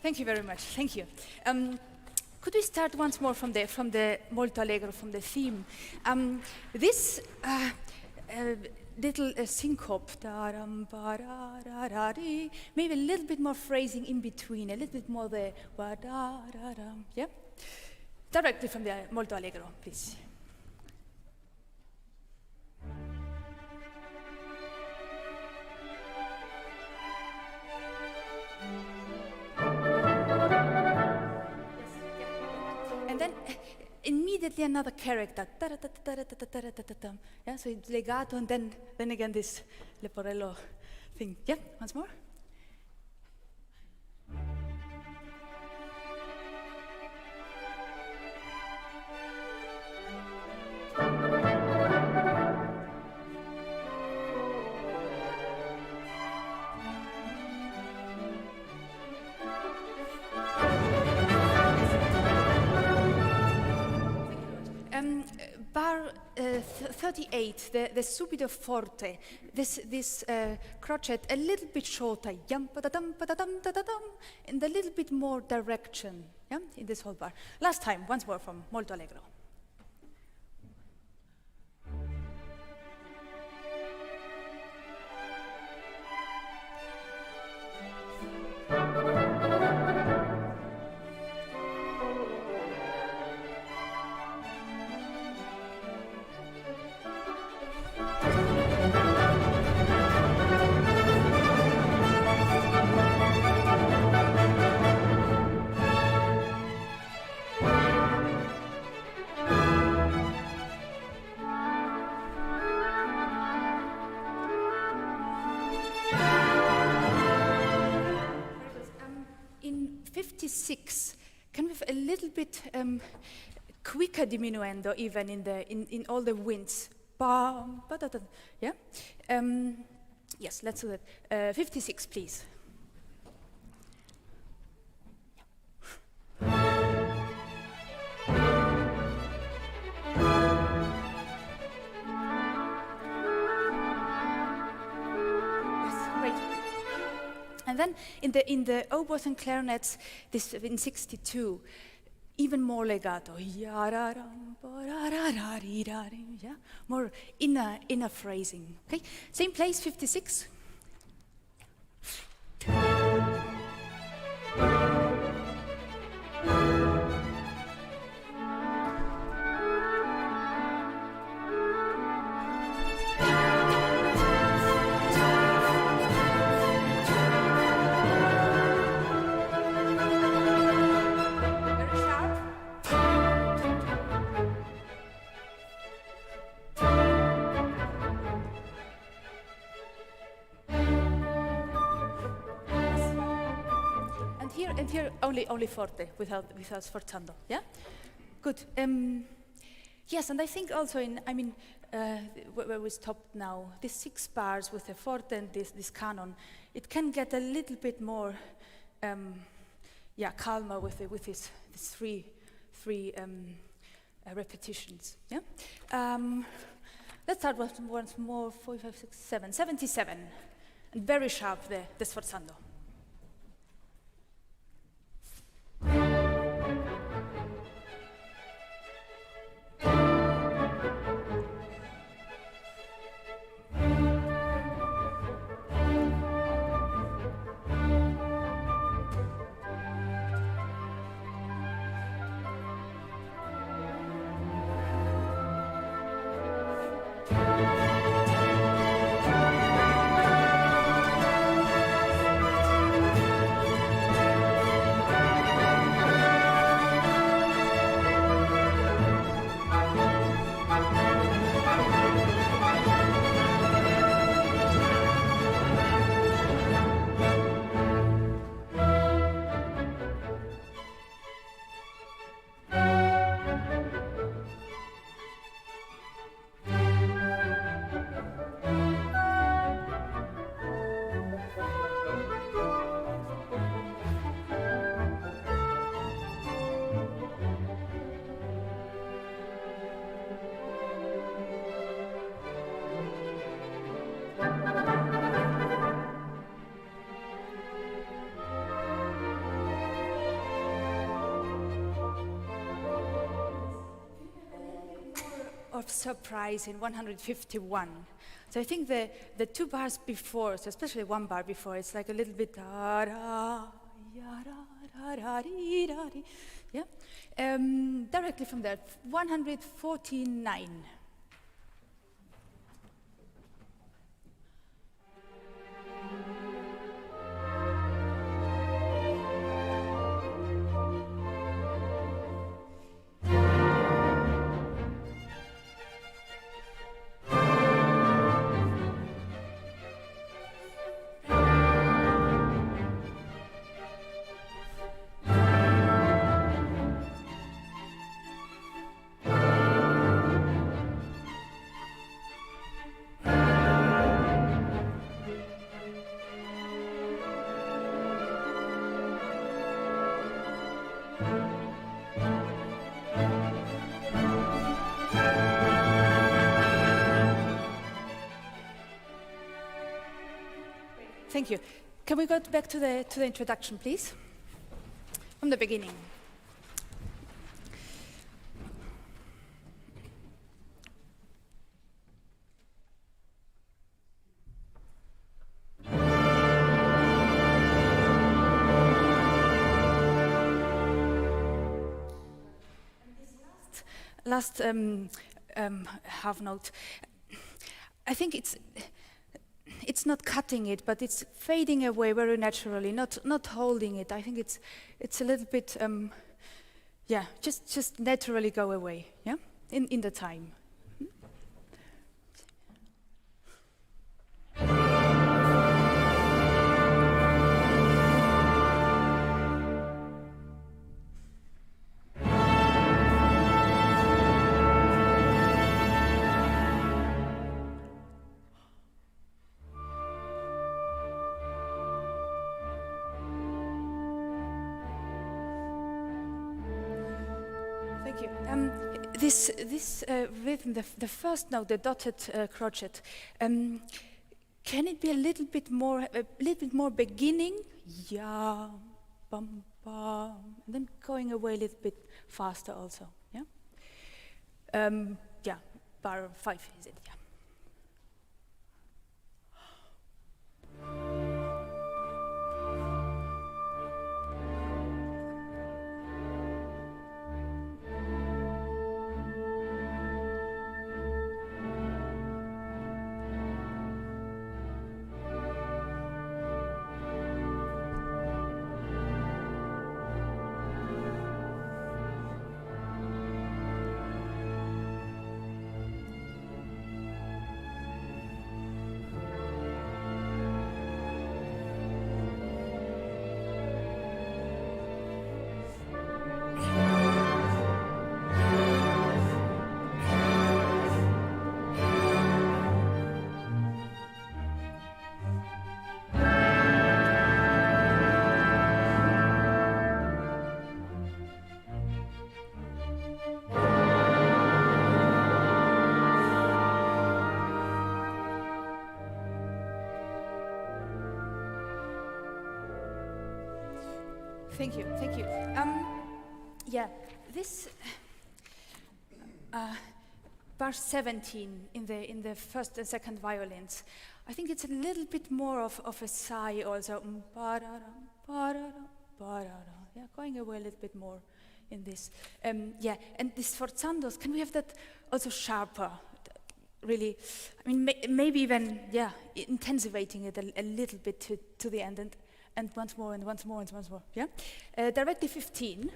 Thank you very much. Thank you. Could we start once more from the molto allegro, from the theme? This little syncope, maybe a little bit more phrasing in between, a little bit more the yeah? Directly from the molto allegro, please. And then immediately another character. Yeah, so it's legato and then again this leporello thing. Yeah, once more. Bar 38, the subito forte, this crochet a little bit shorter, yum pa-da-dum, and a little bit more direction, yeah, in this whole bar. Last time, once more from molto allegro. Can we have a little bit quicker diminuendo even in all the winds? Yeah. Yes, let's do that. 56, please. And then in the oboes and clarinets, this in 62, even more legato. Yeah, more inner phrasing. Okay, same place, 56. And here only forte without sforzando. Yeah, good. Yes, and I think also where we stopped now, these 6 bars with the forte and this canon, it can get a little bit more, calmer with these three repetitions. Yeah. Let's start once more. 4, 5, 6, 7, 77, and very sharp the sforzando. of surprise in 151. So I think the two bars before, so especially one bar before, it's like a little bit da da ya da da dee da dee. Yeah. Directly from there, 149. Thank you. Can we go back to the introduction, please? From the beginning. Last half note. I think it's not cutting it, but it's fading away very naturally, not holding it. I think it's a little bit, yeah, just naturally go away, yeah, in the time. This rhythm, the first note, the dotted crochet, can it be a little bit more beginning? Yeah, bum bum, and then going away a little bit faster also. Yeah. Yeah, bar 5 is it? Yeah. Thank you, thank you. Yeah, this bar 17 in the first and second violins, I think it's a little bit more of a sigh also. Yeah, going away a little bit more in this. Yeah, and this forzandos, can we have that also sharper? Really, I mean, maybe even, yeah, intensivating it a little bit to the end, and once more, and once more, and once more, yeah? Directly 15.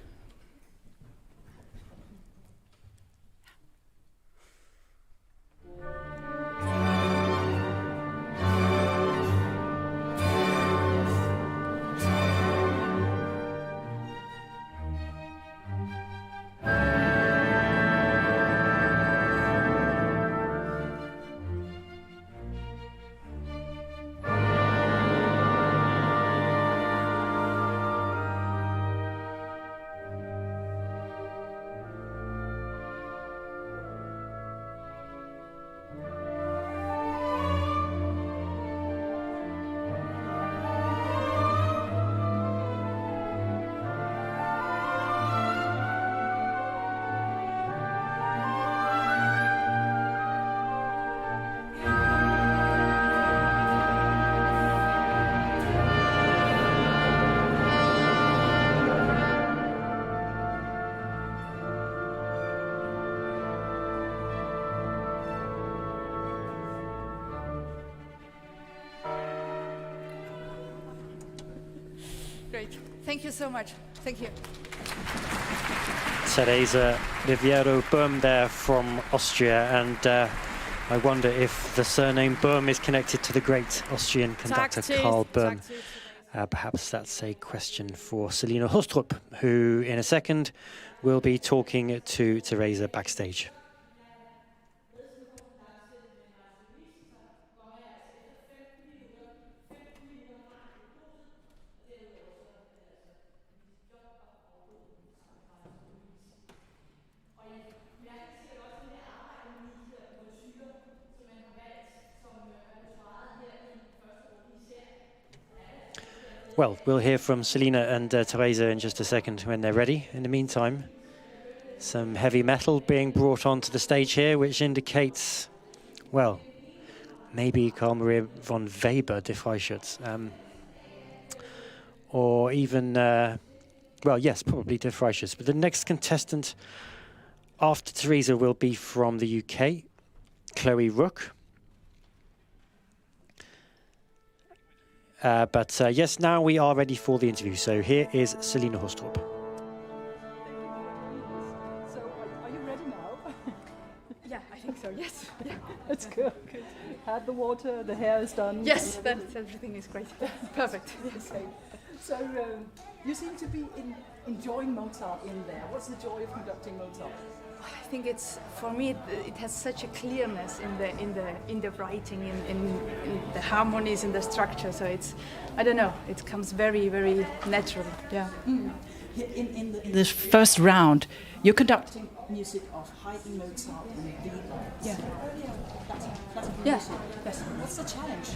great. Thank you so much. Thank you. Teresa Riveiro Böhm there from Austria, and I wonder if the surname Böhm is connected to the great Austrian conductor Karl Böhm. Perhaps that's a question for Selina Hostrup, who in a second will be talking to Teresa backstage. Well, we'll hear from Selina and Teresa in just a second when they're ready. In the meantime, some heavy metal being brought onto the stage here, which indicates, well, maybe Carl Maria von Weber, Die Freischütz, or even, well, yes, probably Die Freischütz. But the next contestant after Teresa will be from the UK, Chloé Rooke. But yes, now we are ready for the interview. So here is Selina Hostrup. So are you ready now? Yeah, I think so, yes. Yeah. That's good. Had the water, the hair is done. Yes, everything is great. Perfect. Yes. Okay. So you seem to be enjoying Mozart in there. What's the joy of conducting Mozart? I think it's, for me, it has such a clearness in the writing, in the harmonies, in the structure. So it's, I don't know, it comes very, very natural. Yeah. Mm. In the first round, you're conducting music of Haydn, Mozart, and Vico. Yeah. That's yeah. music. Yes. What's the challenge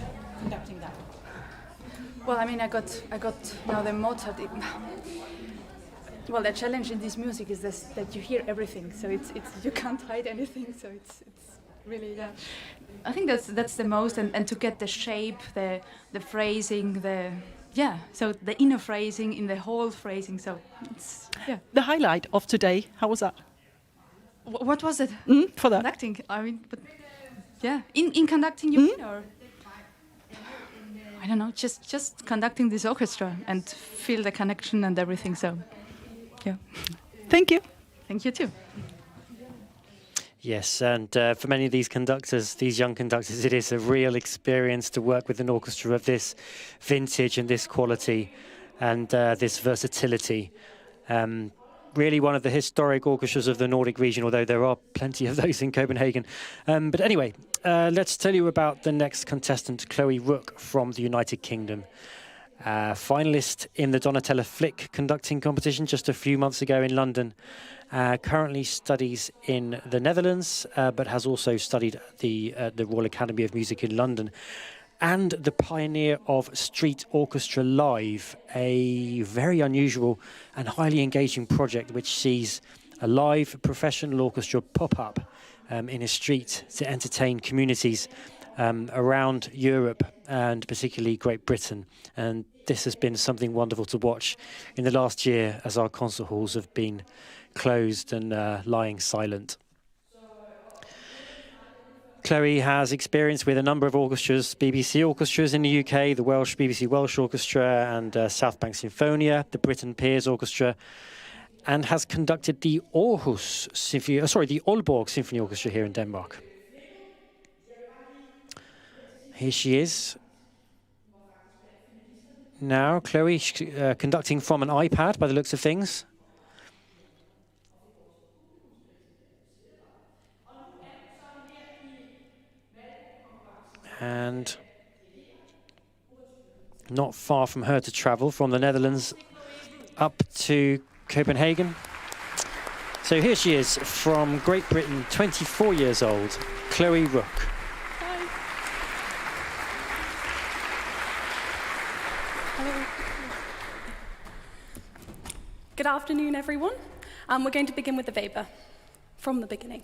conducting that? Well, I mean, I got now the Mozart. Well, the challenge in this music is this, that you hear everything, so it's you can't hide anything. So it's really, yeah. I think that's the most, and to get the shape, the phrasing, so the inner phrasing in the whole phrasing. So it's The highlight of today, how was that? What was it? For that conducting, I mean, but yeah, in conducting, you mean, or I don't know, just conducting this orchestra and feel the connection and everything. So. Yeah. Thank you. Thank you too. Yes, and for many of these conductors, these young conductors, it is a real experience to work with an orchestra of this vintage and this quality and this versatility. Really one of the historic orchestras of the Nordic region, although there are plenty of those in Copenhagen. But anyway, let's tell you about the next contestant, Chloé Rooke from the United Kingdom. Finalist in the Donatella Flick conducting competition just a few months ago in London. Currently studies in the Netherlands, but has also studied at the Royal Academy of Music in London. And the pioneer of Street Orchestra Live, a very unusual and highly engaging project which sees a live professional orchestra pop up in a street to entertain communities around Europe and particularly Great Britain. And this has been something wonderful to watch in the last year as our concert halls have been closed and lying silent. Chloé has experience with a number of orchestras, BBC orchestras in the UK, the Welsh BBC Welsh Orchestra and South Bank Sinfonia, the Britten Peers Orchestra, and has conducted the the Aalborg Symphony Orchestra here in Denmark. Here she is. Now, Chloé conducting from an iPad by the looks of things. And not far from her to travel from the Netherlands up to Copenhagen. So here she is from Great Britain, 24 years old, Chloé Rooke. Good afternoon, everyone. We're going to begin with the Weber, from the beginning.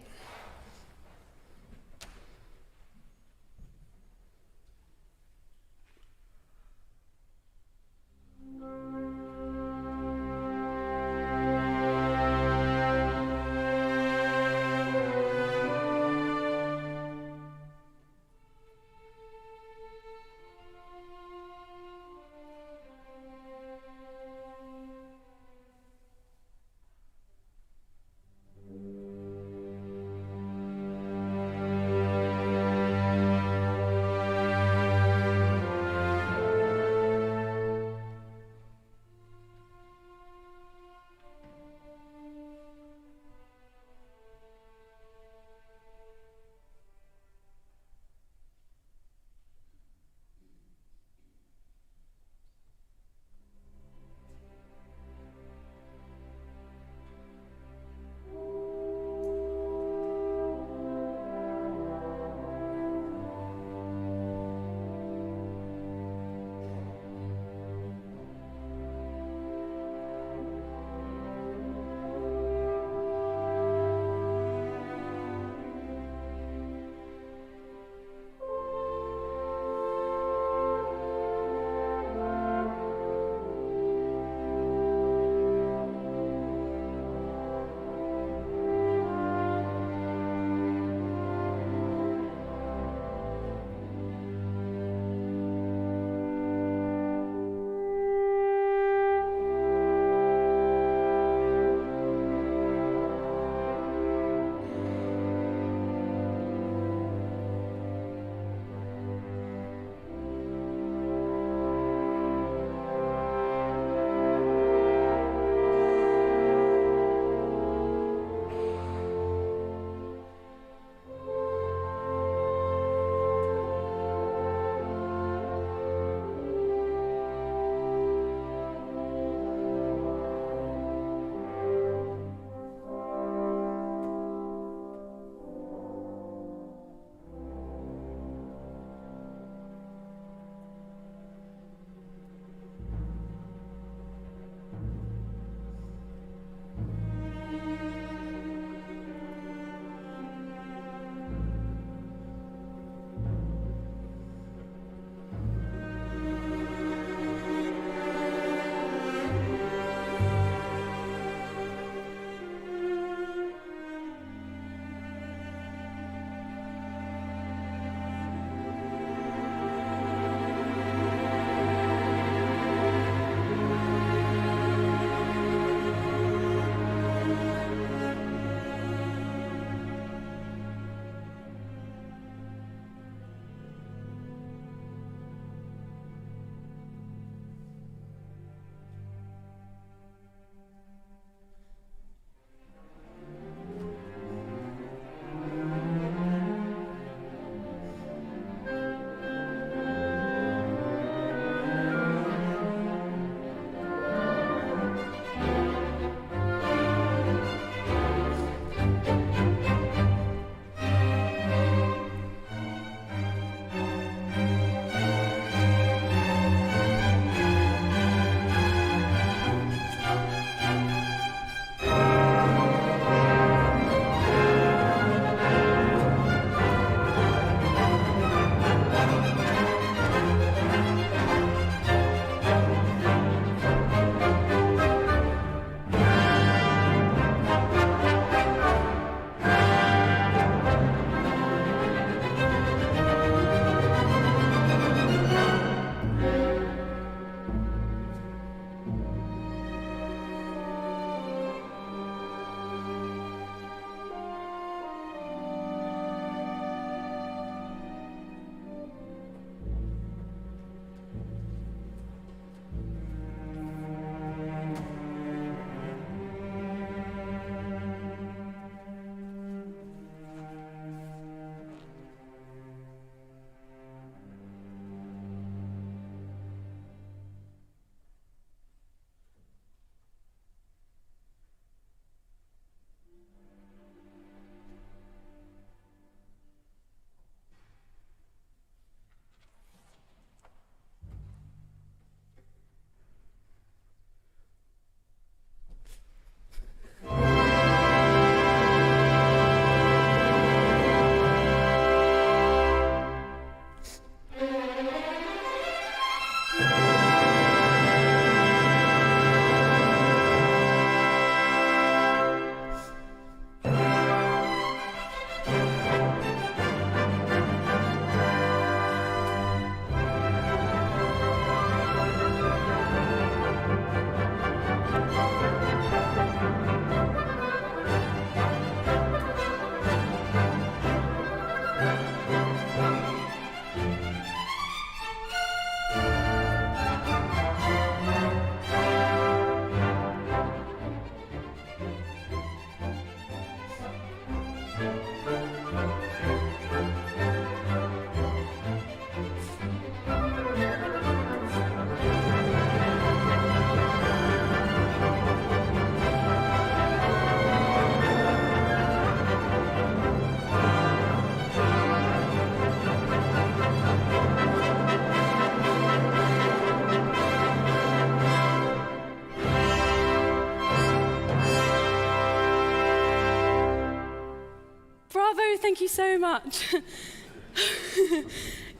thank you so much.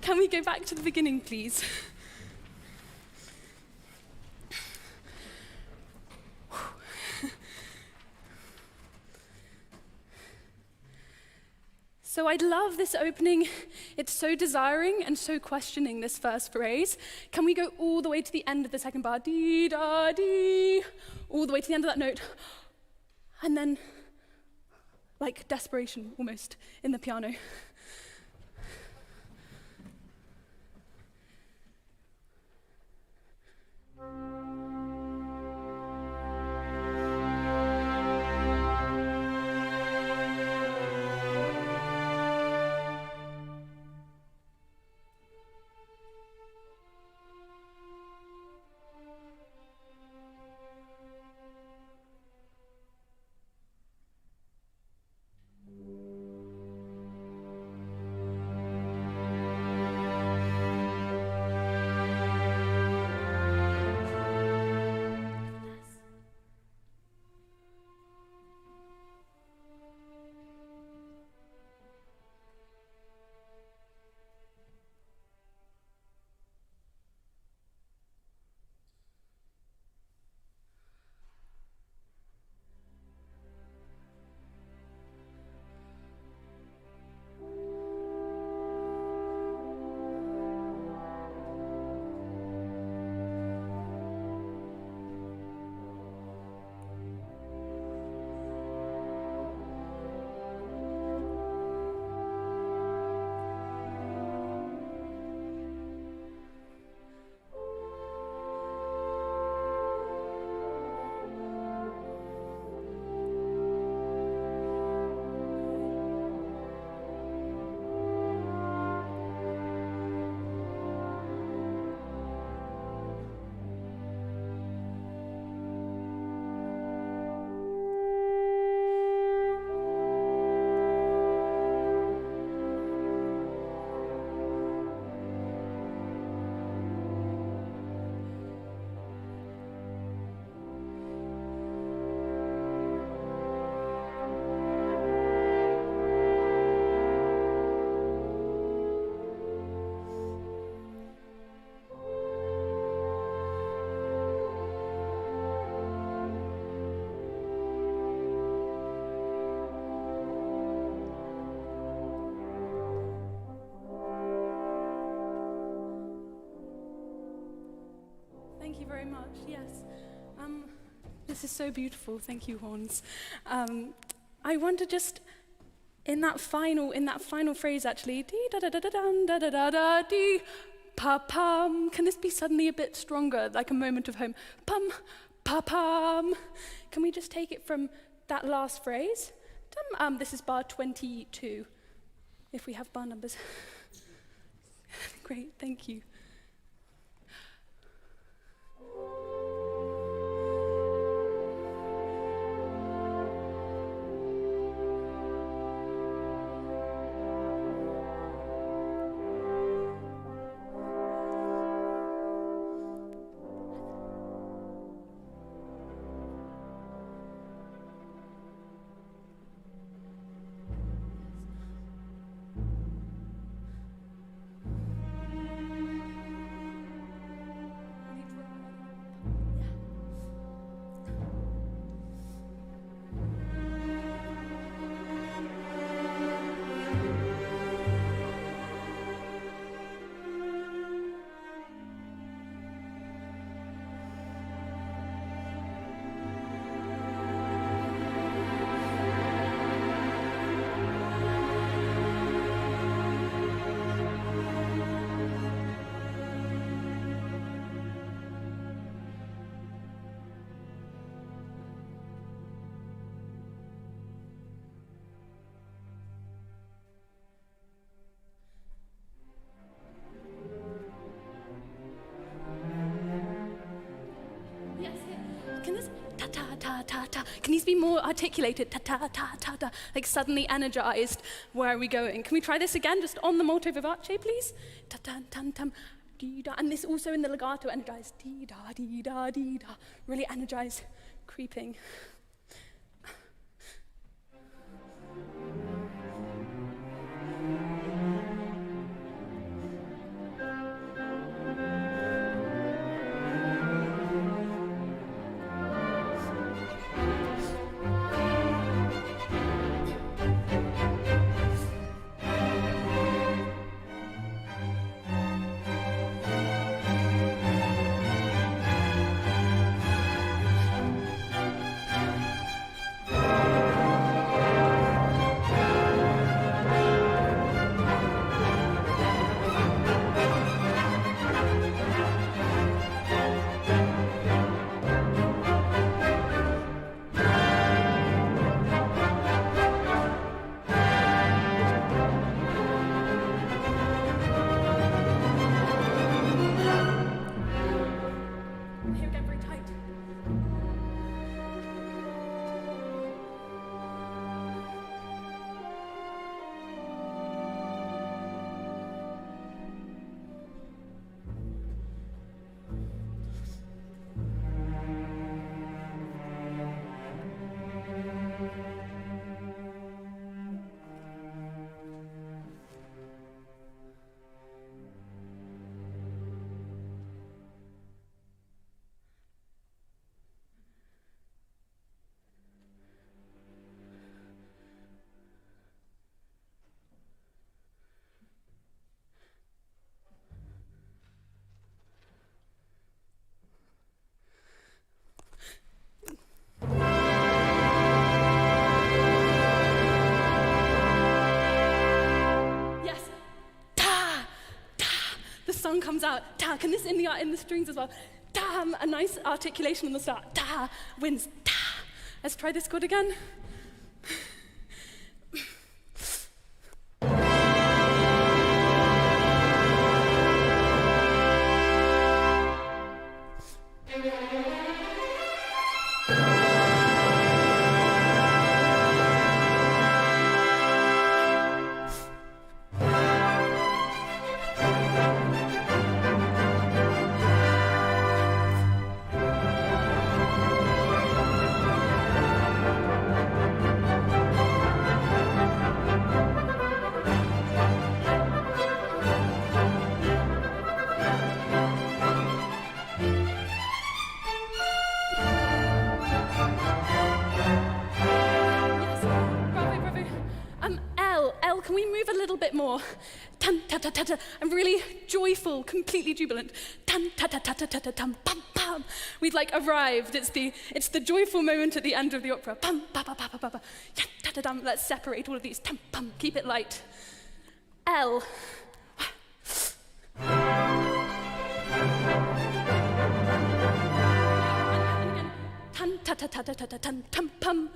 Can we go back to the beginning, please? So I love this opening. It's so desiring and so questioning, this first phrase. Can we go all the way to the end of the second bar? Dee, da, dee. All the way to the end of that note. And then, like desperation almost, in the piano. Thank you very much, yes. This is so beautiful, thank you, horns. I wonder just, in that final phrase actually, dee da da da da da da da da dee, pa pum, can this be suddenly a bit stronger, like a moment of home? Pum, pa pum. Can we just take it from that last phrase? This is bar 22, if we have bar numbers. Great, thank you. Can these be more articulated? Ta ta ta ta ta, like suddenly energized. Where are we going? Can we try this again, just on the molto vivace, please? Ta ta tam tam, dee da, and this also in the legato, energized. Dee da dee da dee da, really energized, creeping. comes out, ta. Can this in the strings as well? Ta, a nice articulation on the start. Ta, wins, ta. Let's try this chord again. Can we move a little bit more? Tan ta ta ta ta. I'm really joyful, completely jubilant. Tan ta ta ta ta ta ta tam pam pam. We've like arrived. It's the joyful moment at the end of the opera. Pam pa pa pa pa pa pa. Ya ta ta dam. Let's separate all of these. Tam pam. Keep it light. L. Tan ta ta ta ta ta ta tan tam pam.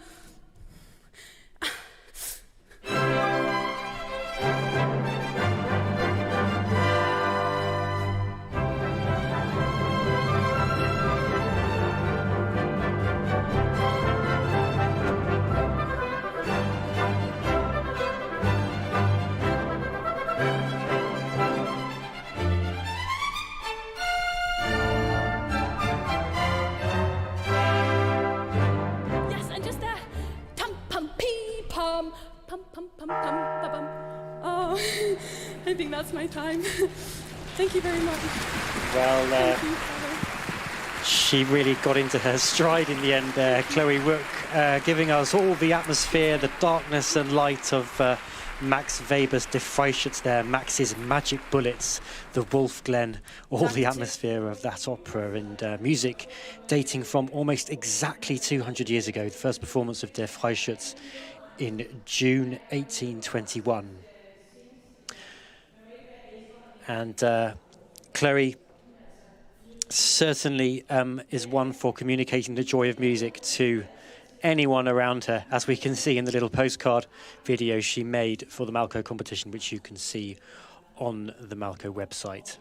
I think that's my time. Thank you very much. Well, she really got into her stride in the end there, Chloé Rooke, giving us all the atmosphere, the darkness and light of Max Weber's Die Freischütz there, Max's Magic Bullets, the Wolfglen, all the atmosphere of that opera, and music dating from almost exactly 200 years ago, the first performance of Der Freischütz in June 1821. And Chloé certainly is one for communicating the joy of music to anyone around her, as we can see in the little postcard video she made for the Malko competition, which you can see on the Malko website.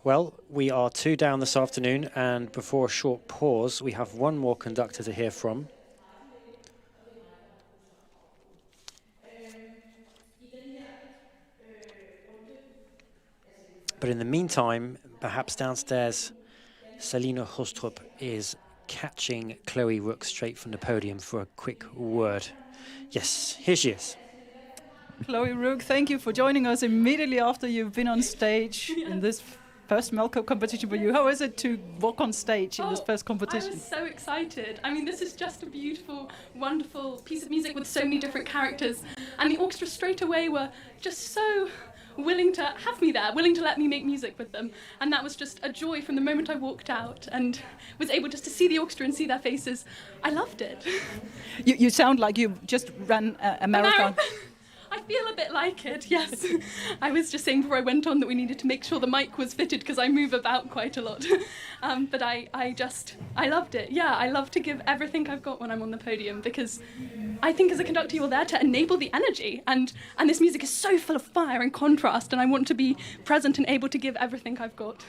Well, we are 2 down this afternoon, and before a short pause, we have one more conductor to hear from. But in the meantime, perhaps downstairs, Selina Hostrup is catching Chloé Rooke straight from the podium for a quick word. Yes, here she is. Chloé Rooke, thank you for joining us immediately after you've been on stage in this first Malko competition for you. How is it to walk on stage in this first competition? I was so excited. I mean, this is just a beautiful, wonderful piece of music with so many different characters. And the orchestra straight away were just so willing to have me there, willing to let me make music with them. And that was just a joy from the moment I walked out and was able just to see the orchestra and see their faces. I loved it. You sound like you just ran a marathon. I feel a bit like it, yes. I was just saying before I went on that we needed to make sure the mic was fitted because I move about quite a lot. But I loved it. Yeah, I love to give everything I've got when I'm on the podium because I think as a conductor you're there to enable the energy, and this music is so full of fire and contrast, and I want to be present and able to give everything I've got.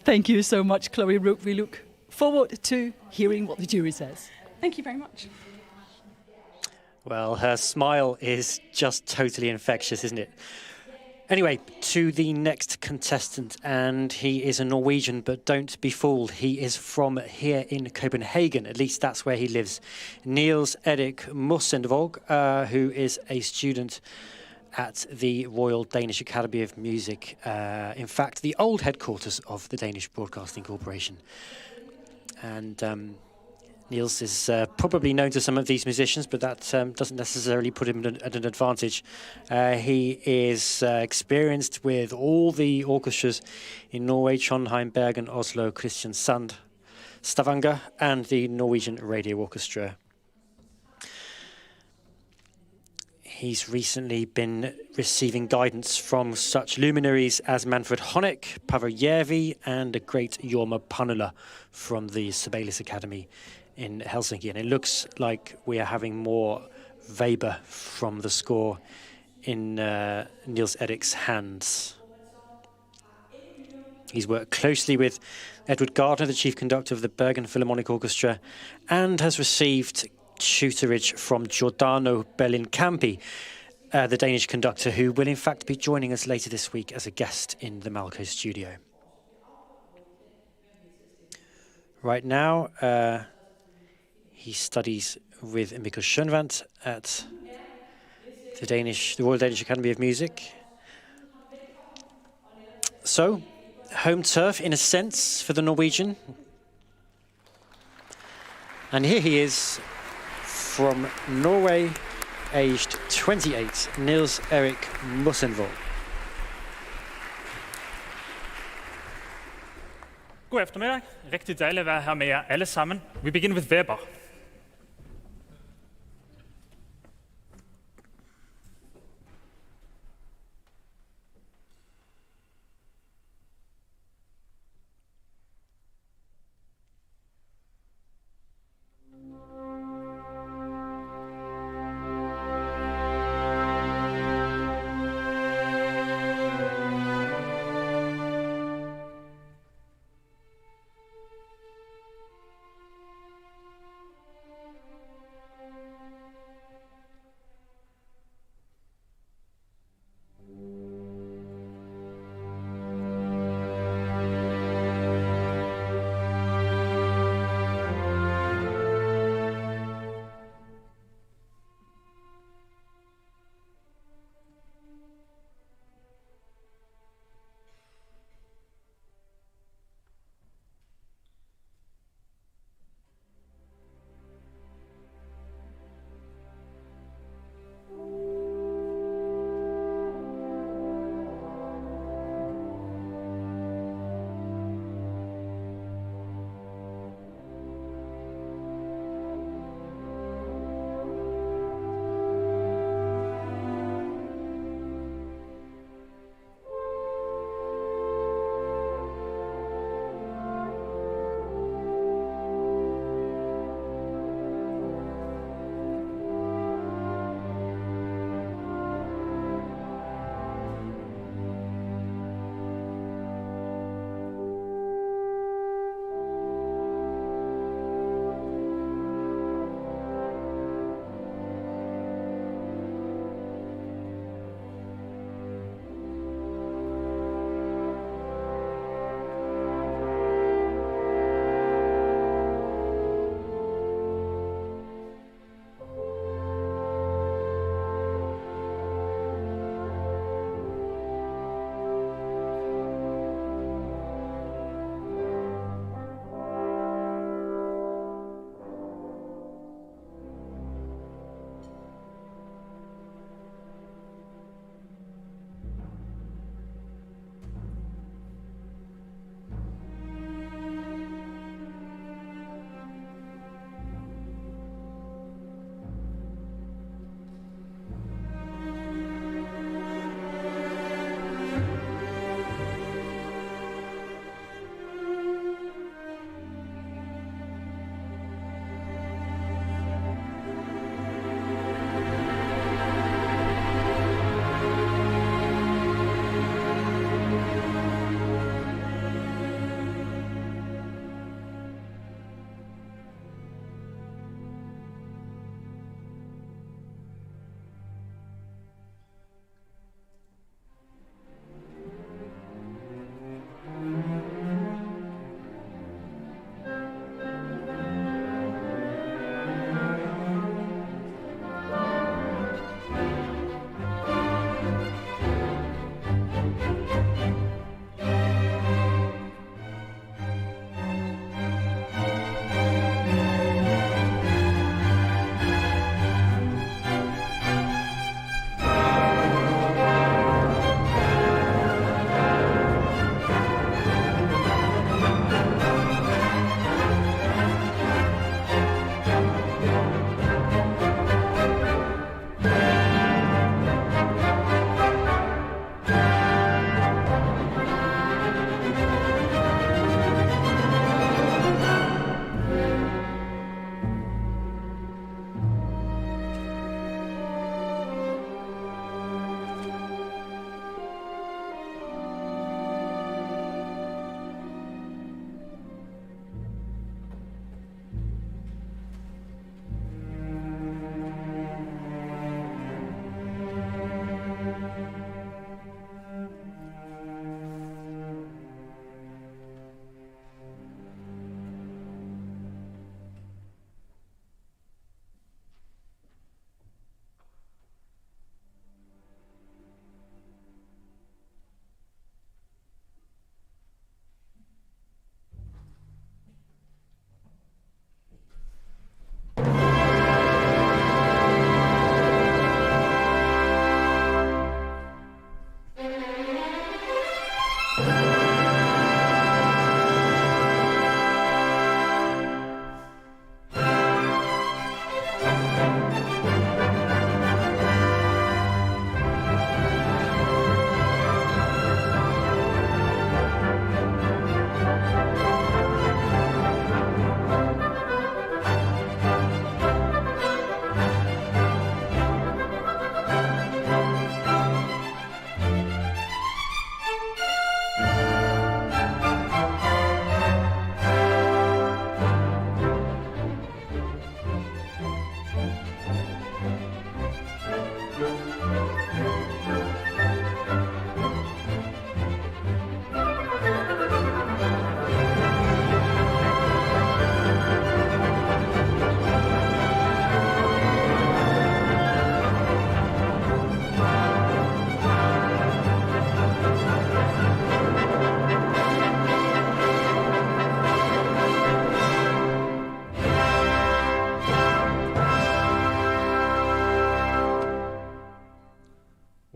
Thank you so much, Chloé Rooke. We look forward to hearing what the jury says. Thank you very much. Well, her smile is just totally infectious, isn't it? Anyway, to the next contestant, and he is a Norwegian, but don't be fooled. He is from here in Copenhagen, at least that's where he lives. Nils Erik Måseidvåg, who is a student at the Royal Danish Academy of Music. In fact, the old headquarters of the Danish Broadcasting Corporation. And Nils is probably known to some of these musicians, but that doesn't necessarily put him at an advantage. He is experienced with all the orchestras in Norway, Trondheim, Bergen, Oslo, Kristiansand, Stavanger, and the Norwegian Radio Orchestra. He's recently been receiving guidance from such luminaries as Manfred Honeck, Paavo Järvi, and the great Jorma Panula from the Sibelius Academy in Helsinki. And it looks like we are having more Weber from the score in Nils Erik's hands. He's worked closely with Edward Gardner, the chief conductor of the Bergen Philharmonic Orchestra, and has received tutorage from Giordano Bellincampi, the Danish conductor, who will in fact be joining us later this week as a guest in the Malko studio. Right now, he studies with Mikko Schönwandt at the Royal Danish Academy of Music. So, home turf in a sense for the Norwegian. And here he is from Norway, aged 28, Nils Erik Måseidvåg. God eftermiddag. Rigtig dejligt at være her med jer alle sammen. We begin with Weber.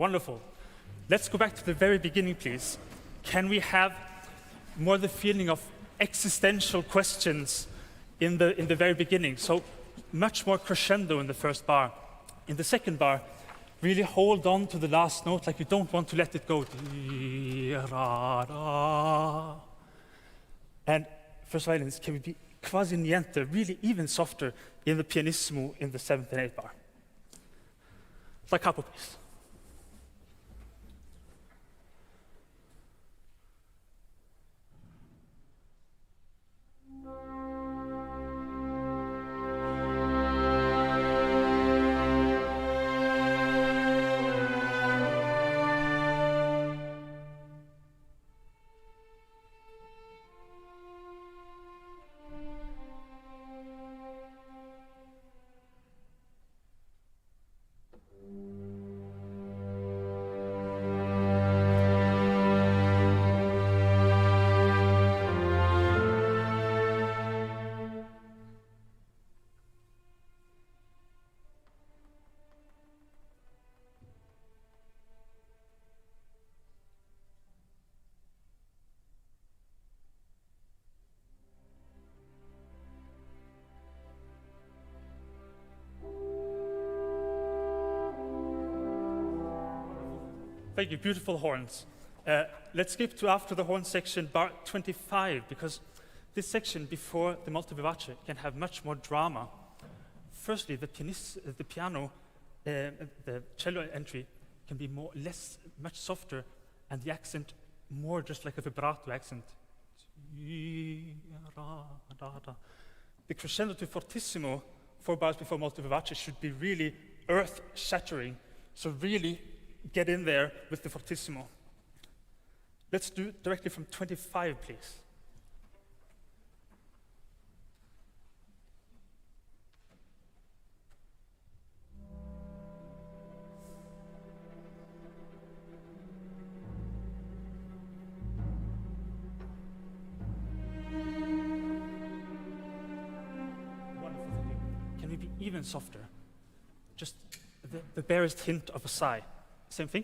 Wonderful. Let's go back to the very beginning, please. Can we have more the feeling of existential questions in the very beginning? So much more crescendo in the first bar. In the second bar, really hold on to the last note like you don't want to let it go. And first violins, can we be quasi niente, really even softer in the pianissimo in the 7th and 8th bar? Like capo, please. Thank you, beautiful horns. Let's skip to after the horn section, bar 25, because this section before the molto vivace can have much more drama. Firstly, the piano, the cello entry can be much softer, and the accent more just like a vibrato accent. The crescendo to fortissimo 4 bars before molto vivace should be really earth-shattering, so really get in there with the fortissimo. Let's do it directly from 25, please. Wonderful. Can we be even softer? Just the barest hint of a sigh. Same thing.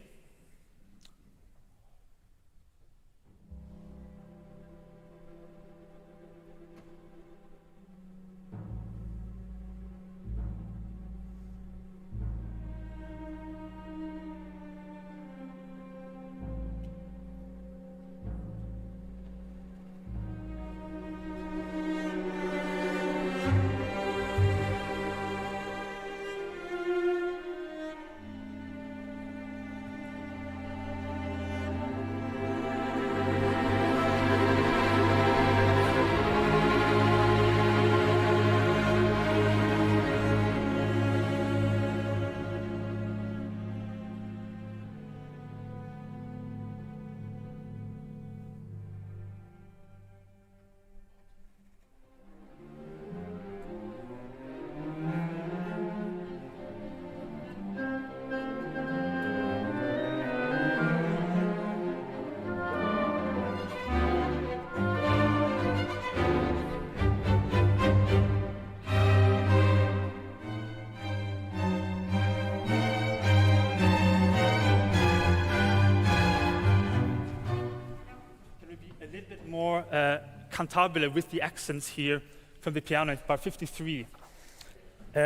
Cantabile with the accents here from the piano at bar 53.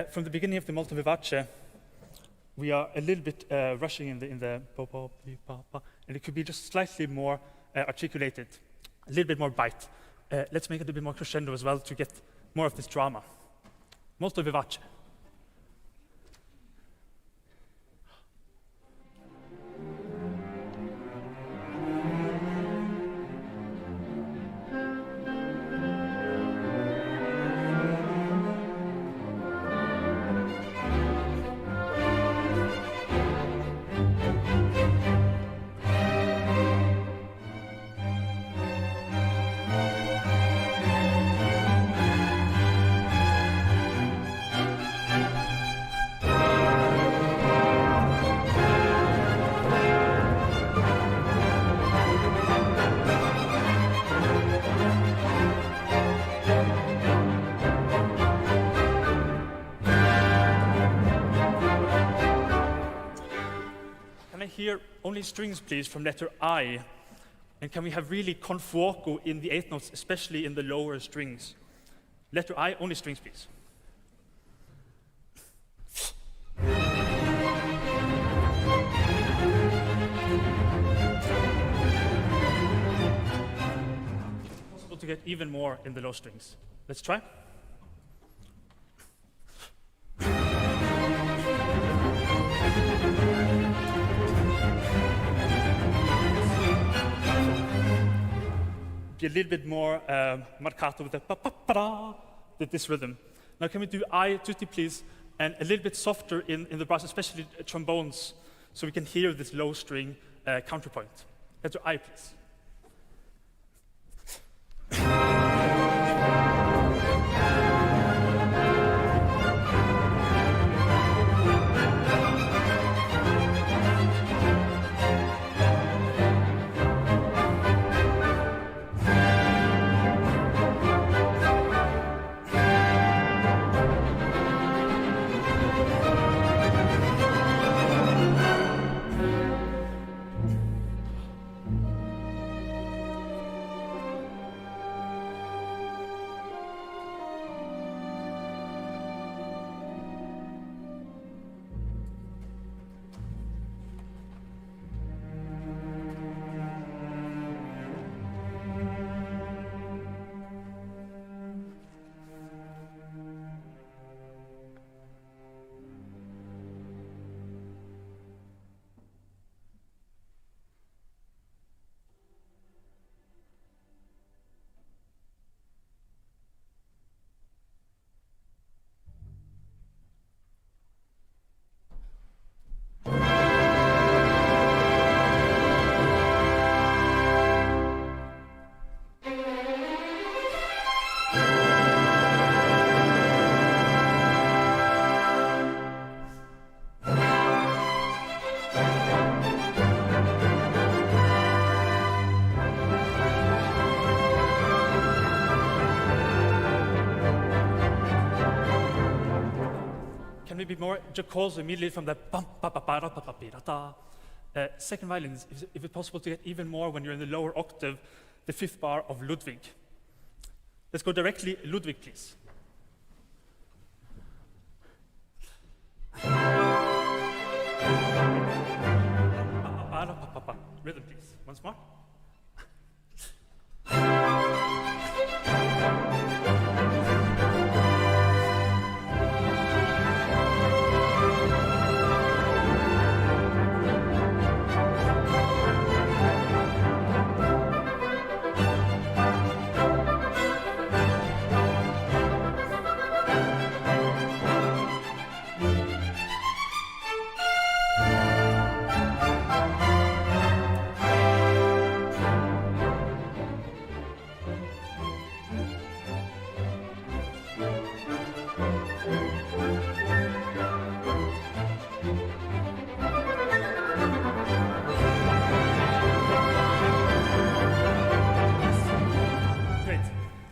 From the beginning of the molto vivace, we are a little bit rushing in the and it could be just slightly more articulated, a little bit more bite. Let's make it a bit more crescendo as well to get more of this drama. Molto vivace. hear only strings, please, from letter I? And can we have really confuoco in the eighth notes, especially in the lower strings? Letter I, only strings, please. Possible to get even more in the low strings. Let's try. Be a little bit more marcato with the pa-pa-pa-da, with this rhythm. Now can we do I tutti, please, and a little bit softer in the brass, especially trombones, so we can hear this low string counterpoint. Letter I, please. Be more jocose immediately from the bum ba ba ba da ba ba da da. Second violin, if it's possible to get even more when you're in the lower octave, the fifth bar of Ludwig. Let's go directly Ludwig, please. Rhythm, please. Once more.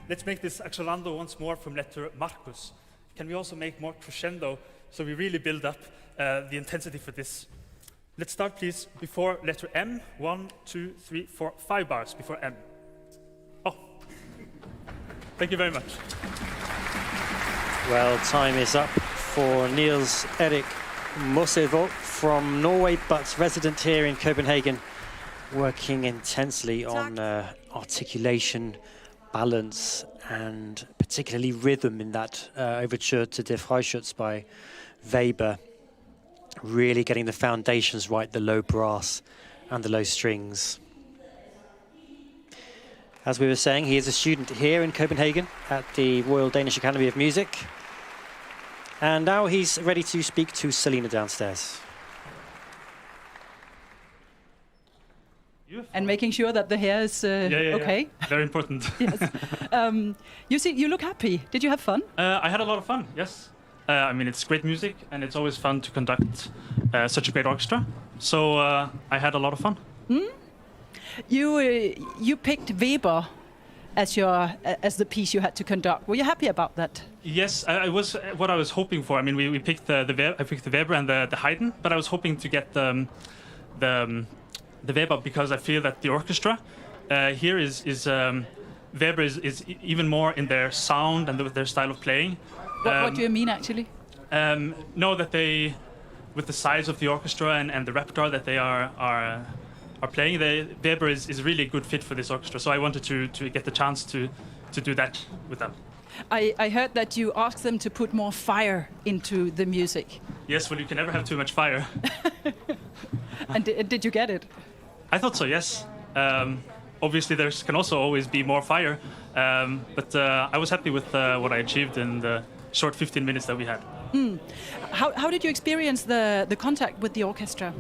Let's make this accelerando once more from letter Marcus. Can we also make more crescendo so we really build up the intensity for this? Let's start, please, before letter M. 1, 2, 3, 4, 5 bars before M. Oh, thank you very much. Well, time is up for Nils Erik Måseidvåg from Norway, but resident here in Copenhagen, working intensely on articulation, balance, and particularly rhythm in that overture to Der Freischütz by Weber. Really getting the foundations right, the low brass and the low strings. As we were saying, he is a student here in Copenhagen at the Royal Danish Academy of Music. And now he's ready to speak to Selena downstairs. And making sure that the hair is okay. Yeah. Very important. Yes. You look happy. Did you have fun? I had a lot of fun, yes. I mean, it's great music, and it's always fun to conduct such a great orchestra. So I had a lot of fun. You picked Weber as the piece you had to conduct. Were you happy about that? Yes, I was what I was hoping for. I mean, I picked the Weber and the Haydn, but I was hoping to get the Weber, because I feel that the orchestra here is Weber is even more in their sound and their style of playing. What do you mean, actually? No, that they, with the size of the orchestra and the repertoire that they are playing, Weber is really a good fit for this orchestra. So I wanted to get the chance to do that with them. I heard that you asked them to put more fire into the music. Yes, well, you can never have too much fire. And did you get it? I thought so, yes. Obviously, there can also always be more fire, but I was happy with what I achieved in the short 15 minutes that we had. How did you experience the contact with the orchestra?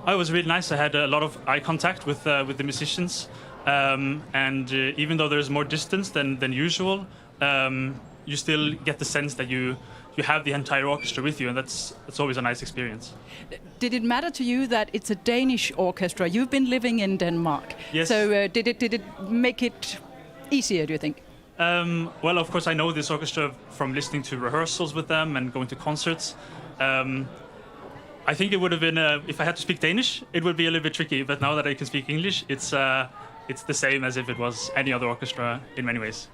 Oh, it was really nice. I had a lot of eye contact with the musicians, and even though there's more distance than usual, you still get the sense that you have the entire orchestra with you, and that's always a nice experience. Did it matter to you that it's a Danish orchestra? You've been living in Denmark. Yes. So did it make it easier, do you think? Well, of course, I know this orchestra from listening to rehearsals with them and going to concerts. I think it would have been, if I had to speak Danish, it would be a little bit tricky. But now that I can speak English, it's the same as if it was any other orchestra in many ways.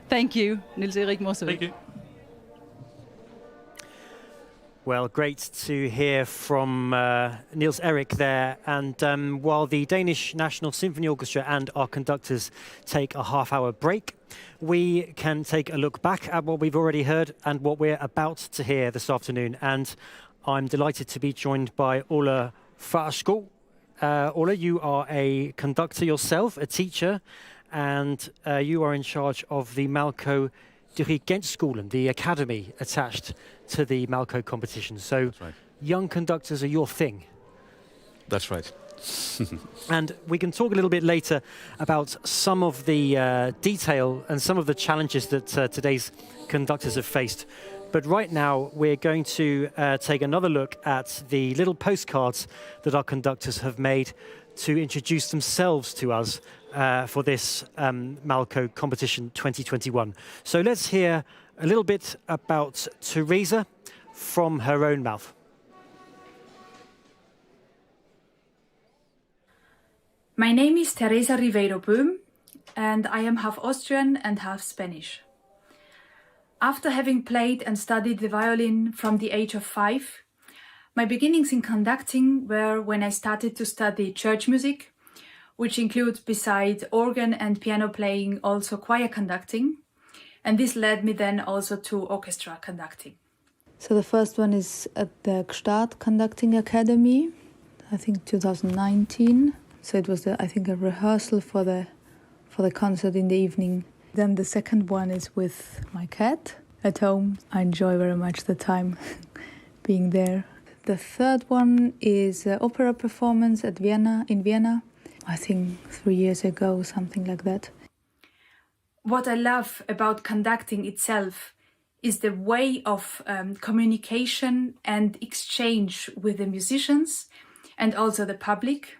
Thank you, Nils Erik Måseidvåg. Thank you. Well, great to hear from Nils Erik there. And while the Danish National Symphony Orchestra and our conductors take a half-hour break, we can take a look back at what we've already heard and what we're about to hear this afternoon. And I'm delighted to be joined by Ole Farsko. Ole, you are a conductor yourself, a teacher, and you are in charge of the Malko Dirigentskolen, the academy attached to the Malko competition. So that's right. Young conductors are your thing. That's right. And we can talk a little bit later about some of the detail and some of the challenges that today's conductors have faced. But right now, we're going to take another look at the little postcards that our conductors have made to introduce themselves to us for this Malko Competition 2021. So let's hear a little bit about Teresa from her own mouth. My name is Teresa Riveiro Böhm, and I am half Austrian and half Spanish. After having played and studied the violin from the age of 5, my beginnings in conducting were when I started to study church music, which includes, beside organ and piano playing, also choir conducting. And this led me then also to orchestra conducting. So the first one is at the Gstaad Conducting Academy, I think 2019. So it was, I think, a rehearsal for the concert in the evening. Then the second one is with my cat at home. I enjoy very much the time being there. The third one is an opera performance in Vienna, I think 3 years ago, something like that. What I love about conducting itself is the way of communication and exchange with the musicians and also the public,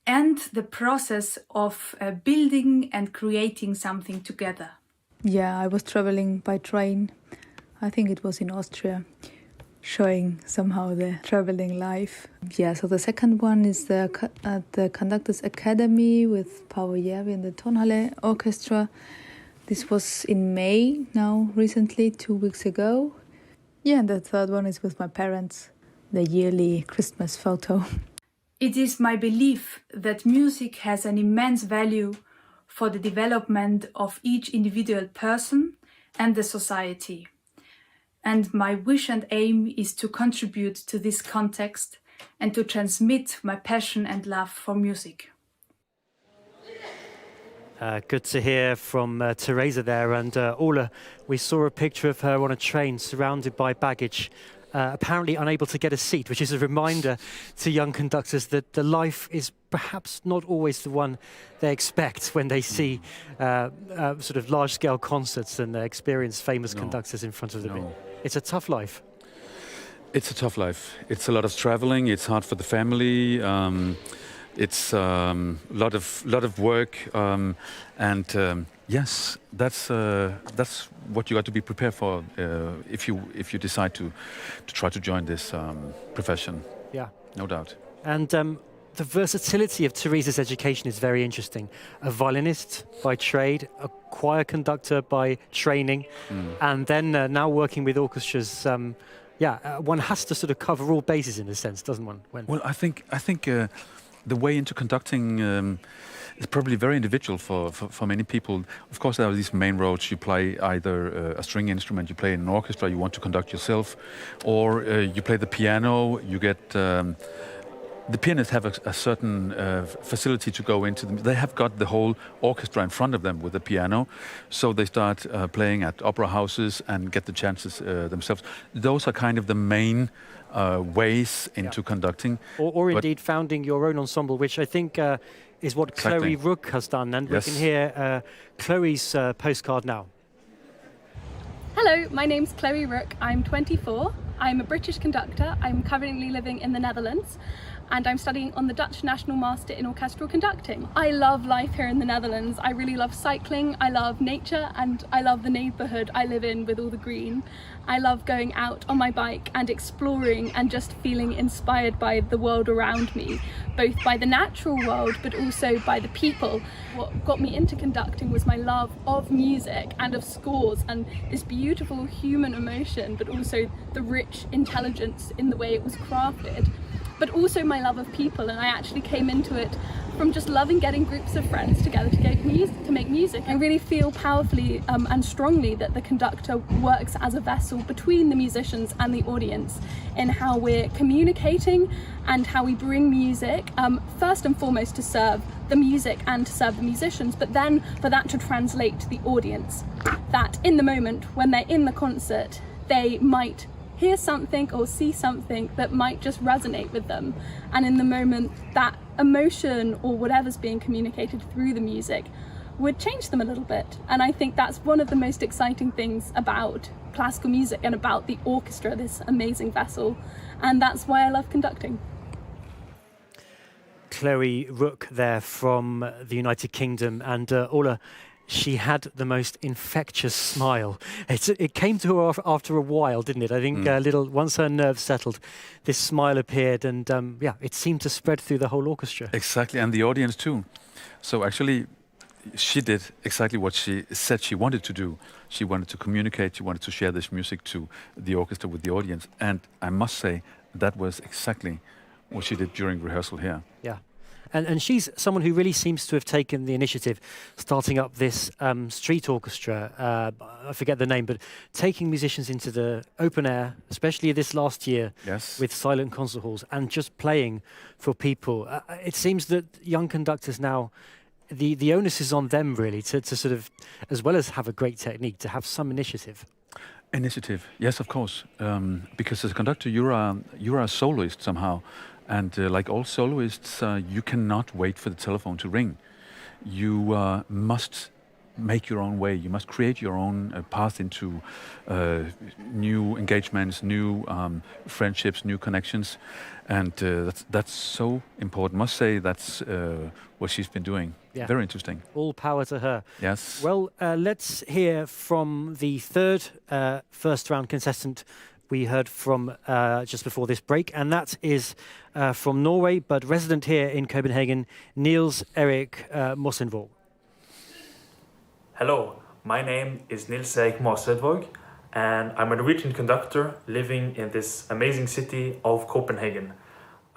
and the process of building and creating something together. Yeah, I was traveling by train. I think it was in Austria, showing somehow the traveling life. Yeah, so the second one is at the Conductors Academy with Paavo Järvi and the Tonhalle Orchestra. This was in May now, recently, 2 weeks ago. Yeah, and the third one is with my parents, the yearly Christmas photo. It is my belief that music has an immense value for the development of each individual person and the society. And my wish and aim is to contribute to this context and to transmit my passion and love for music. Good to hear from Teresa there. And Ole, we saw a picture of her on a train surrounded by baggage, apparently unable to get a seat, which is a reminder to young conductors that the life is perhaps not always the one they expect when they see sort of large-scale concerts and experience famous conductors in front of them. It's a tough life. It's a tough life. It's a lot of traveling. It's hard for the family. It's a lot of work, and yes, that's what you got to be prepared for if you decide to try to join this profession. Yeah, no doubt. And the versatility of Teresa's education is very interesting. A violinist by trade, a choir conductor by training, and then now working with orchestras. One has to sort of cover all bases in a sense, doesn't one? Well, I think the way into conducting is probably very individual for many people. Of course, there are these main roads. You play either a string instrument, you play in an orchestra, you want to conduct yourself, or you play the piano. You get the pianists have a certain facility to go into them. They have got the whole orchestra in front of them with the piano, so they start playing at opera houses and get the chances themselves. Those are kind of the main ways into conducting. Or indeed founding your own ensemble, which I think is what Chloé Rooke has done. And we can hear Chloé's postcard now. Hello, my name's Chloé Rooke. I'm 24. I'm a British conductor. I'm currently living in the Netherlands, and I'm studying on the Dutch National Master in Orchestral Conducting. I love life here in the Netherlands. I really love cycling, I love nature, and I love the neighbourhood I live in with all the green. I love going out on my bike and exploring and just feeling inspired by the world around me, both by the natural world but also by the people. What got me into conducting was my love of music and of scores and this beautiful human emotion, but also the rich intelligence in the way it was crafted, but also my love of people. And I actually came into it from just loving getting groups of friends together to make music. I really feel powerfully and strongly that the conductor works as a vessel between the musicians and the audience in how we're communicating and how we bring music, first and foremost to serve the music and to serve the musicians, but then for that to translate to the audience. That in the moment when they're in the concert, they might hear something or see something that might just resonate with them, and in the moment that emotion or whatever's being communicated through the music would change them a little bit. And I think that's one of the most exciting things about classical music and about the orchestra, this amazing vessel, and that's why I love conducting. Chloé Rooke there from the United Kingdom, and Ola, she had the most infectious smile. It came to her after a while, didn't it? I think once her nerves settled, this smile appeared, and it seemed to spread through the whole orchestra. Exactly, and the audience too. So actually, she did exactly what she said she wanted to do. She wanted to communicate, she wanted to share this music to the orchestra with the audience. And I must say, that was exactly what she did during rehearsal here. Yeah. And she's someone who really seems to have taken the initiative, starting up this street orchestra, I forget the name, but taking musicians into the open air, especially this last year, with silent concert halls, and just playing for people. It seems that young conductors now, the onus is on them really to sort of, as well as have a great technique, to have some initiative. Initiative, yes, of course, because as a conductor, you're a soloist somehow. And like all soloists, you cannot wait for the telephone to ring. You must make your own way. You must create your own path into new engagements, new friendships, new connections. And that's so important. Must say that's what she's been doing. Yeah. Very interesting. All power to her. Yes. Well, let's hear from the third first round contestant we heard from just before this break, and that is from Norway, but resident here in Copenhagen, Nils Erik Måseidvåg. Hello, my name is Nils Erik Måseidvåg, and I'm a Norwegian conductor living in this amazing city of Copenhagen.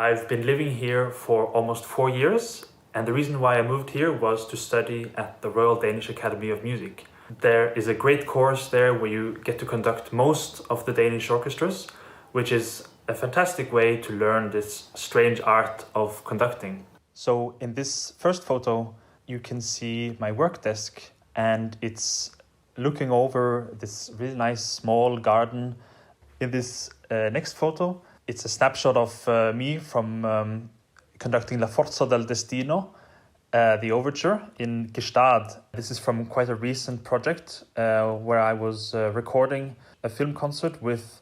I've been living here for almost 4 years, and the reason why I moved here was to study at the Royal Danish Academy of Music. There is a great course there where you get to conduct most of the Danish orchestras, which is a fantastic way to learn this strange art of conducting. So in this first photo, you can see my work desk, and it's looking over this really nice small garden. In this next photo, it's a snapshot of me from conducting La Forza del Destino, the overture in Gestad. This is from quite a recent project where I was recording a film concert with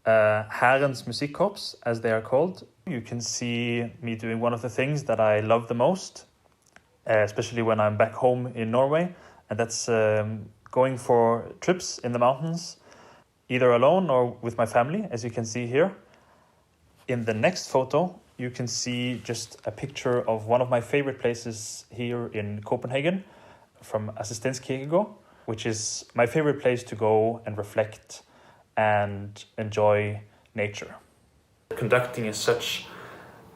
Hærens Musikkorps, as they are called. You can see me doing one of the things that I love the most, especially when I'm back home in Norway, and that's going for trips in the mountains, either alone or with my family, as you can see here. In the next photo, you can see just a picture of one of my favorite places here in Copenhagen from Assistenskirkegård, which is my favorite place to go and reflect and enjoy nature. Conducting is such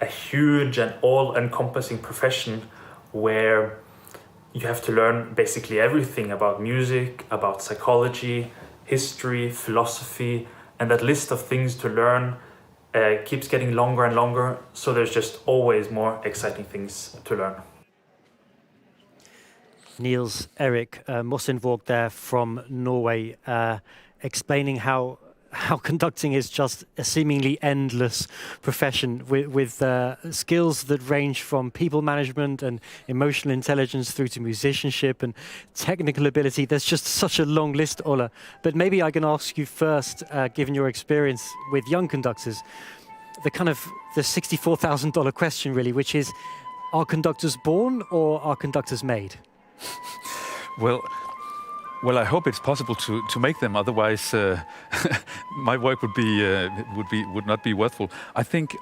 a huge and all-encompassing profession where you have to learn basically everything about music, about psychology, history, philosophy, and that list of things to learn keeps getting longer and longer, so there's just always more exciting things to learn. Nils, Erik, Måseidvåg there from Norway, explaining how conducting is just a seemingly endless profession with skills that range from people management and emotional intelligence through to musicianship and technical ability. There's just such a long list, Ola. But maybe I can ask you first, given your experience with young conductors, the $64,000 question really, which is, are conductors born or are conductors made? Well, I hope it's possible to make them. Otherwise, my work would not be worthwhile. I think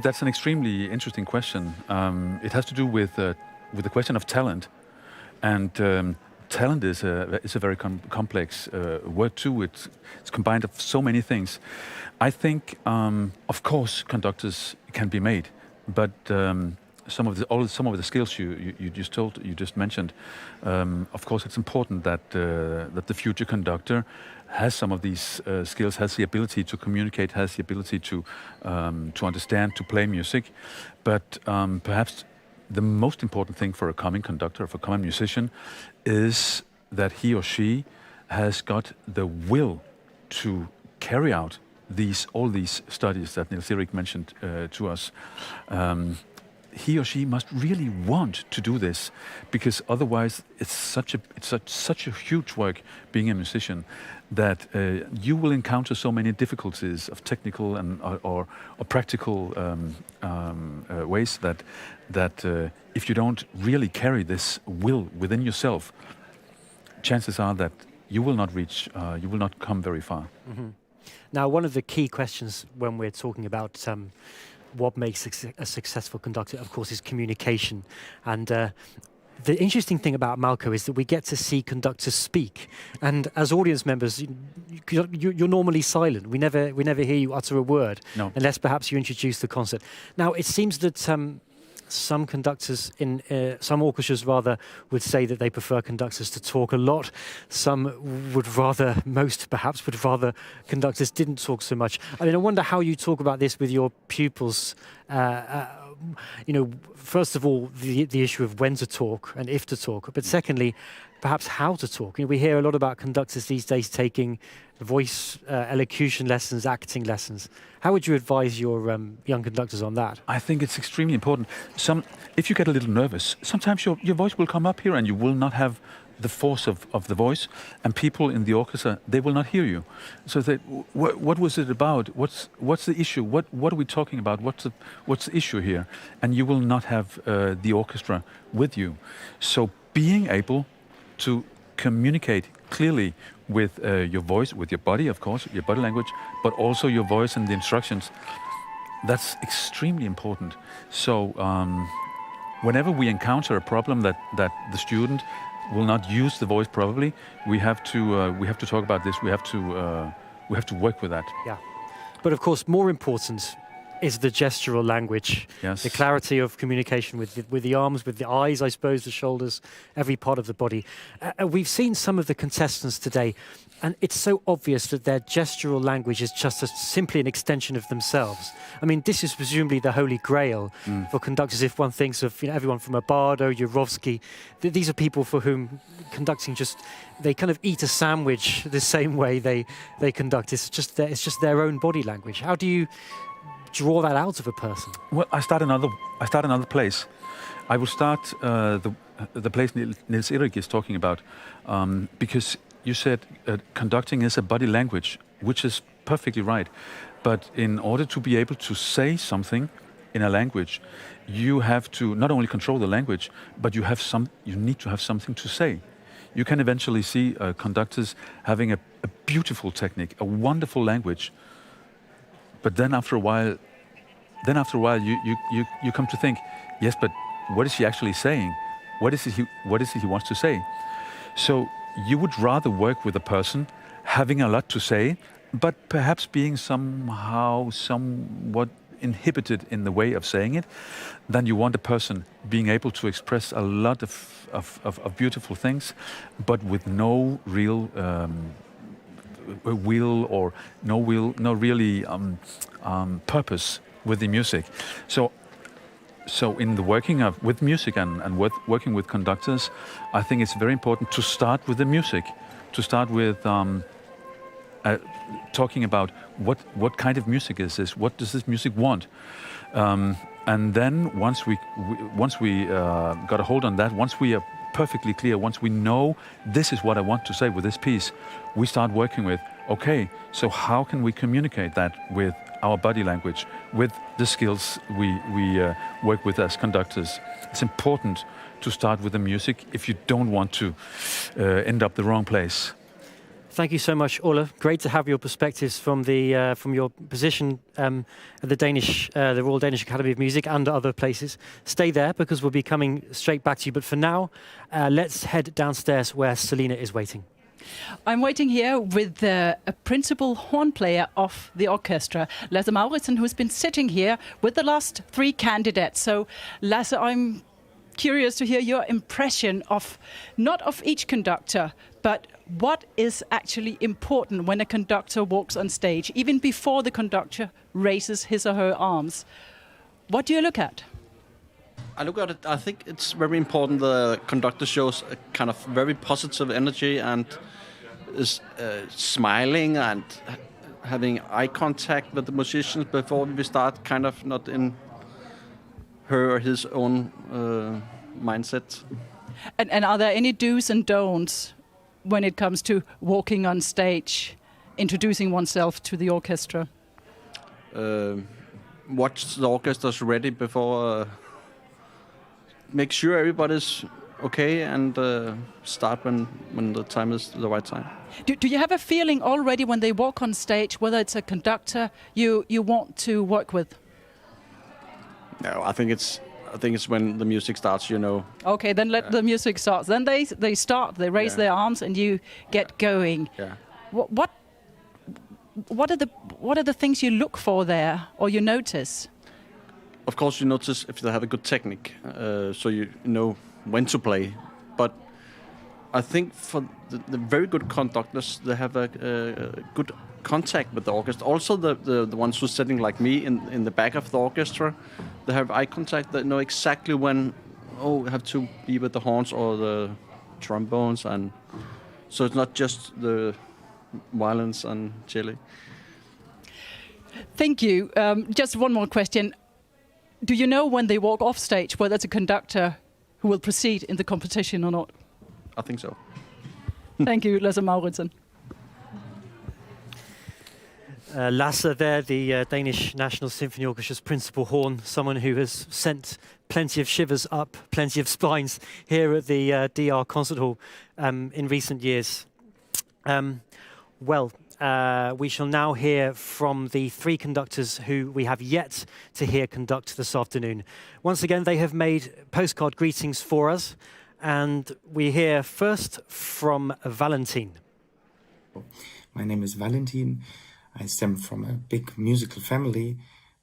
that's an extremely interesting question. It has to do with the question of talent, and talent is a very complex word too. It's combined of so many things. I think, of course, conductors can be made, but some of the skills you just mentioned. Of course, it's important that the future conductor has some of these skills, has the ability to communicate, has the ability to understand, to play music. But perhaps the most important thing for a coming conductor, for a coming musician, is that he or she has got the will to carry out all these studies that Nils Erik mentioned to us. He or she must really want to do this, because otherwise it's such a huge work being a musician that you will encounter so many difficulties of technical and or practical ways that if you don't really carry this will within yourself, chances are that you will not come very far. Mm-hmm. Now, one of the key questions when we're talking about what makes a successful conductor, of course, is communication. And the interesting thing about Malko is that we get to see conductors speak. And as audience members, you're normally silent. We never hear you utter a word, unless perhaps you introduce the concert. Now, it seems that some conductors in some orchestras rather would say that they prefer conductors to talk a lot. Some most perhaps would rather conductors didn't talk so much. I mean, I wonder how you talk about this with your pupils. First of all, the issue of when to talk and if to talk, but secondly, perhaps how to talk. We hear a lot about conductors these days taking voice elocution lessons, acting lessons. How would you advise your young conductors on that? I think it's extremely important. If you get a little nervous, sometimes your voice will come up here and you will not have the force of the voice, and people in the orchestra, they will not hear you. So they, what was it about? What's the issue? What are we talking about? What's the issue here? And you will not have the orchestra with you. So being able to communicate clearly with your voice, with your body, of course, your body language, but also your voice and the instructions, that's extremely important. So whenever we encounter a problem that the student will not use the voice probably, we have to talk about this. We have to work with that. Yeah, but of course, more important is the gestural language, yes. The clarity of communication with the arms, with the eyes, I suppose, the shoulders, every part of the body. We've seen some of the contestants today, and it's so obvious that their gestural language is just simply an extension of themselves. I mean, this is presumably the holy grail for conductors. If one thinks of everyone from Abardo, Jurovsky, these are people for whom conducting they kind of eat a sandwich the same way they conduct. It's just their own body language. How do you draw that out of a person? Well, I start another place. I will start the place Nils Erik is talking about, because you said conducting is a body language, which is perfectly right. But in order to be able to say something in a language, you have to not only control the language, but you need to have something to say. You can eventually see conductors having a beautiful technique, a wonderful language, but then after a while, then after a while you come to think, yes, but what is he actually saying? What is it he wants to say? So you would rather work with a person having a lot to say, but perhaps being somewhat inhibited in the way of saying it, than you want a person being able to express a lot of beautiful things, but with no real will or no really purpose with the music. So in the working with music and working with conductors, I think it's very important to start with the music, to start with talking about what kind of music is this, what does this music want, and then once we got a hold on that, once we are perfectly clear, once we know this is what I want to say with this piece, we start working with, okay, so how can we communicate that with our body language, with the skills we work with as conductors. It's important to start with the music if you don't want to end up the wrong place. Thank you so much, Ola. Great to have your perspectives from your position at the Royal Danish Academy of Music and other places. Stay there because we'll be coming straight back to you. But for now, let's head downstairs where Selina is waiting. I'm waiting here with a principal horn player of the orchestra, Lasse Mauritsen, who's been sitting here with the last three candidates. So, Lasse, I'm curious to hear your impression of, not of each conductor, but what is actually important when a conductor walks on stage, even before the conductor raises his or her arms. What do you look at? I look at it, I think it's very important the conductor shows a kind of very positive energy and is smiling and having eye contact with the musicians before we start, kind of not in her or his own mindset. And are there any do's and don'ts when it comes to walking on stage, introducing oneself to the orchestra? Watch the orchestra's ready before... make sure everybody's okay and start when the time is the right time. Do you have a feeling already when they walk on stage, whether it's a conductor you want to work with? No, I think it's when the music starts, you know. Okay, then let the music start. Then they start, they raise their arms and you get going. Yeah. What are the things you look for there or you notice? Of course, you notice if they have a good technique, so you know when to play. But I think for the very good conductors, they have a good contact with the orchestra. Also, the ones who are sitting like me in the back of the orchestra, they have eye contact. They know exactly when, you have to be with the horns or the trombones, and so it's not just the violins and cello. Thank you. Just one more question. Do you know when they walk off stage whether it's a conductor who will proceed in the competition or not? I think so. Thank you, Lasse Mauritsen. Lasse there, the Danish National Symphony Orchestra's principal horn, someone who has sent plenty of shivers up, plenty of spines here at the DR Koncerthuset in recent years. We shall now hear from the three conductors who we have yet to hear conduct this afternoon. Once again, they have made postcard greetings for us, and we hear first from Valentin. My name is Valentin. I stem from a big musical family.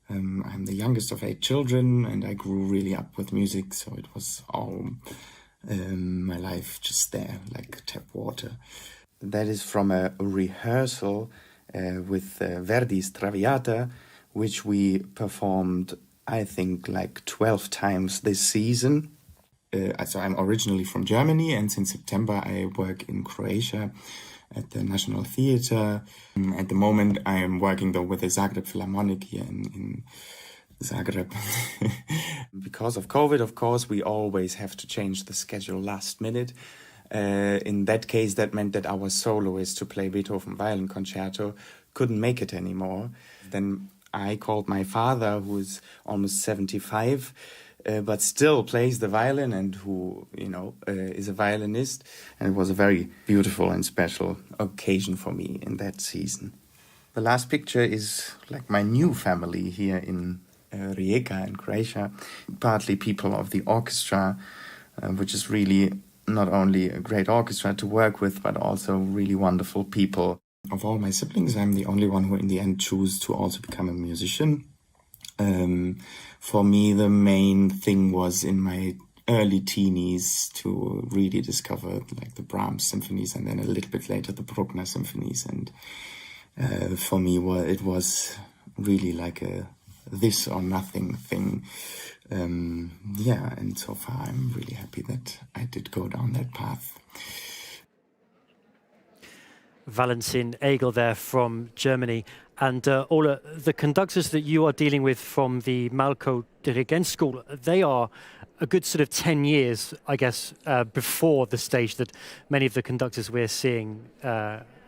I'm the youngest of 8 children, and I grew really up with music, so it was all my life just there, like tap water. That is from a rehearsal with Verdi's Traviata, which we performed, I think, like 12 times this season. So I'm originally from Germany, and since September I work in Croatia at the National Theatre. At the moment I am working though with the Zagreb Philharmonic here in Zagreb. Because of COVID, of course, we always have to change the schedule last minute. In that case, that meant that our soloist to play Beethoven Violin Concerto couldn't make it anymore. Then I called my father, who is almost 75, but still plays the violin and who, is a violinist. And it was a very beautiful and special occasion for me in that season. The last picture is like my new family here in Rijeka in Croatia, partly people of the orchestra, which is really not only a great orchestra to work with, but also really wonderful people. Of all my siblings, I'm the only one who in the end chose to also become a musician. For me, the main thing was in my early teenies to really discover like the Brahms symphonies, and then a little bit later the Bruckner symphonies. And for me, it was really like a this or nothing thing. And so far I'm really happy that I did go down that path. Valentin, Egel there from Germany. And Ola, the conductors that you are dealing with from the Malko Dirigentschule, they are a good sort of 10 years, I guess, before the stage that many of the conductors we're seeing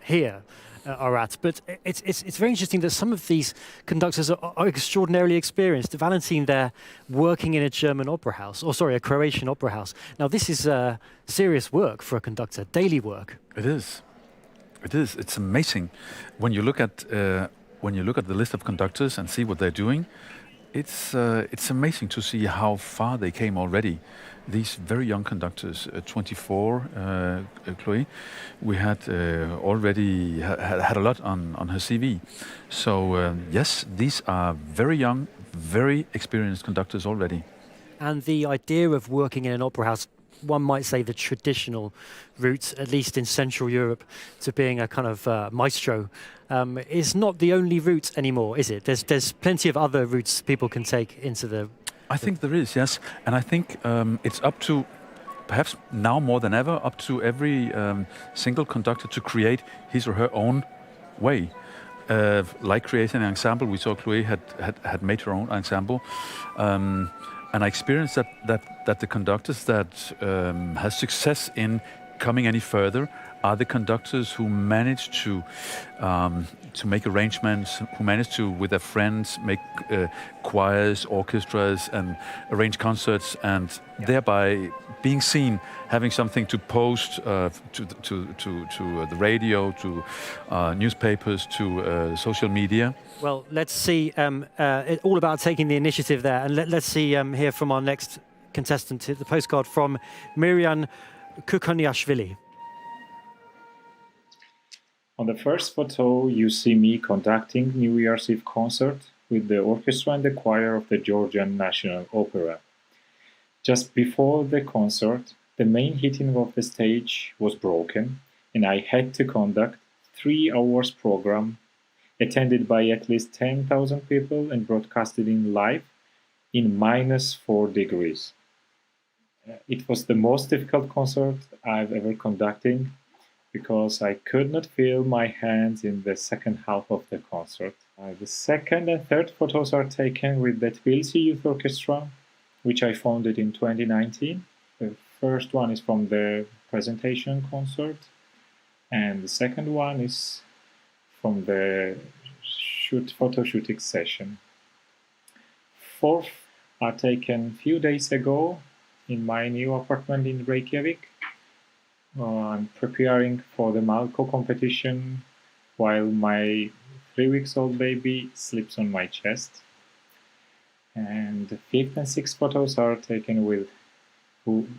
here are at. But it's very interesting that some of these conductors are extraordinarily experienced. Valentin there working in a German opera house, or sorry, a Croatian opera house. Now this is serious work for a conductor, daily work. It is. It is. It's amazing when you look at the list of conductors and see what they're doing. It's amazing to see how far they came already. These very young conductors, 24, Chloé, we had already had a lot on her CV. So yes, these are very young, very experienced conductors already. And the idea of working in an opera house, one might say the traditional route, at least in Central Europe, to being a kind of maestro, is not the only route anymore, is it? There's plenty of other routes people can take into the... I think there is, yes. And I think it's up to, perhaps now more than ever, up to every single conductor to create his or her own way. Like creating an ensemble, we saw Chloé had made her own ensemble. And I experienced that the conductors that have success in coming any further are the conductors who manage to make arrangements, who manage to, with their friends, make choirs, orchestras, and arrange concerts, and thereby being seen, having something to post to the radio, to newspapers, to social media. Well, let's see, all about taking the initiative there, and let's see hear from our next contestant, the postcard from Miriam Kukoniashvili. On the first photo, you see me conducting New Year's Eve concert with the orchestra and the choir of the Georgian National Opera. Just before the concert, the main heating of the stage was broken, and I had to conduct 3 hours program attended by at least 10,000 people and broadcasted in live in -4 degrees. It was the most difficult concert I've ever conducted because I could not feel my hands in the second half of the concert. The second and third photos are taken with the Tbilisi Youth Orchestra, which I founded in 2019. The first one is from the presentation concert, and the second one is from the photo shooting session. Fourth are taken a few days ago in my new apartment in Reykjavik. I'm preparing for the Malko competition while my 3-week-old baby sleeps on my chest. And the fifth and sixth photos are taken with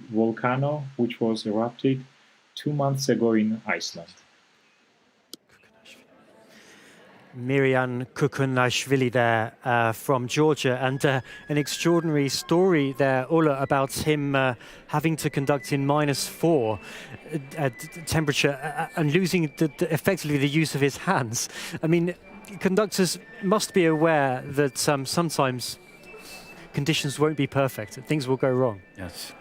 volcano, which was erupted 2 months ago in Iceland. Miriam Kukoniashvili there from Georgia, and an extraordinary story there, Ola, about him having to conduct in -4 temperature and losing effectively the use of his hands. I mean, conductors must be aware that sometimes conditions won't be perfect, things will go wrong. Yes.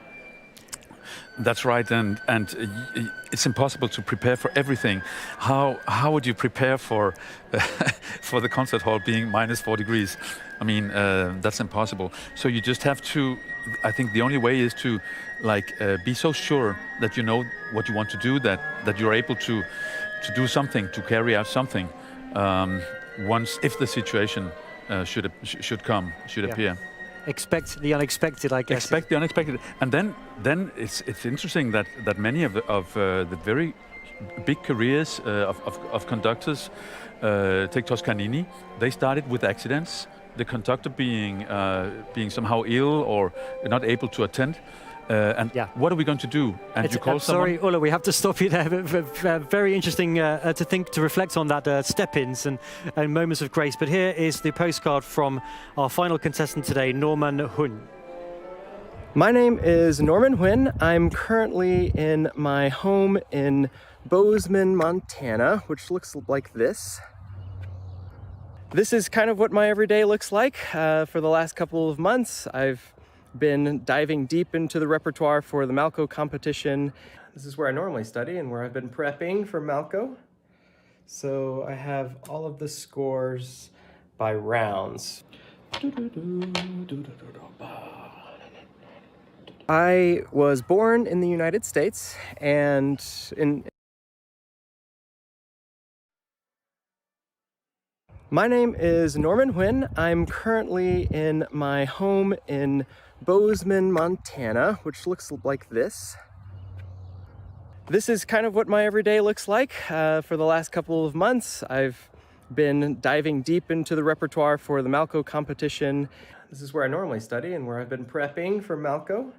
That's right, and it's impossible to prepare for everything. How would you prepare for for the concert hall being -4 degrees? I mean, that's impossible. So you just have to. I think the only way is to be so sure that you know what you want to do, that you're able to do something, to carry out something. If the situation should appear. Expect the unexpected, I guess. Expect the unexpected, and then it's interesting that many of the very big careers of conductors, take Toscanini, they started with accidents, the conductor being somehow ill or not able to attend. And what are we going to do? And you call someone? Sorry, Ulla, we have to stop you there. Very interesting to reflect on that step-ins and moments of grace. But here is the postcard from our final contestant today, Norman Hyunh. My name is Norman Hyunh. I'm currently in my home in Bozeman, Montana, which looks like this. This is kind of what my everyday looks like. For the last couple of months, I've been diving deep into the repertoire for the Malko Competition. This is where I normally study and where I've been prepping for Malko. So I have all of the scores by rounds. I was born in the United States, and my name is Norman Hyunh. I'm currently in my home in Bozeman, Montana, which looks like this. This is kind of what my everyday looks like. For the last couple of months, I've been diving deep into the repertoire for the Malko Competition. This is where I normally study and where I've been prepping for Malko.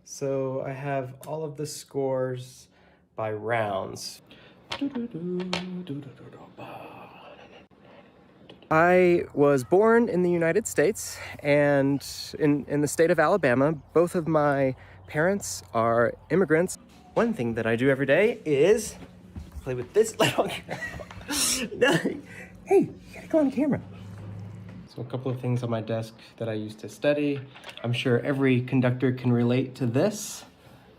So I have all of the scores by rounds. I was born in the United States and in the state of Alabama. Both of my parents are immigrants. One thing that I do every day is play with this little Hey, you gotta go on camera. So a couple of things on my desk that I use to study. I'm sure every conductor can relate to this.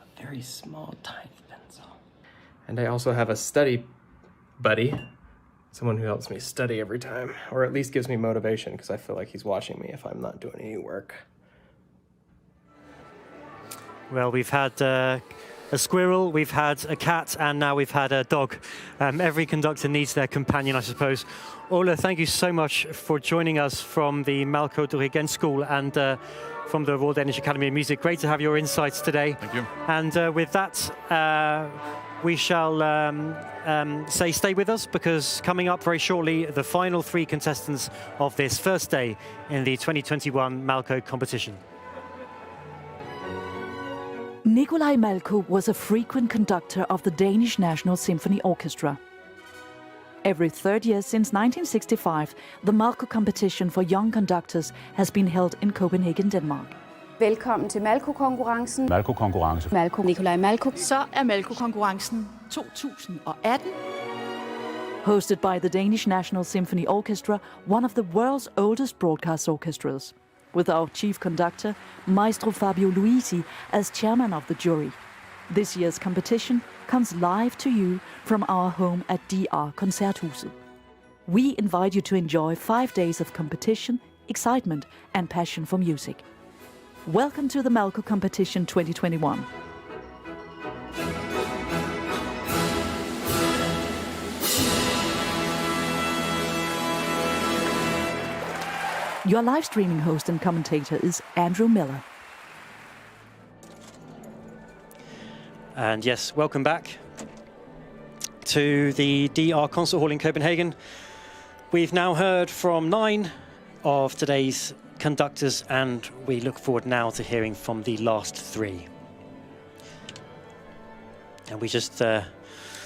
A very small, tiny pencil. And I also have a study buddy. Someone who helps me study every time, or at least gives me motivation, because I feel like he's watching me if I'm not doing any work. Well, we've had a squirrel, we've had a cat, and now we've had a dog. Every conductor needs their companion, I suppose. Ola, thank you so much for joining us from the Malko Dirigent School and from the Royal Danish Academy of Music. Great to have your insights today. Thank you. And with that, we shall say stay with us, because coming up very shortly, the final three contestants of this first day in the 2021 Malko competition. Nikolai Malko was a frequent conductor of the Danish National Symphony Orchestra. Every third year since 1965, the Malko Competition for young conductors has been held in Copenhagen, Denmark. Velkommen til Malko-konkurrencen. Malko-konkurrence. Malko. Nikolai Malko. Så Malko-konkurrencen 2018. Hosted by the Danish National Symphony Orchestra, one of the world's oldest broadcast orchestras, with our chief conductor, Maestro Fabio Luisi, as chairman of the jury. This year's competition comes live to you from our home at DR Koncerthuset. We invite you to enjoy 5 days of competition, excitement and passion for music. Welcome to the Malko Competition 2021. Your live streaming host and commentator is Andrew Miller. And yes, welcome back to the DR Concert Hall in Copenhagen. We've now heard from 9 of today's conductors, and we look forward now to hearing from the last 3. And we just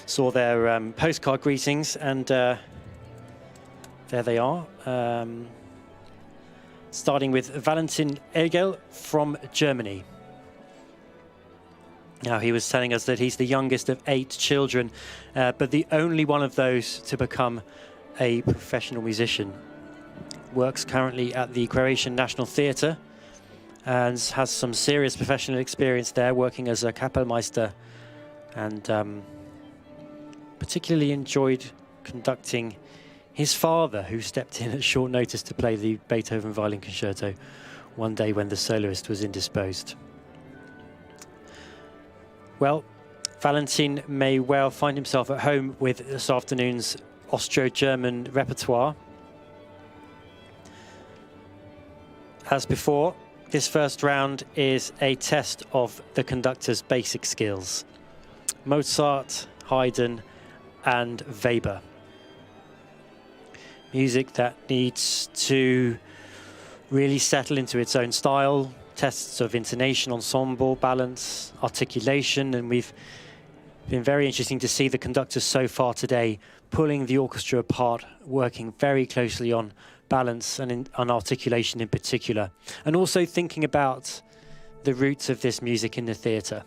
saw their postcard greetings, and there they are. Starting with Valentin Egel from Germany. Now, he was telling us that he's the youngest of 8 children, but the only one of those to become a professional musician. Works currently at the Croatian National Theatre and has some serious professional experience there, working as a Kapellmeister, and particularly enjoyed conducting his father, who stepped in at short notice to play the Beethoven Violin Concerto one day when the soloist was indisposed. Well, Valentin may well find himself at home with this afternoon's Austro-German repertoire. As before, this first round is a test of the conductor's basic skills. Mozart, Haydn and Weber. Music that needs to really settle into its own style. Tests of intonation, ensemble, balance, articulation, and we've been very interesting to see the conductors so far today pulling the orchestra apart, working very closely on balance and on articulation in particular, and also thinking about the roots of this music in the theatre.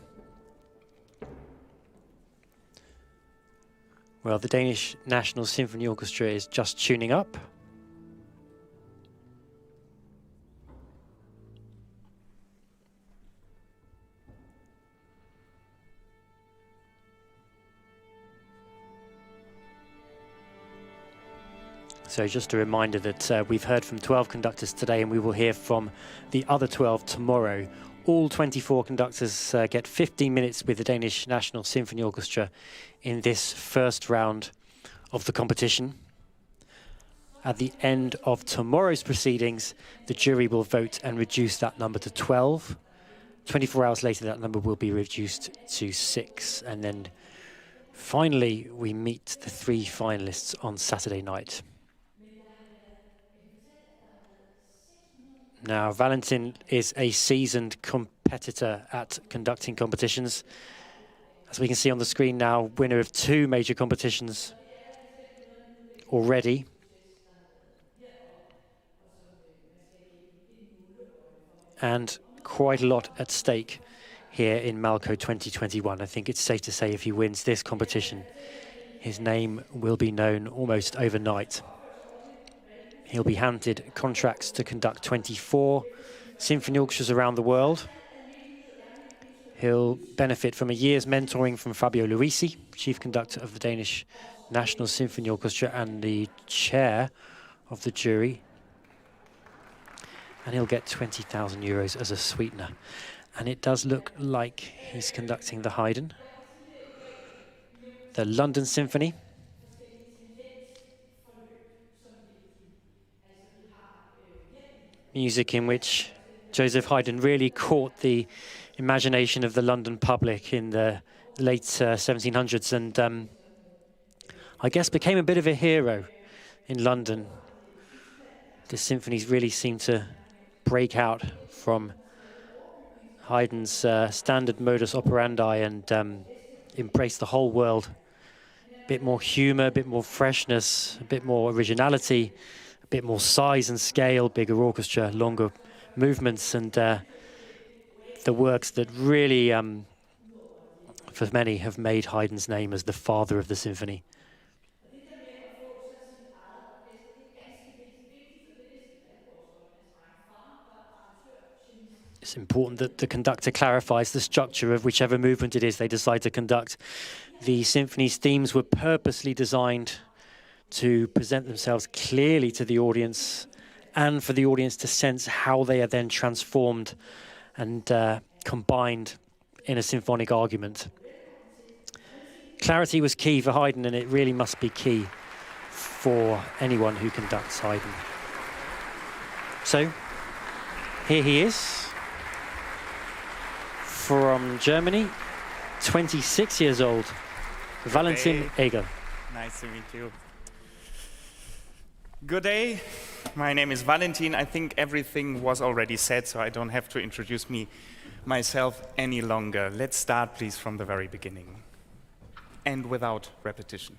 Well, the Danish National Symphony Orchestra is just tuning up. So just a reminder that we've heard from 12 conductors today, and we will hear from the other 12 tomorrow. All 24 conductors get 15 minutes with the Danish National Symphony Orchestra in this first round of the competition. At the end of tomorrow's proceedings, the jury will vote and reduce that number to 12. 24 hours later, that number will be reduced to 6. And then finally, we meet the 3 finalists on Saturday night. Now, Valentin is a seasoned competitor at conducting competitions. As we can see on the screen now, winner of 2 major competitions already. And quite a lot at stake here in Malko 2021. I think it's safe to say if he wins this competition, his name will be known almost overnight. He'll be handed contracts to conduct 24 symphony orchestras around the world. He'll benefit from a year's mentoring from Fabio Luisi, chief conductor of the Danish National Symphony Orchestra and the chair of the jury. And he'll get 20,000 euros as a sweetener. And it does look like he's conducting the Haydn, the London Symphony, music in which Joseph Haydn really caught the imagination of the London public in the late 1700s, and I guess became a bit of a hero in London. The symphonies really seem to break out from Haydn's standard modus operandi and embrace the whole world. A bit more humor, a bit more freshness, a bit more originality, a bit more size and scale, bigger orchestra, longer movements, and the works that really, for many, have made Haydn's name as the father of the symphony. It's important that the conductor clarifies the structure of whichever movement it is they decide to conduct. The symphony's themes were purposely designed to present themselves clearly to the audience and for the audience to sense how they are then transformed and combined in a symphonic argument. Clarity was key for Haydn, and it really must be key for anyone who conducts Haydn. So, here he is, from Germany, 26 years old, Valentin Egel. Nice to meet you. Good day. My name is Valentin. I think everything was already said, so I don't have to introduce myself any longer. Let's start, please, from the very beginning, and without repetition.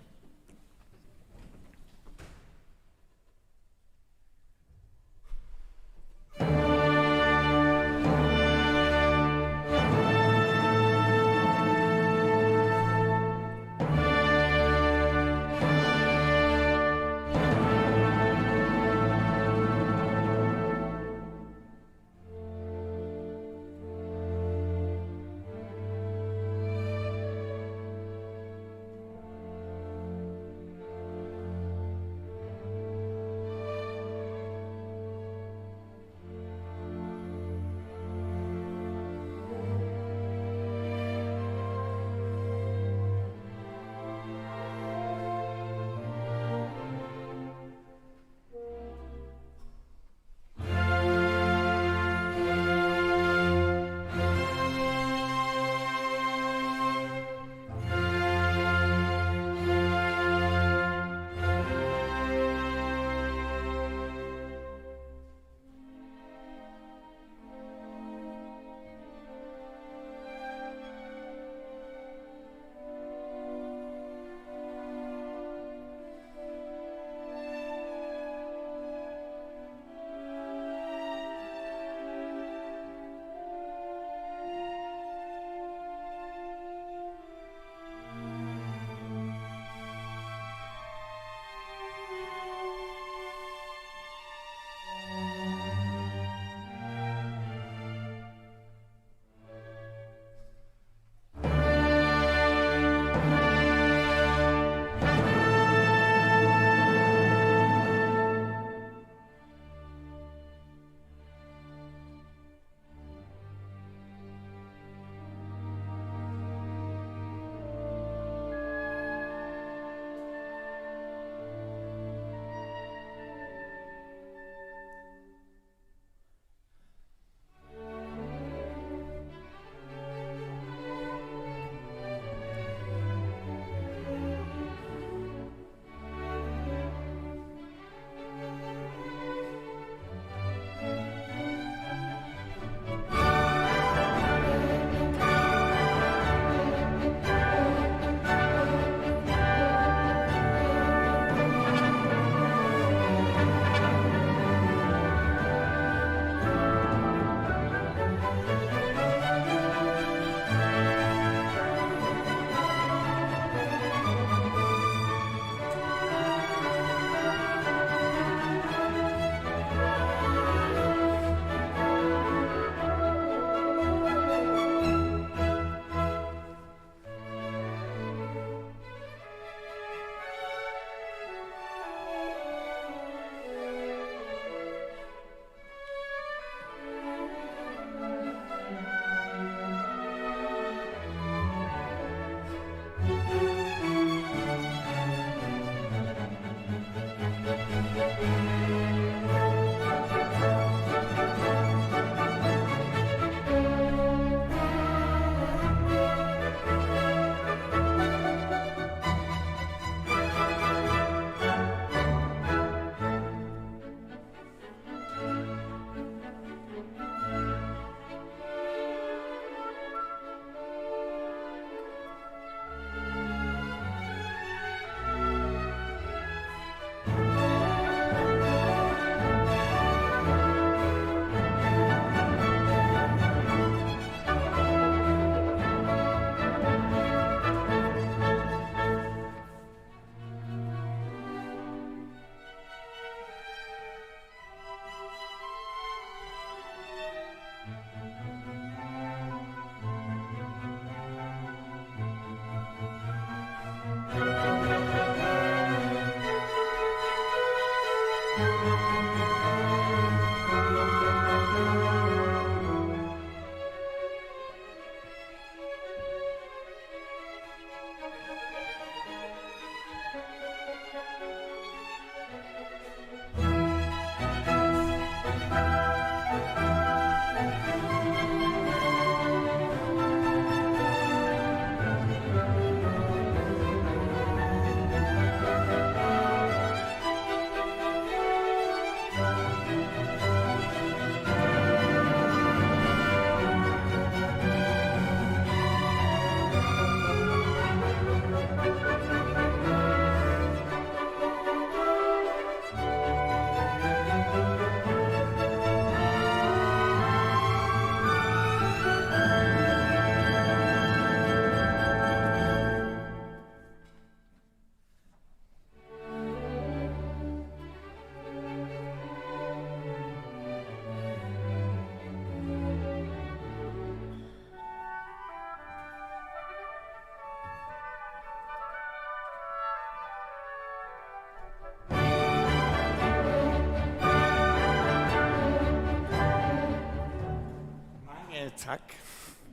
Tack.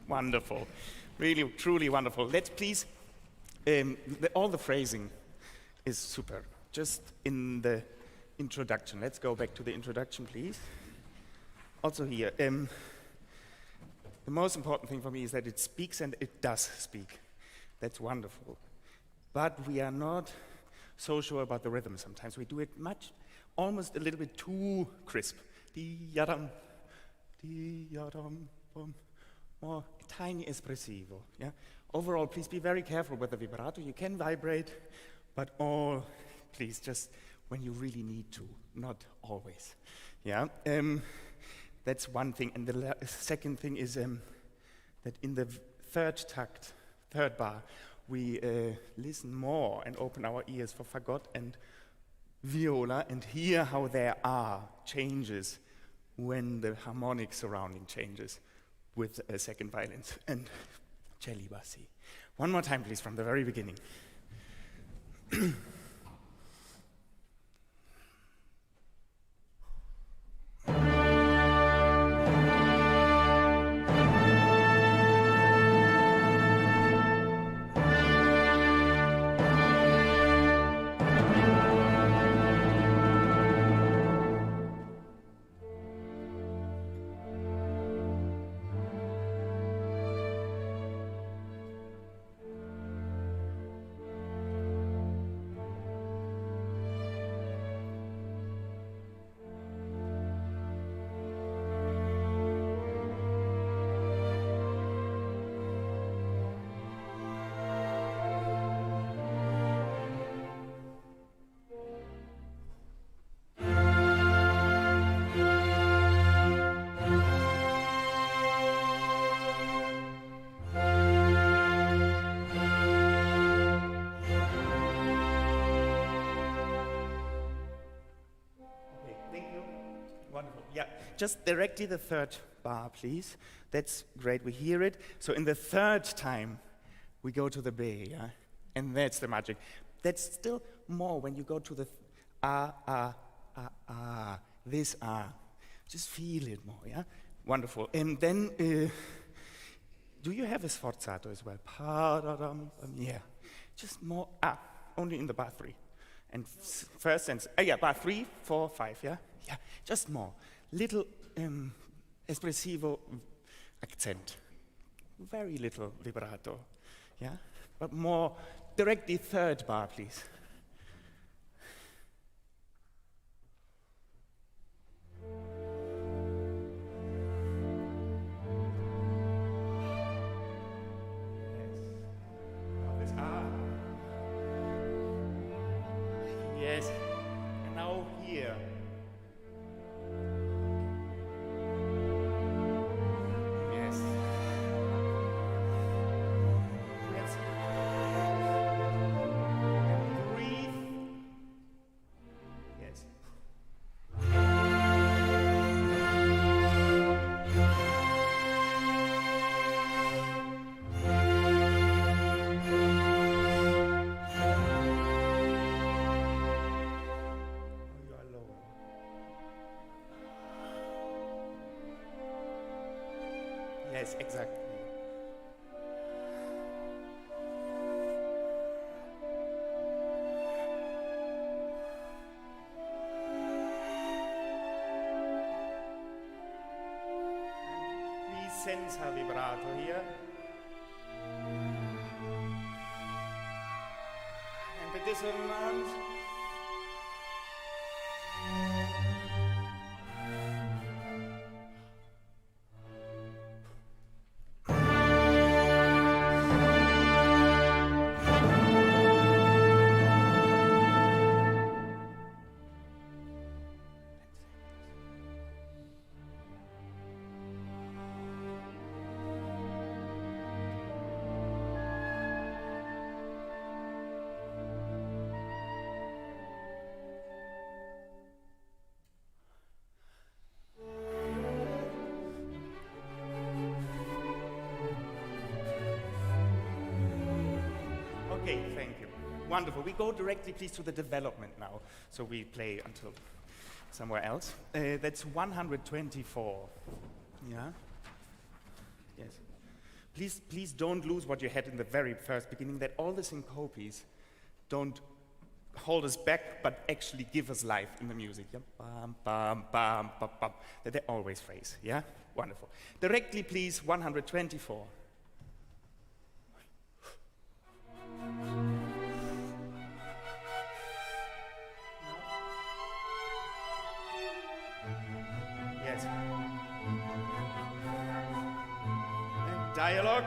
Wonderful. Really, truly wonderful. Let's please, all the phrasing is super. Just in the introduction. Let's go back to the introduction, please. Also here, the most important thing for me is that it speaks and it does speak. That's wonderful. But we are not so sure about the rhythm sometimes. We do it almost a little bit too crisp. Di-ya-dum, di-ya-dum, bum. More tiny espressivo. Yeah? Overall, please be very careful with the vibrato. You can vibrate, but please just when you really need to, not always. Yeah. That's one thing. And the second thing is that in the third bar, we listen more and open our ears for fagot and viola and hear how there are changes when the harmonic surrounding changes with second violins and celli bassi. One more time, please, from the very beginning. Just directly the third bar, please. That's great, we hear it. So in the third time, we go to the B, yeah? And that's the magic. That's still more when you go to the this Just feel it more, yeah? Wonderful. And then, do you have a sforzato as well? Yeah. Just more, only in the bar 3. And first and, bar 3, 4, 5, yeah? Yeah, just more. Little espressivo accent. Very little vibrato, yeah? But more directly third bar, please. Yes. And now here. Yes. Yes. And breathe. Yes. Yes, exactly. Please sense her vibrato here. And the dissonance. Okay, thank you. Wonderful. We go directly, please, to the development now. So we play until somewhere else. That's 124. Yeah. Yes. Please don't lose what you had in the very first beginning, that all the syncopes don't hold us back, but actually give us life in the music. Yeah? Bam, bam, bam, bam, bam. That they always phrase. Yeah? Wonderful. Directly, please, 124. Yes. And dialogue.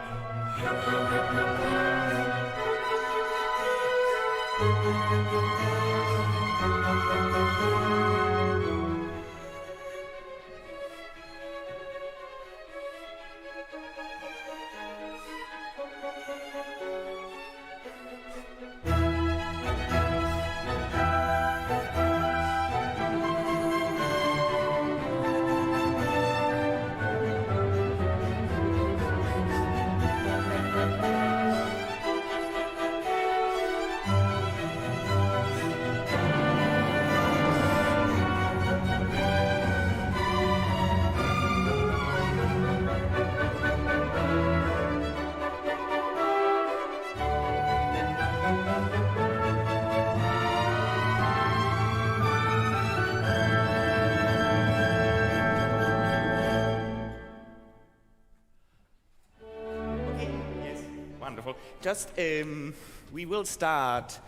Just, we will start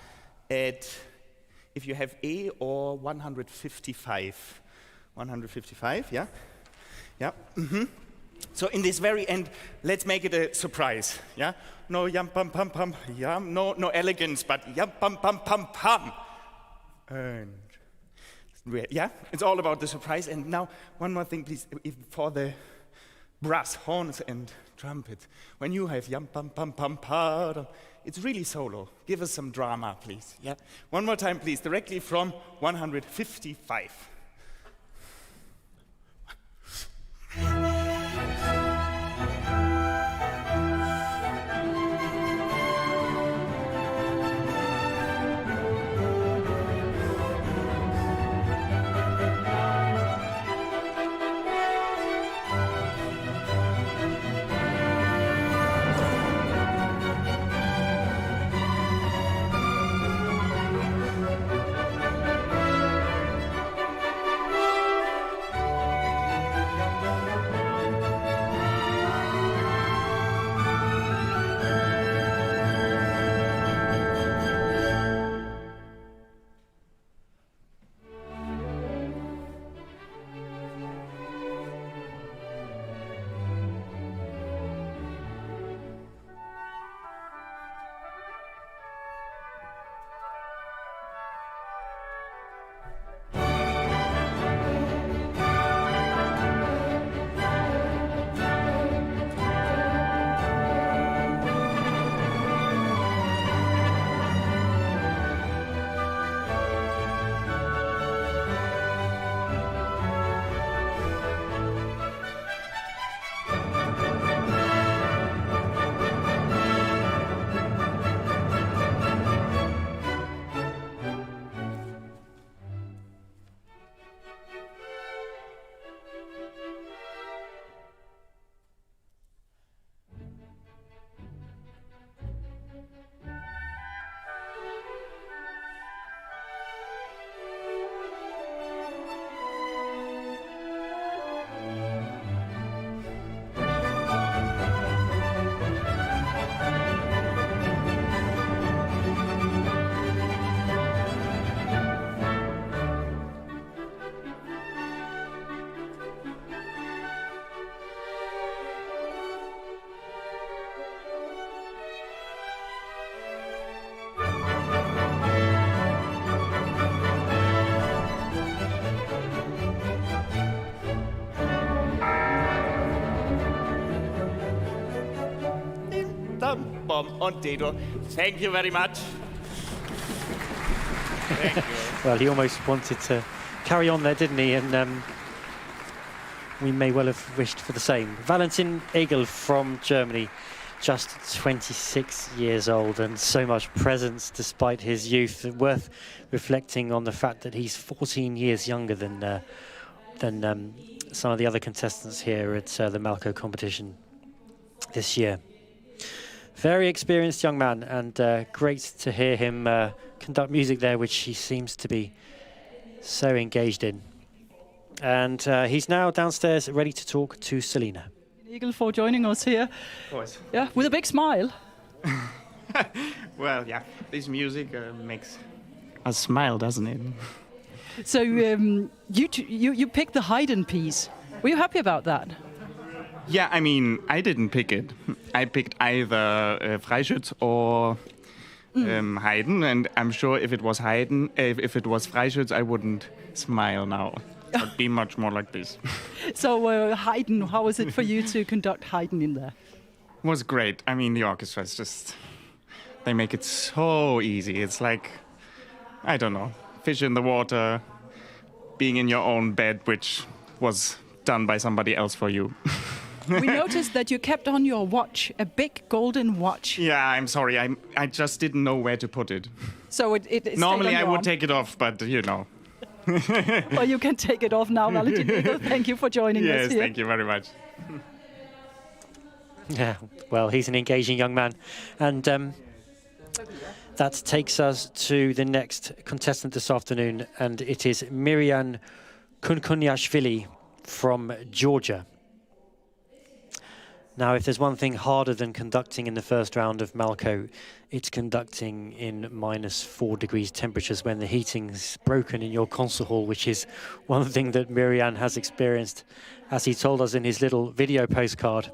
at, if you have A or 155. 155, yeah? Yeah. Mm-hmm. So in this very end, let's make it a surprise, yeah? No yum pum pum pum, yum, no elegance, but yum pum pum pum pum. And, yeah, it's all about the surprise. And now, one more thing, please, for the brass, horns, and trumpet. When you have yum pum pum pum pum, it's really solo. Give us some drama, please. Yeah. One more time, please. Directly from 155. On Dedo. Thank you very much. Thank you. Well, he almost wanted to carry on there, didn't he? And we may well have wished for the same. Valentin Egel from Germany, just 26 years old, and so much presence despite his youth. Worth reflecting on the fact that he's 14 years younger than some of the other contestants here at the Malko competition. this year. Very experienced young man, and great to hear him conduct music there, which he seems to be so engaged in. And he's now downstairs ready to talk to Selena. Egel for joining us here. Of course. Yeah, with a big smile. Well, yeah, this music makes us smile, doesn't it? So you picked the Haydn piece. Were you happy about that? Yeah, I mean, I didn't pick it. I picked either Freischütz or Haydn, and I'm sure if it was Haydn, if it was Freischütz, I wouldn't smile now. I'd be much more like this. So Haydn, how was it for you to conduct Haydn in there? It was great. I mean, the orchestra is just, they make it so easy. It's like, I don't know, fish in the water, being in your own bed, which was done by somebody else for you. We noticed that you kept on your watch, a big golden watch. Yeah, I'm sorry. I just didn't know where to put it. So it normally I would arm. take it off, but you know. Well, you can take it off now, Valentin. Egel. Thank you for joining us Yes, here. thank you very much. Yeah, well, he's an engaging young man. And that takes us to the next contestant this afternoon, and it is Miriam Kunkunyashvili from Georgia. Now, if there's one thing harder than conducting in the first round of Malko, it's conducting in -4 degrees temperatures when the heating's broken in your concert hall, which is one thing that Miriam has experienced, as he told us in his little video postcard.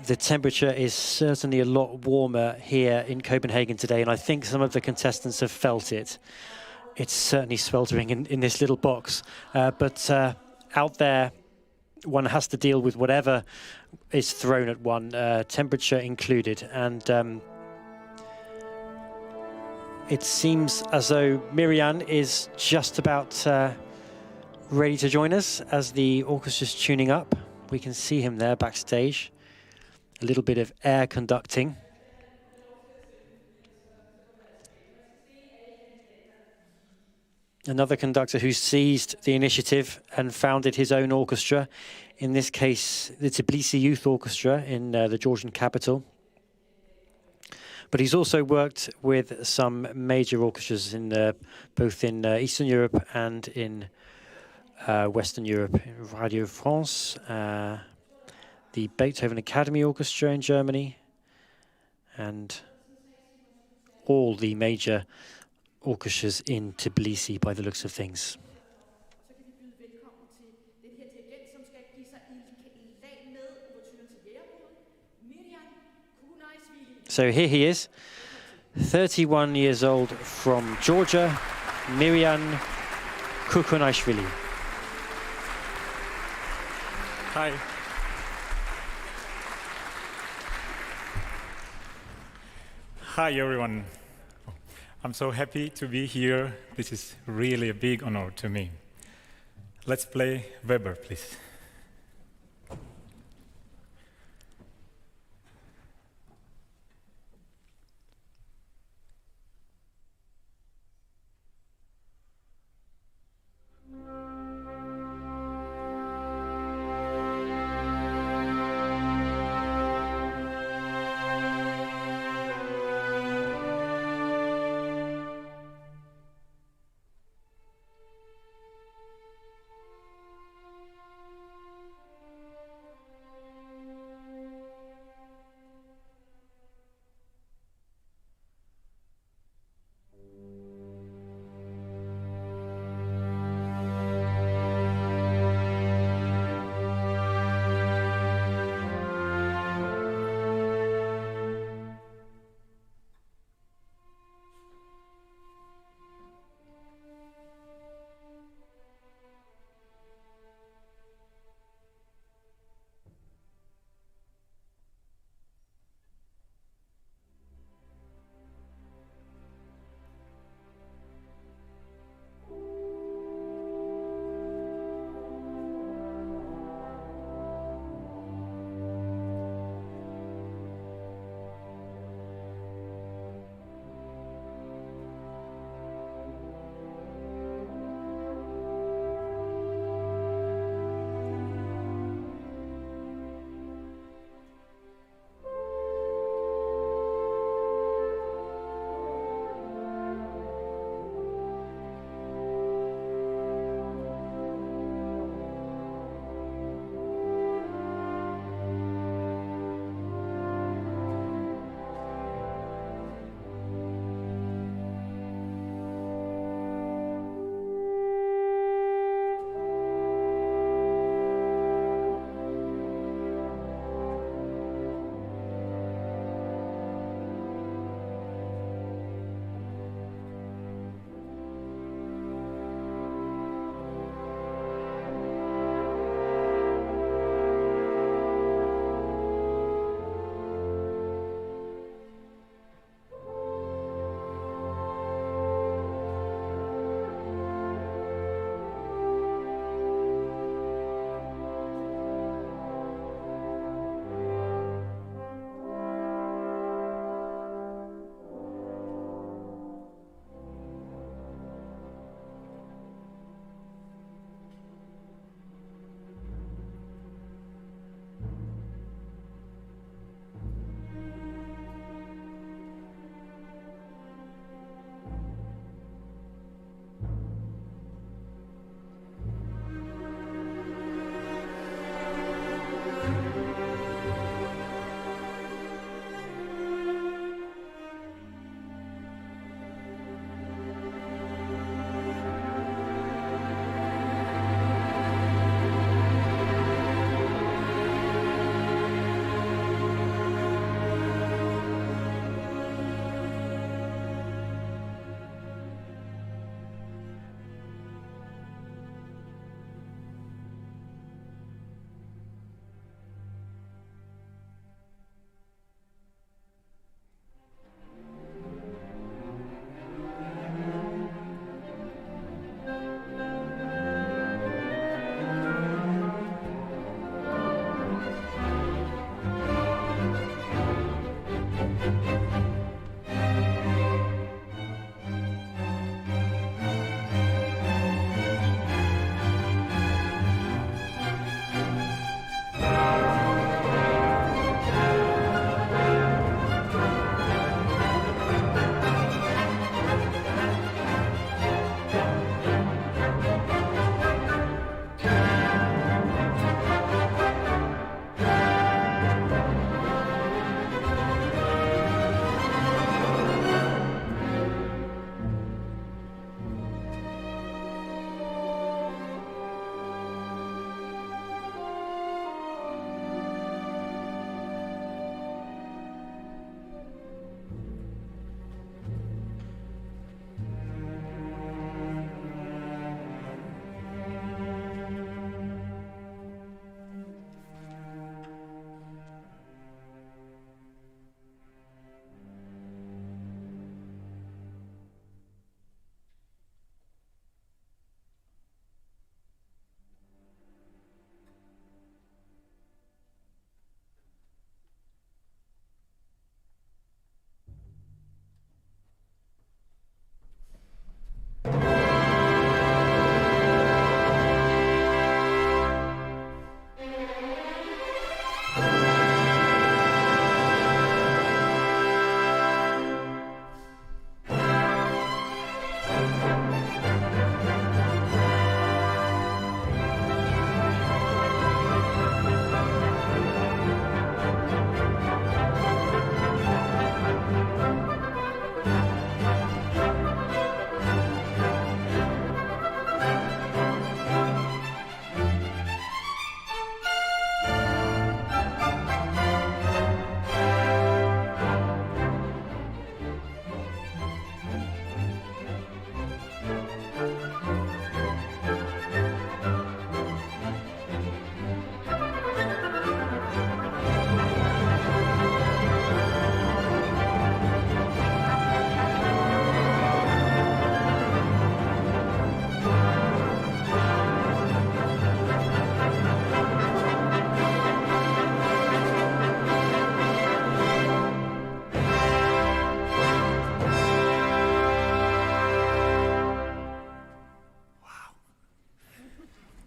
The temperature is certainly a lot warmer here in Copenhagen today, and I think some of the contestants have felt it. It's certainly sweltering in this little box, but out there, one has to deal with whatever is thrown at one, temperature included. And it seems as though Miriam is just about ready to join us as the orchestra's tuning up. We can see him there backstage. A little bit of air conducting. Another conductor who seized the initiative and founded his own orchestra, in this case the Tbilisi Youth Orchestra in the Georgian capital. But he's also worked with some major orchestras in both in Eastern Europe and in Western Europe. Radio France, the Beethoven Academy Orchestra in Germany, and all the major orchestras in Tbilisi by the looks of things. So here he is, 31 years old from Georgia, Miriam Kunkunyashvili. Hi. Hi, everyone. I'm so happy to be here. This is really a big honor to me. Let's play Weber, please.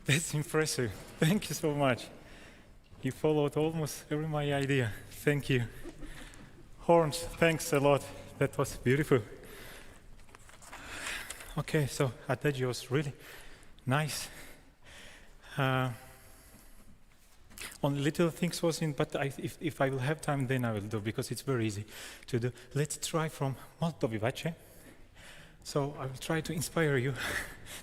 That's impressive. Thank you so much. You followed almost every my idea. Thank you. Horns, thanks a lot. That was beautiful. Okay, so arpeggio was really nice. Only little things was in, but if I will have time, then I will do, because it's very easy to do. Let's try from molto vivace. So I will try to inspire you,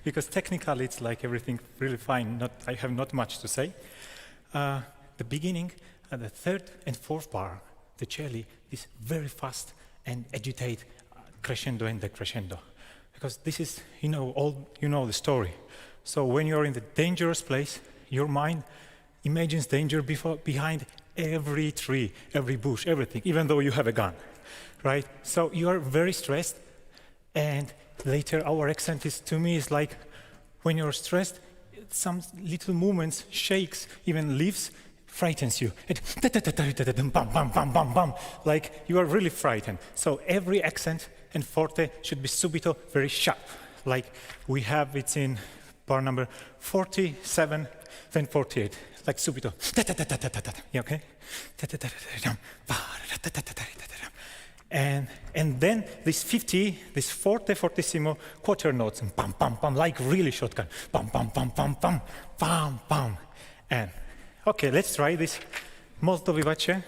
because technically it's like everything really fine. I have not much to say. The beginning, the third and fourth bar, the cello is very fast and agitate crescendo and decrescendo, because this is, you know the story. So when you're in the dangerous place, your mind imagines danger behind every tree, every bush, everything, even though you have a gun, right? So you are very stressed, and later our accent is, to me, is like when you're stressed, some little movements, shakes, even leaves, frightens you. Like you are really frightened. So every accent and forte should be subito, very sharp. Like we have it in bar number 47, then 48. Like subito. Yeah, okay? And then this 50, this forte, fortissimo, quarter notes, and pam, pam, pam, like really shotgun. Pam, pam, pam, pam, pam, pam, pam. And, okay, let's try this molto vivace.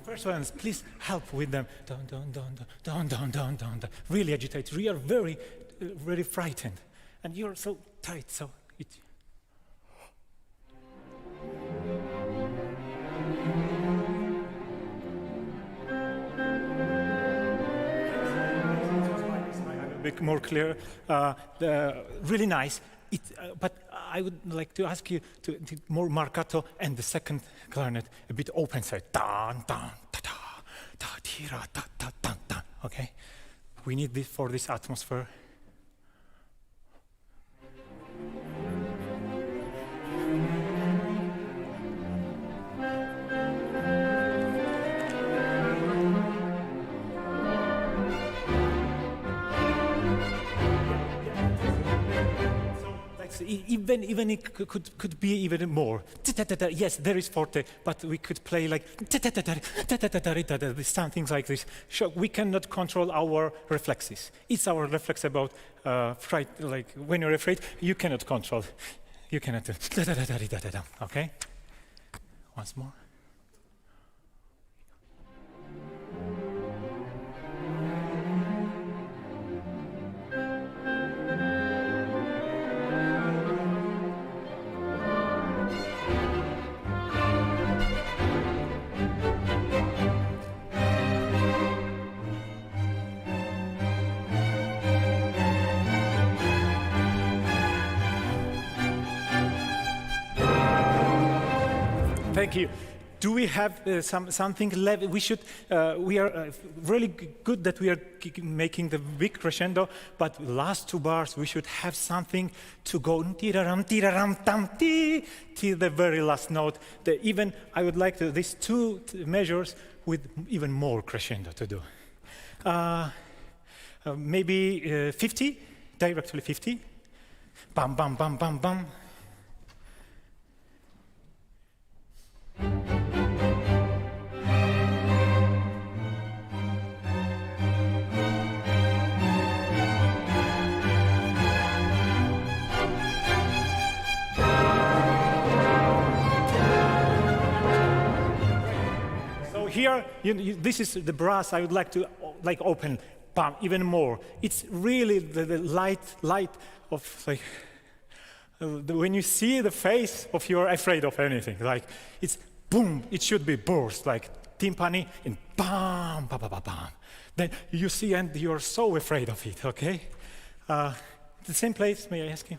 First ones, please help with them. Down. Really agitate. We are very, very frightened. And you're so tight, so it... A bit more clear. Really nice. But I would like to ask you to more marcato and the second clarinet a bit open side. Dan, dan, ta, ta, ta, tira, ta, ta, ta, ta. Okay? We need this for this atmosphere. Even it could be even more. Yes, there is forte, but we could play like something like this. Sure, we cannot control our reflexes. It's our reflex about fright. Like when you're afraid, you cannot control. You cannot do. Okay. Once more. Thank you. Do we have something left? We should. We are really good that we are making the big crescendo, but last two bars we should have something to go tiraram tam ti till the very last note. Even I would like these two measures with even more crescendo to do. Maybe 50, directly 50. Bam bam bam bam bam. Here, this is the brass. I would like to open, bam, even more. It's really the light of like when you see the face of you're afraid of anything. Like it's boom. It should be burst like timpani and bam, bam, bam, bam. Then you see and you're so afraid of it. Okay, the same place. May I ask you?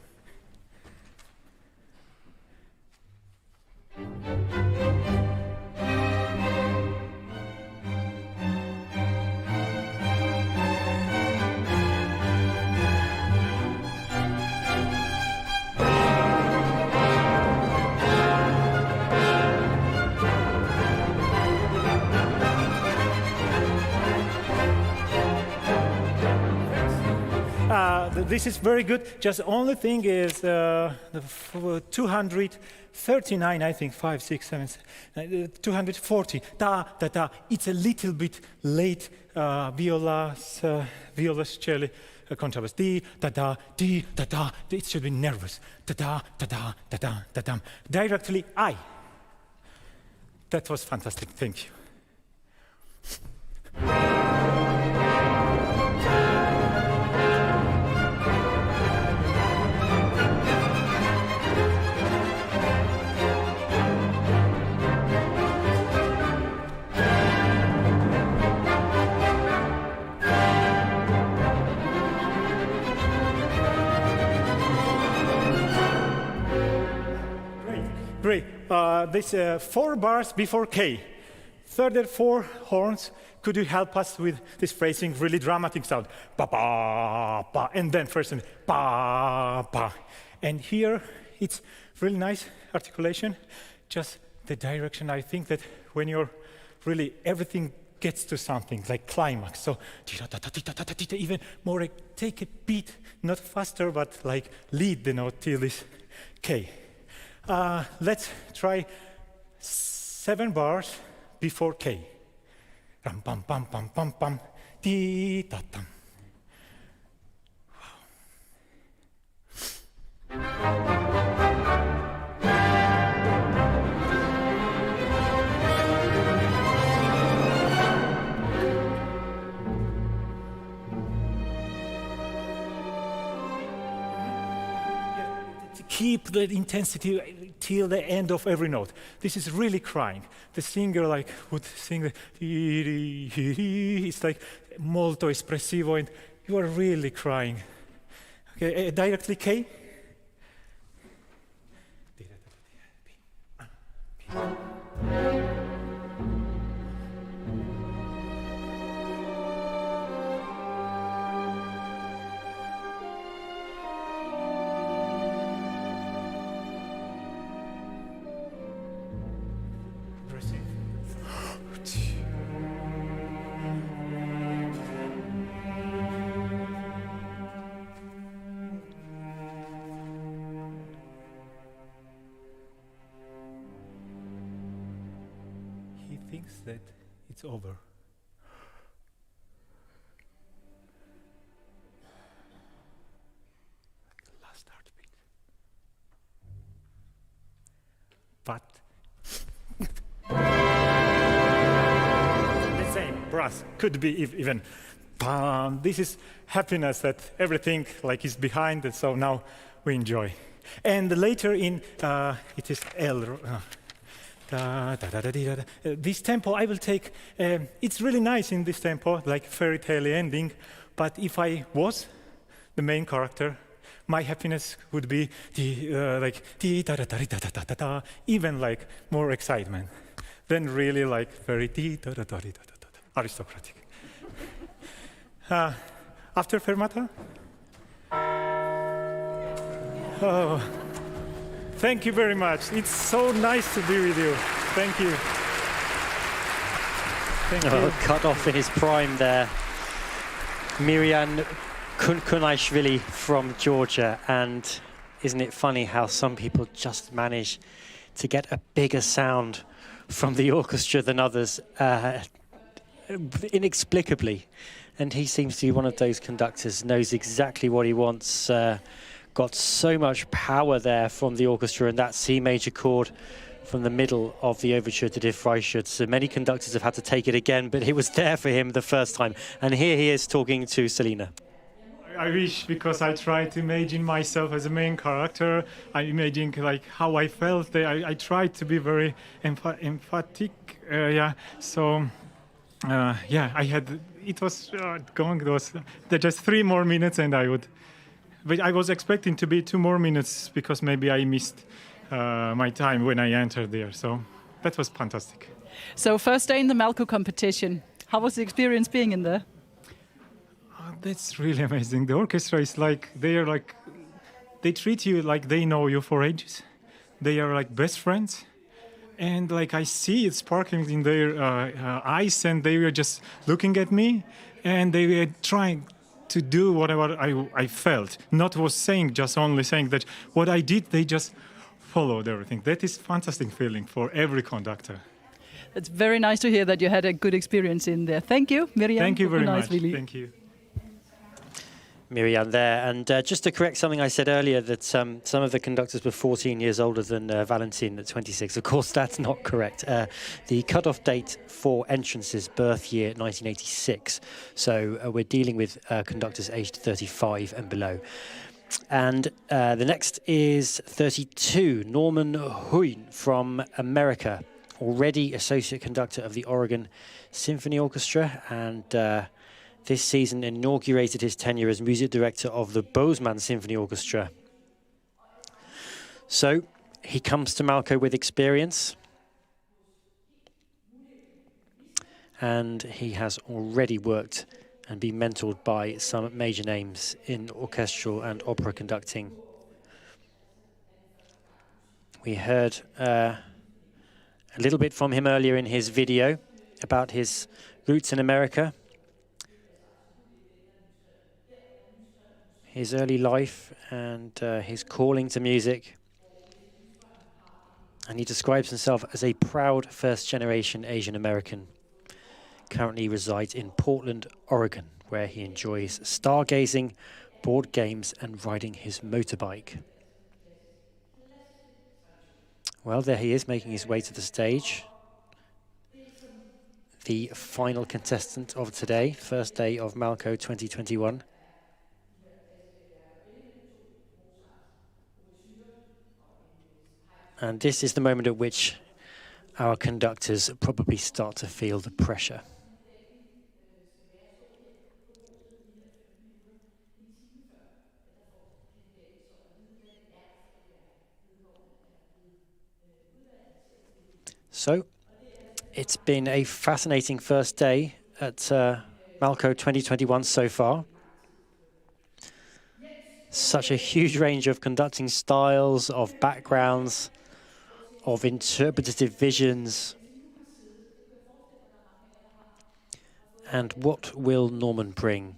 this is very good. Just the only thing is 239, I think, 5, 6, 7, 240. Da, da, da. It's a little bit late. Violoncello, contrabass. Di, da, da, di, da, da. It should be nervous. Da, da, da, da, da, da, da, da. Directly, I. That was fantastic. Thank you. Great. This 4 bars before K. Further 4 horns. Could you help us with this phrasing? Really dramatic sound. Ba ba ba. And then first ba ba. And here it's really nice articulation. Just the direction. I think that when you're really everything gets to something like climax. So even more take a beat, not faster, but like lead the note till this K. Let's try 7 bars before K. Ram pam pam pam pam pam di da dum. Keep the intensity till the end of every note. This is really crying. The singer like would sing it's like molto espressivo, and you are really crying. Okay, directly K. Thinks that it's over. Last heartbeat. But the same brass could be even. This is happiness that everything like is behind it. So now we enjoy. And later in it is L. Da, da, da, da, da, da. This tempo I will take, it's really nice in this tempo, like fairy tale ending, but if I was the main character, my happiness would be like da, da, da, da, da, da, da, da, even like more excitement, then really like very da, da, da, da, da, da, aristocratic. After fermata? Oh. Thank you very much. It's so nice to be with you. Thank you. Thank you. Cut off in his prime there. Miriam Kunkunaishvili from Georgia. And isn't it funny how some people just manage to get a bigger sound from the orchestra than others, inexplicably. And he seems to be one of those conductors, knows exactly what he wants. Got so much power there from the orchestra, and that C major chord from the middle of the overture to Die Freischütze. So many conductors have had to take it again, but it was there for him the first time. And here he is talking to Selina. I wish, because I try to imagine myself as a main character. I imagine like how I felt there. I tried to be very emphatic. Yeah. So yeah, I had. It was going. There just 3 more minutes, and I would. But I was expecting to be 2 more minutes because maybe I missed my time when I entered there. So that was fantastic. So first day in the Malko competition. How was the experience being in there? That's really amazing. The orchestra is like, they treat you like they know you for ages. They are like best friends. And like I see it sparkling in their eyes, and they were just looking at me, and they were trying to do whatever I felt. Not was saying, just only saying that what I did, they just followed everything. That is fantastic feeling for every conductor. It's very nice to hear that you had a good experience in there. Thank you, Miriam. Thank you very much. Really. Thank you. Miriam there. And just to correct something I said earlier, that some of the conductors were 14 years older than Valentin at 26. Of course, that's not correct. The cut-off date for entrances, birth year 1986. So we're dealing with conductors aged 35 and below. And the next is 32, Norman Hyunh from America, already associate conductor of the Oregon Symphony Orchestra, and this season inaugurated his tenure as music director of the Böhm Symphony Orchestra. So he comes to Malko with experience, and he has already worked and been mentored by some major names in orchestral and opera conducting. We heard a little bit from him earlier in his video about his roots in America, his early life and his calling to music. And he describes himself as a proud first-generation Asian American. Currently resides in Portland, Oregon, where he enjoys stargazing, board games and riding his motorbike. Well, there he is, making his way to the stage. The final contestant of today, first day of Malko 2021. And this is the moment at which our conductors probably start to feel the pressure. So, it's been a fascinating first day at Malko 2021 so far. Such a huge range of conducting styles, of backgrounds, of interpretative visions. And what will Norman bring?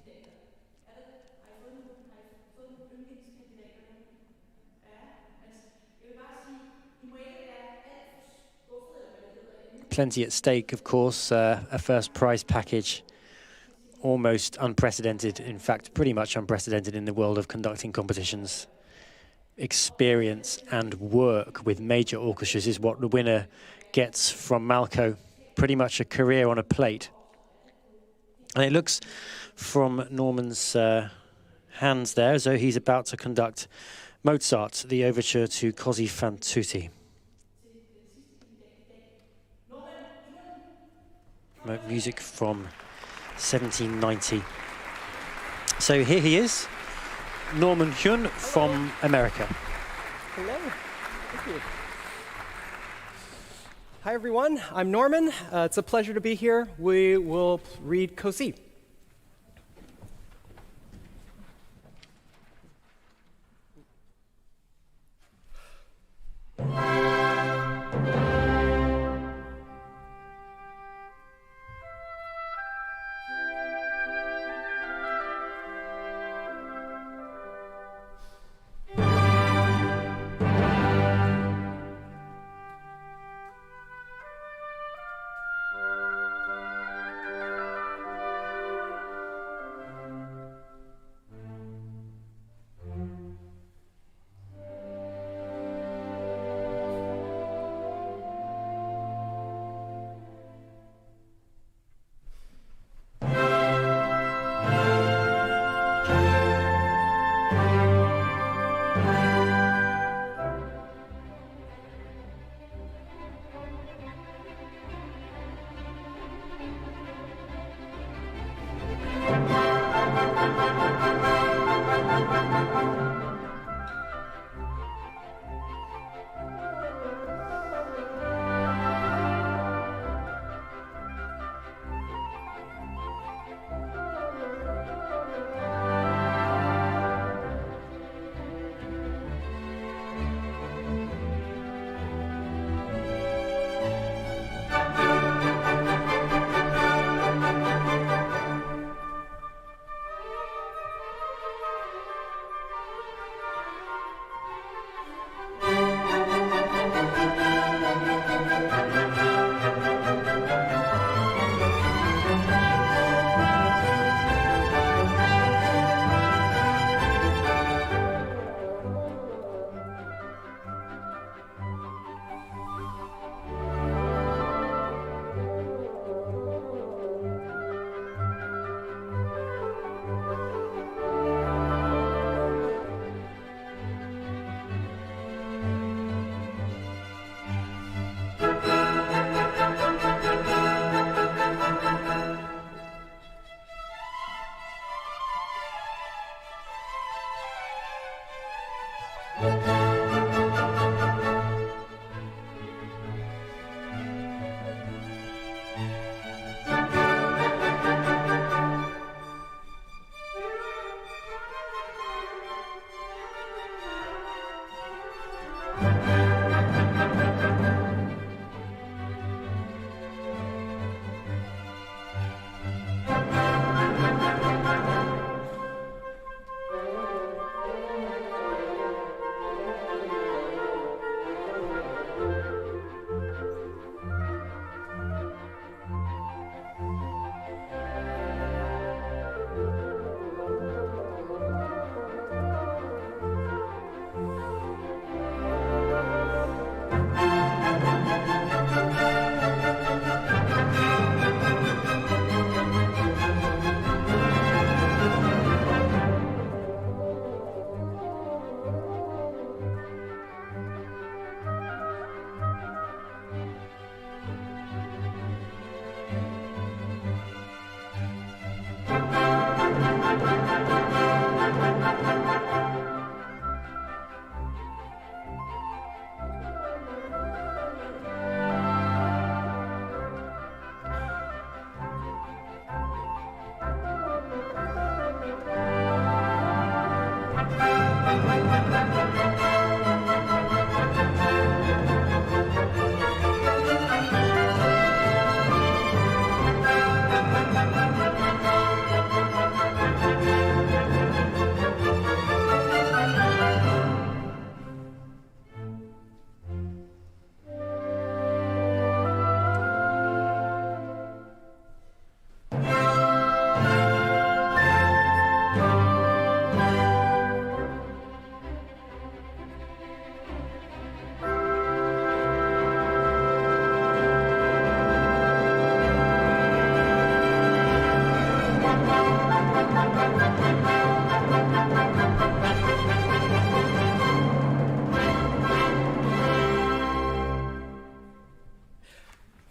Plenty at stake, of course, a first prize package, almost unprecedented, in fact, pretty much unprecedented in the world of conducting competitions. Experience and work with major orchestras is what the winner gets from Malko, pretty much a career on a plate. And it looks from Norman's hands there as though he's about to conduct Mozart, the overture to Così fan tutti. Music from 1790. So here he is, Norman Hyunh from America. Hello. Thank you. Hi, everyone. I'm Norman. It's a pleasure to be here. We will read Così.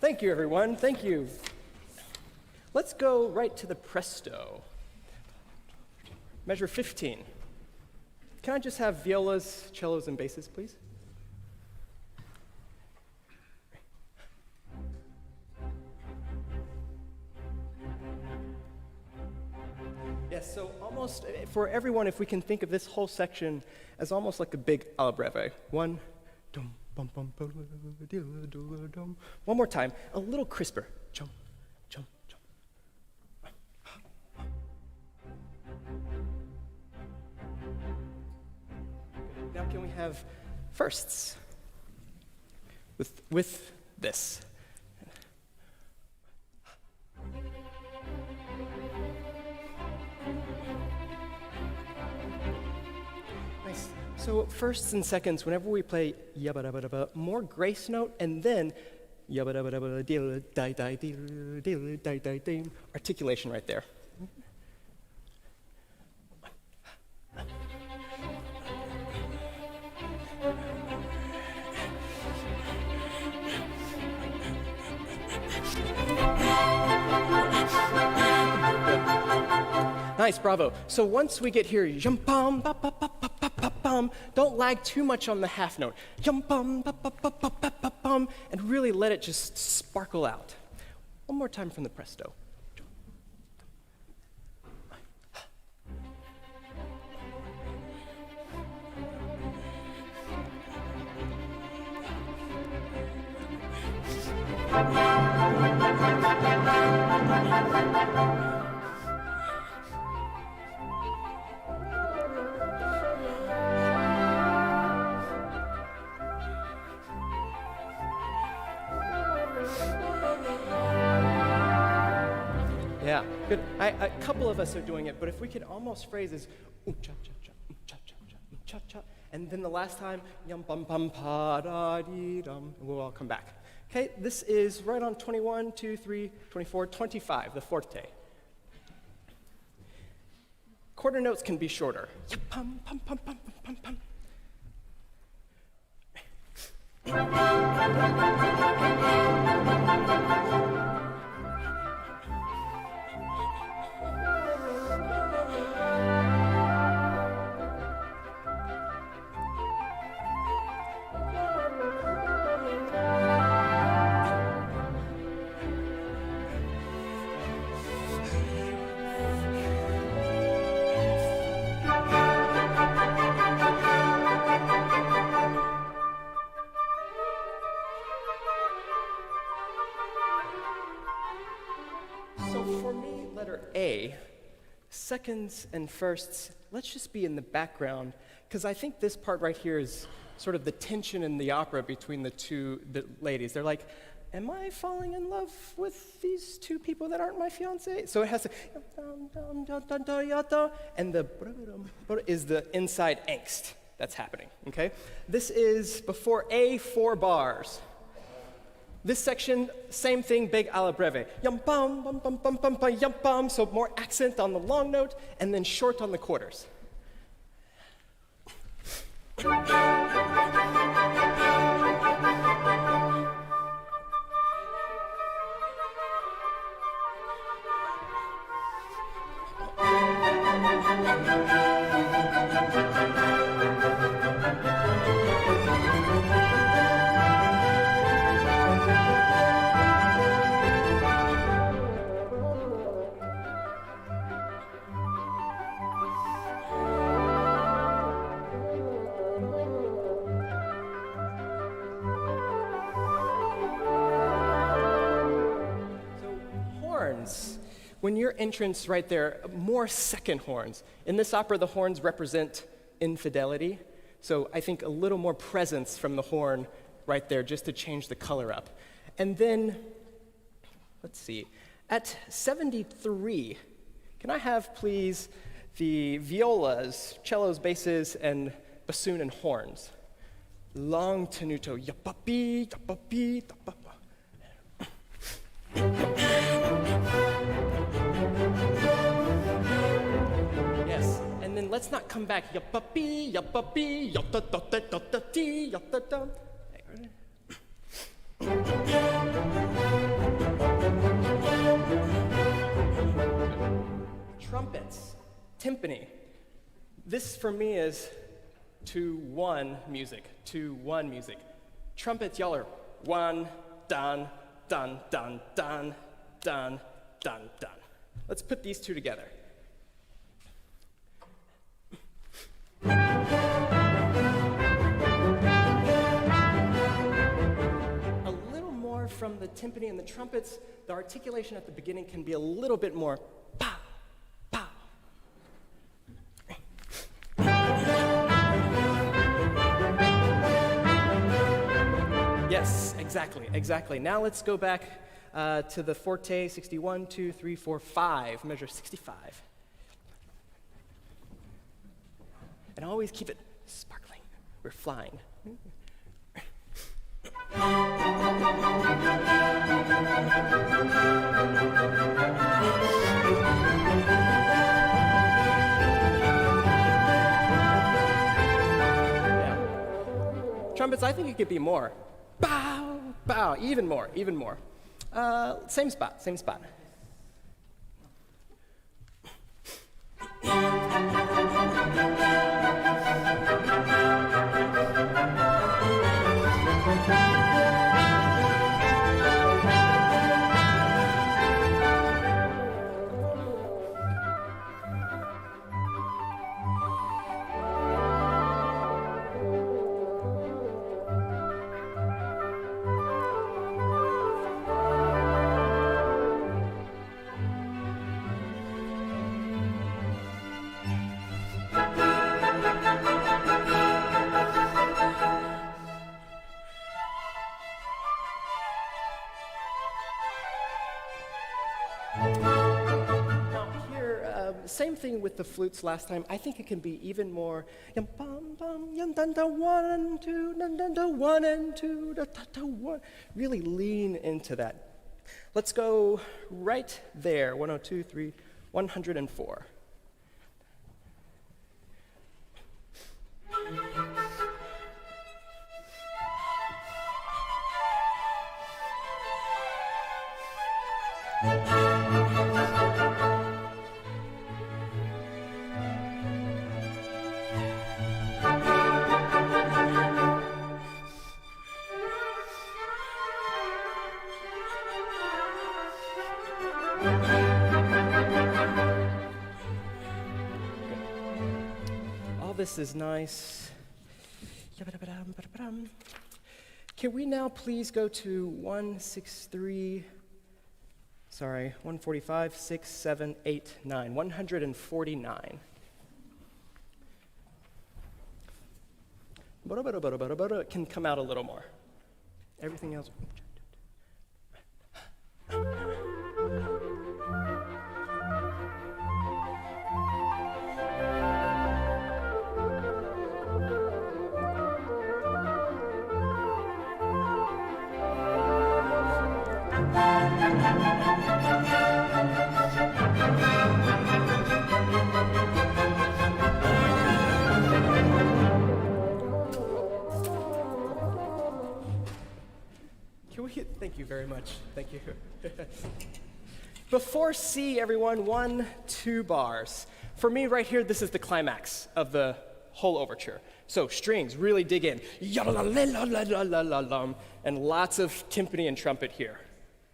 Thank you, everyone. Thank you. Let's go right to the presto. Measure 15. Can I just have violas, cellos, and basses, please? Yes, so almost for everyone, if we can think of this whole section as almost like a big alla breve. One, dum, bum, bum, dum. One more time, a little crisper. Jump, jump, jump. Now can we have firsts with this? Nice. So firsts and seconds, whenever we play yabba dabba dabba, more grace note, and then yabba dabba dabba dee die die dee die die dee, articulation right there. Nice, bravo. So once we get here, yum bum ba ba ba ba ba ba bum, don't lag too much on the half note. Yum bum ba ba ba ba ba ba bum, and really let it just sparkle out. One more time from the presto. Yeah, good. A couple of us are doing it, but if we could almost phrase this, cha cha cha cha cha cha cha, and then the last time, yum bum bum pa da dee dum, and we'll all come back. Okay, this is right on 21, 2, 3, 24, 25, the forte. Quarter notes can be shorter. Pum pum pum pum pum pum. seconds and firsts, let's just be in the background, because I think this part right here is sort of the tension in the opera between the ladies. They're like, am I falling in love with these two people that aren't my fiancé? So it has to, and the is the inside angst that's happening, okay? This is before A, 4 bars. This section, same thing, big alla breve. Yum bum bum bum bum bum bum yum bum, so more accent on the long note, and then short on the quarters. When your entrance right there, more second horns. In this opera, the horns represent infidelity. So I think a little more presence from the horn right there just to change the color up. And then, let's see, at 73, can I have, please, the violas, cellos, basses, and bassoon and horns? Long tenuto, yapapi, yapapi, yapapa. Yes, and then let's not come back. Yapapi, yapapi, yatatatati, yatata. Trumpets, timpani. This for me is 2-1 music. 2-1 music. Trumpets, y'all are 1, dun, dun, dun, dun, dun, dun, dun. Let's put these two together. A little more from the timpani and the trumpets. The articulation at the beginning can be a little bit more pow, pow. Yes, exactly. Now let's go back to the forte, 61, 2, 3, 4, 5, measure 65. And always keep it sparkling. We're flying. Yeah. Trumpets, I think it could be more. Bow, bow, even more. Same spot. Same thing with the flutes last time. I think it can be even more. Yum bum bum yum dun da 1 and 2 dun dun da 1 and 2 da da da 1. Really lean into that. Let's go right there. 102, 3, 104. This is nice. Can we now please go to 163? Sorry, 145, 6, 7, 8, 9. 149. It can come out a little more. Everything else. Thank you very much. Thank you. Before C, everyone, 1, 2 bars. For me, right here, this is the climax of the whole overture. So strings, really dig in. And lots of timpani and trumpet here.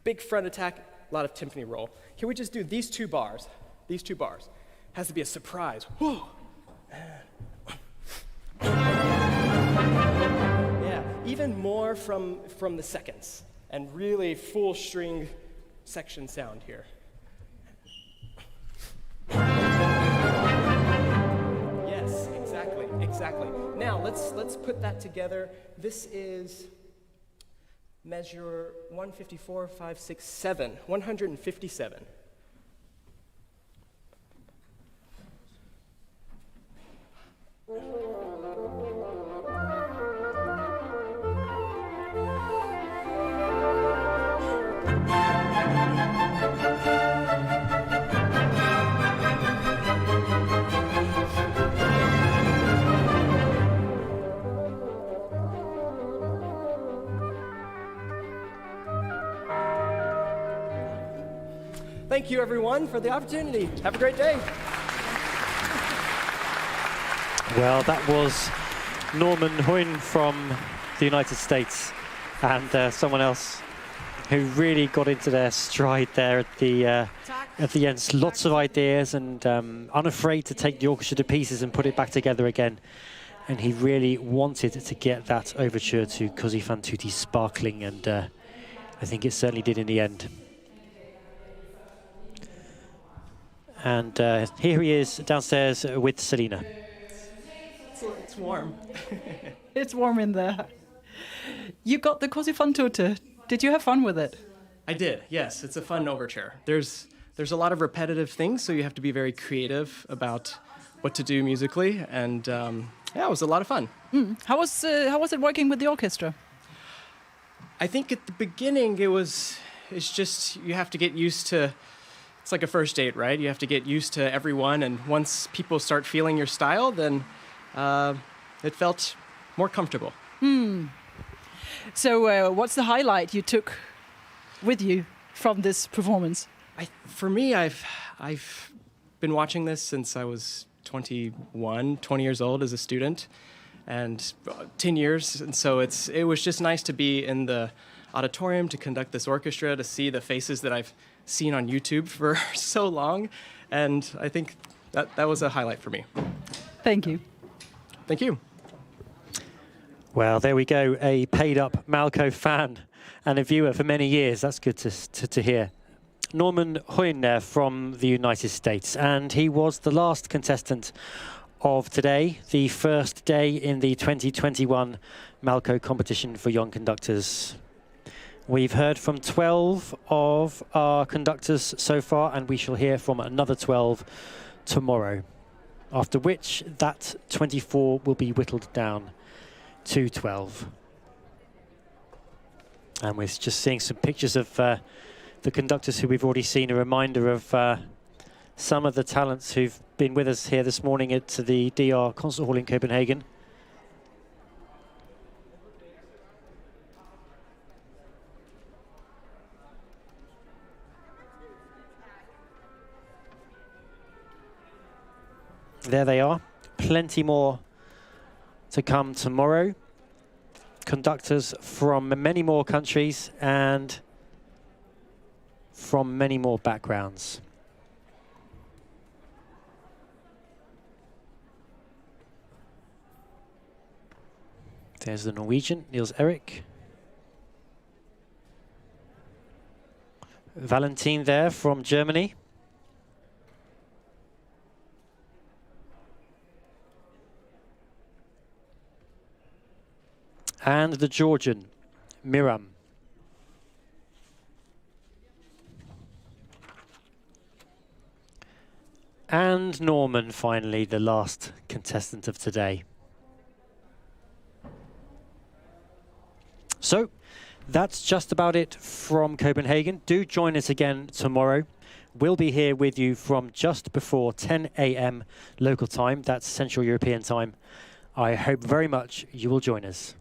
Big front attack, a lot of timpani roll. Can we just do these 2 bars? These 2 bars. Has to be a surprise. Whoa. Yeah, even more from the seconds. And really full string section sound here. Yes, exactly. Now let's put that together. This is measure 154, 5, 6, 7, 157. Thank you, everyone, for the opportunity. Have a great day. Well, that was Norman Hyunh from the United States, and someone else who really got into their stride there at the end. Lots of ideas and unafraid to take the orchestra to pieces and put it back together again. And he really wanted to get that overture to Così fan tutte sparkling, and I think it certainly did in the end. And here he is downstairs with Selina. It's warm. It's warm in there. You got the Così fan tutte. Did you have fun with it? I did, yes. It's a fun overture. There's a lot of repetitive things, so you have to be very creative about what to do musically, and yeah, it was a lot of fun. How was it working with the orchestra? I think at the beginning it's just you have to get used to. It's like a first date, right? You have to get used to everyone, and once people start feeling your style, then it felt more comfortable. So what's the highlight you took with you from this performance? For me, I've been watching this since I was 20 years old as a student, and 10 years, and so it was just nice to be in the auditorium to conduct this orchestra, to see the faces that I've seen on YouTube for so long, and I think that was a highlight for me. Thank you. Thank you. Well, there we go, a paid-up Malko fan and a viewer for many years. That's good to hear. Norman Hyunh from the United States, and he was the last contestant of today, the first day in the 2021 Malko competition for young conductors. We've heard from 12 of our conductors so far, and we shall hear from another 12 tomorrow, after which that 24 will be whittled down to 12. And we're just seeing some pictures of the conductors who we've already seen, a reminder of some of the talents who've been with us here this morning at the DR Concert Hall in Copenhagen. There they are, plenty more to come tomorrow. Conductors from many more countries and from many more backgrounds. There's the Norwegian, Nils Erik. Valentin there from Germany. And the Georgian, Miram. And Norman, finally, the last contestant of today. So, that's just about it from Copenhagen. Do join us again tomorrow. We'll be here with you from just before 10 a.m. local time. That's Central European time. I hope very much you will join us.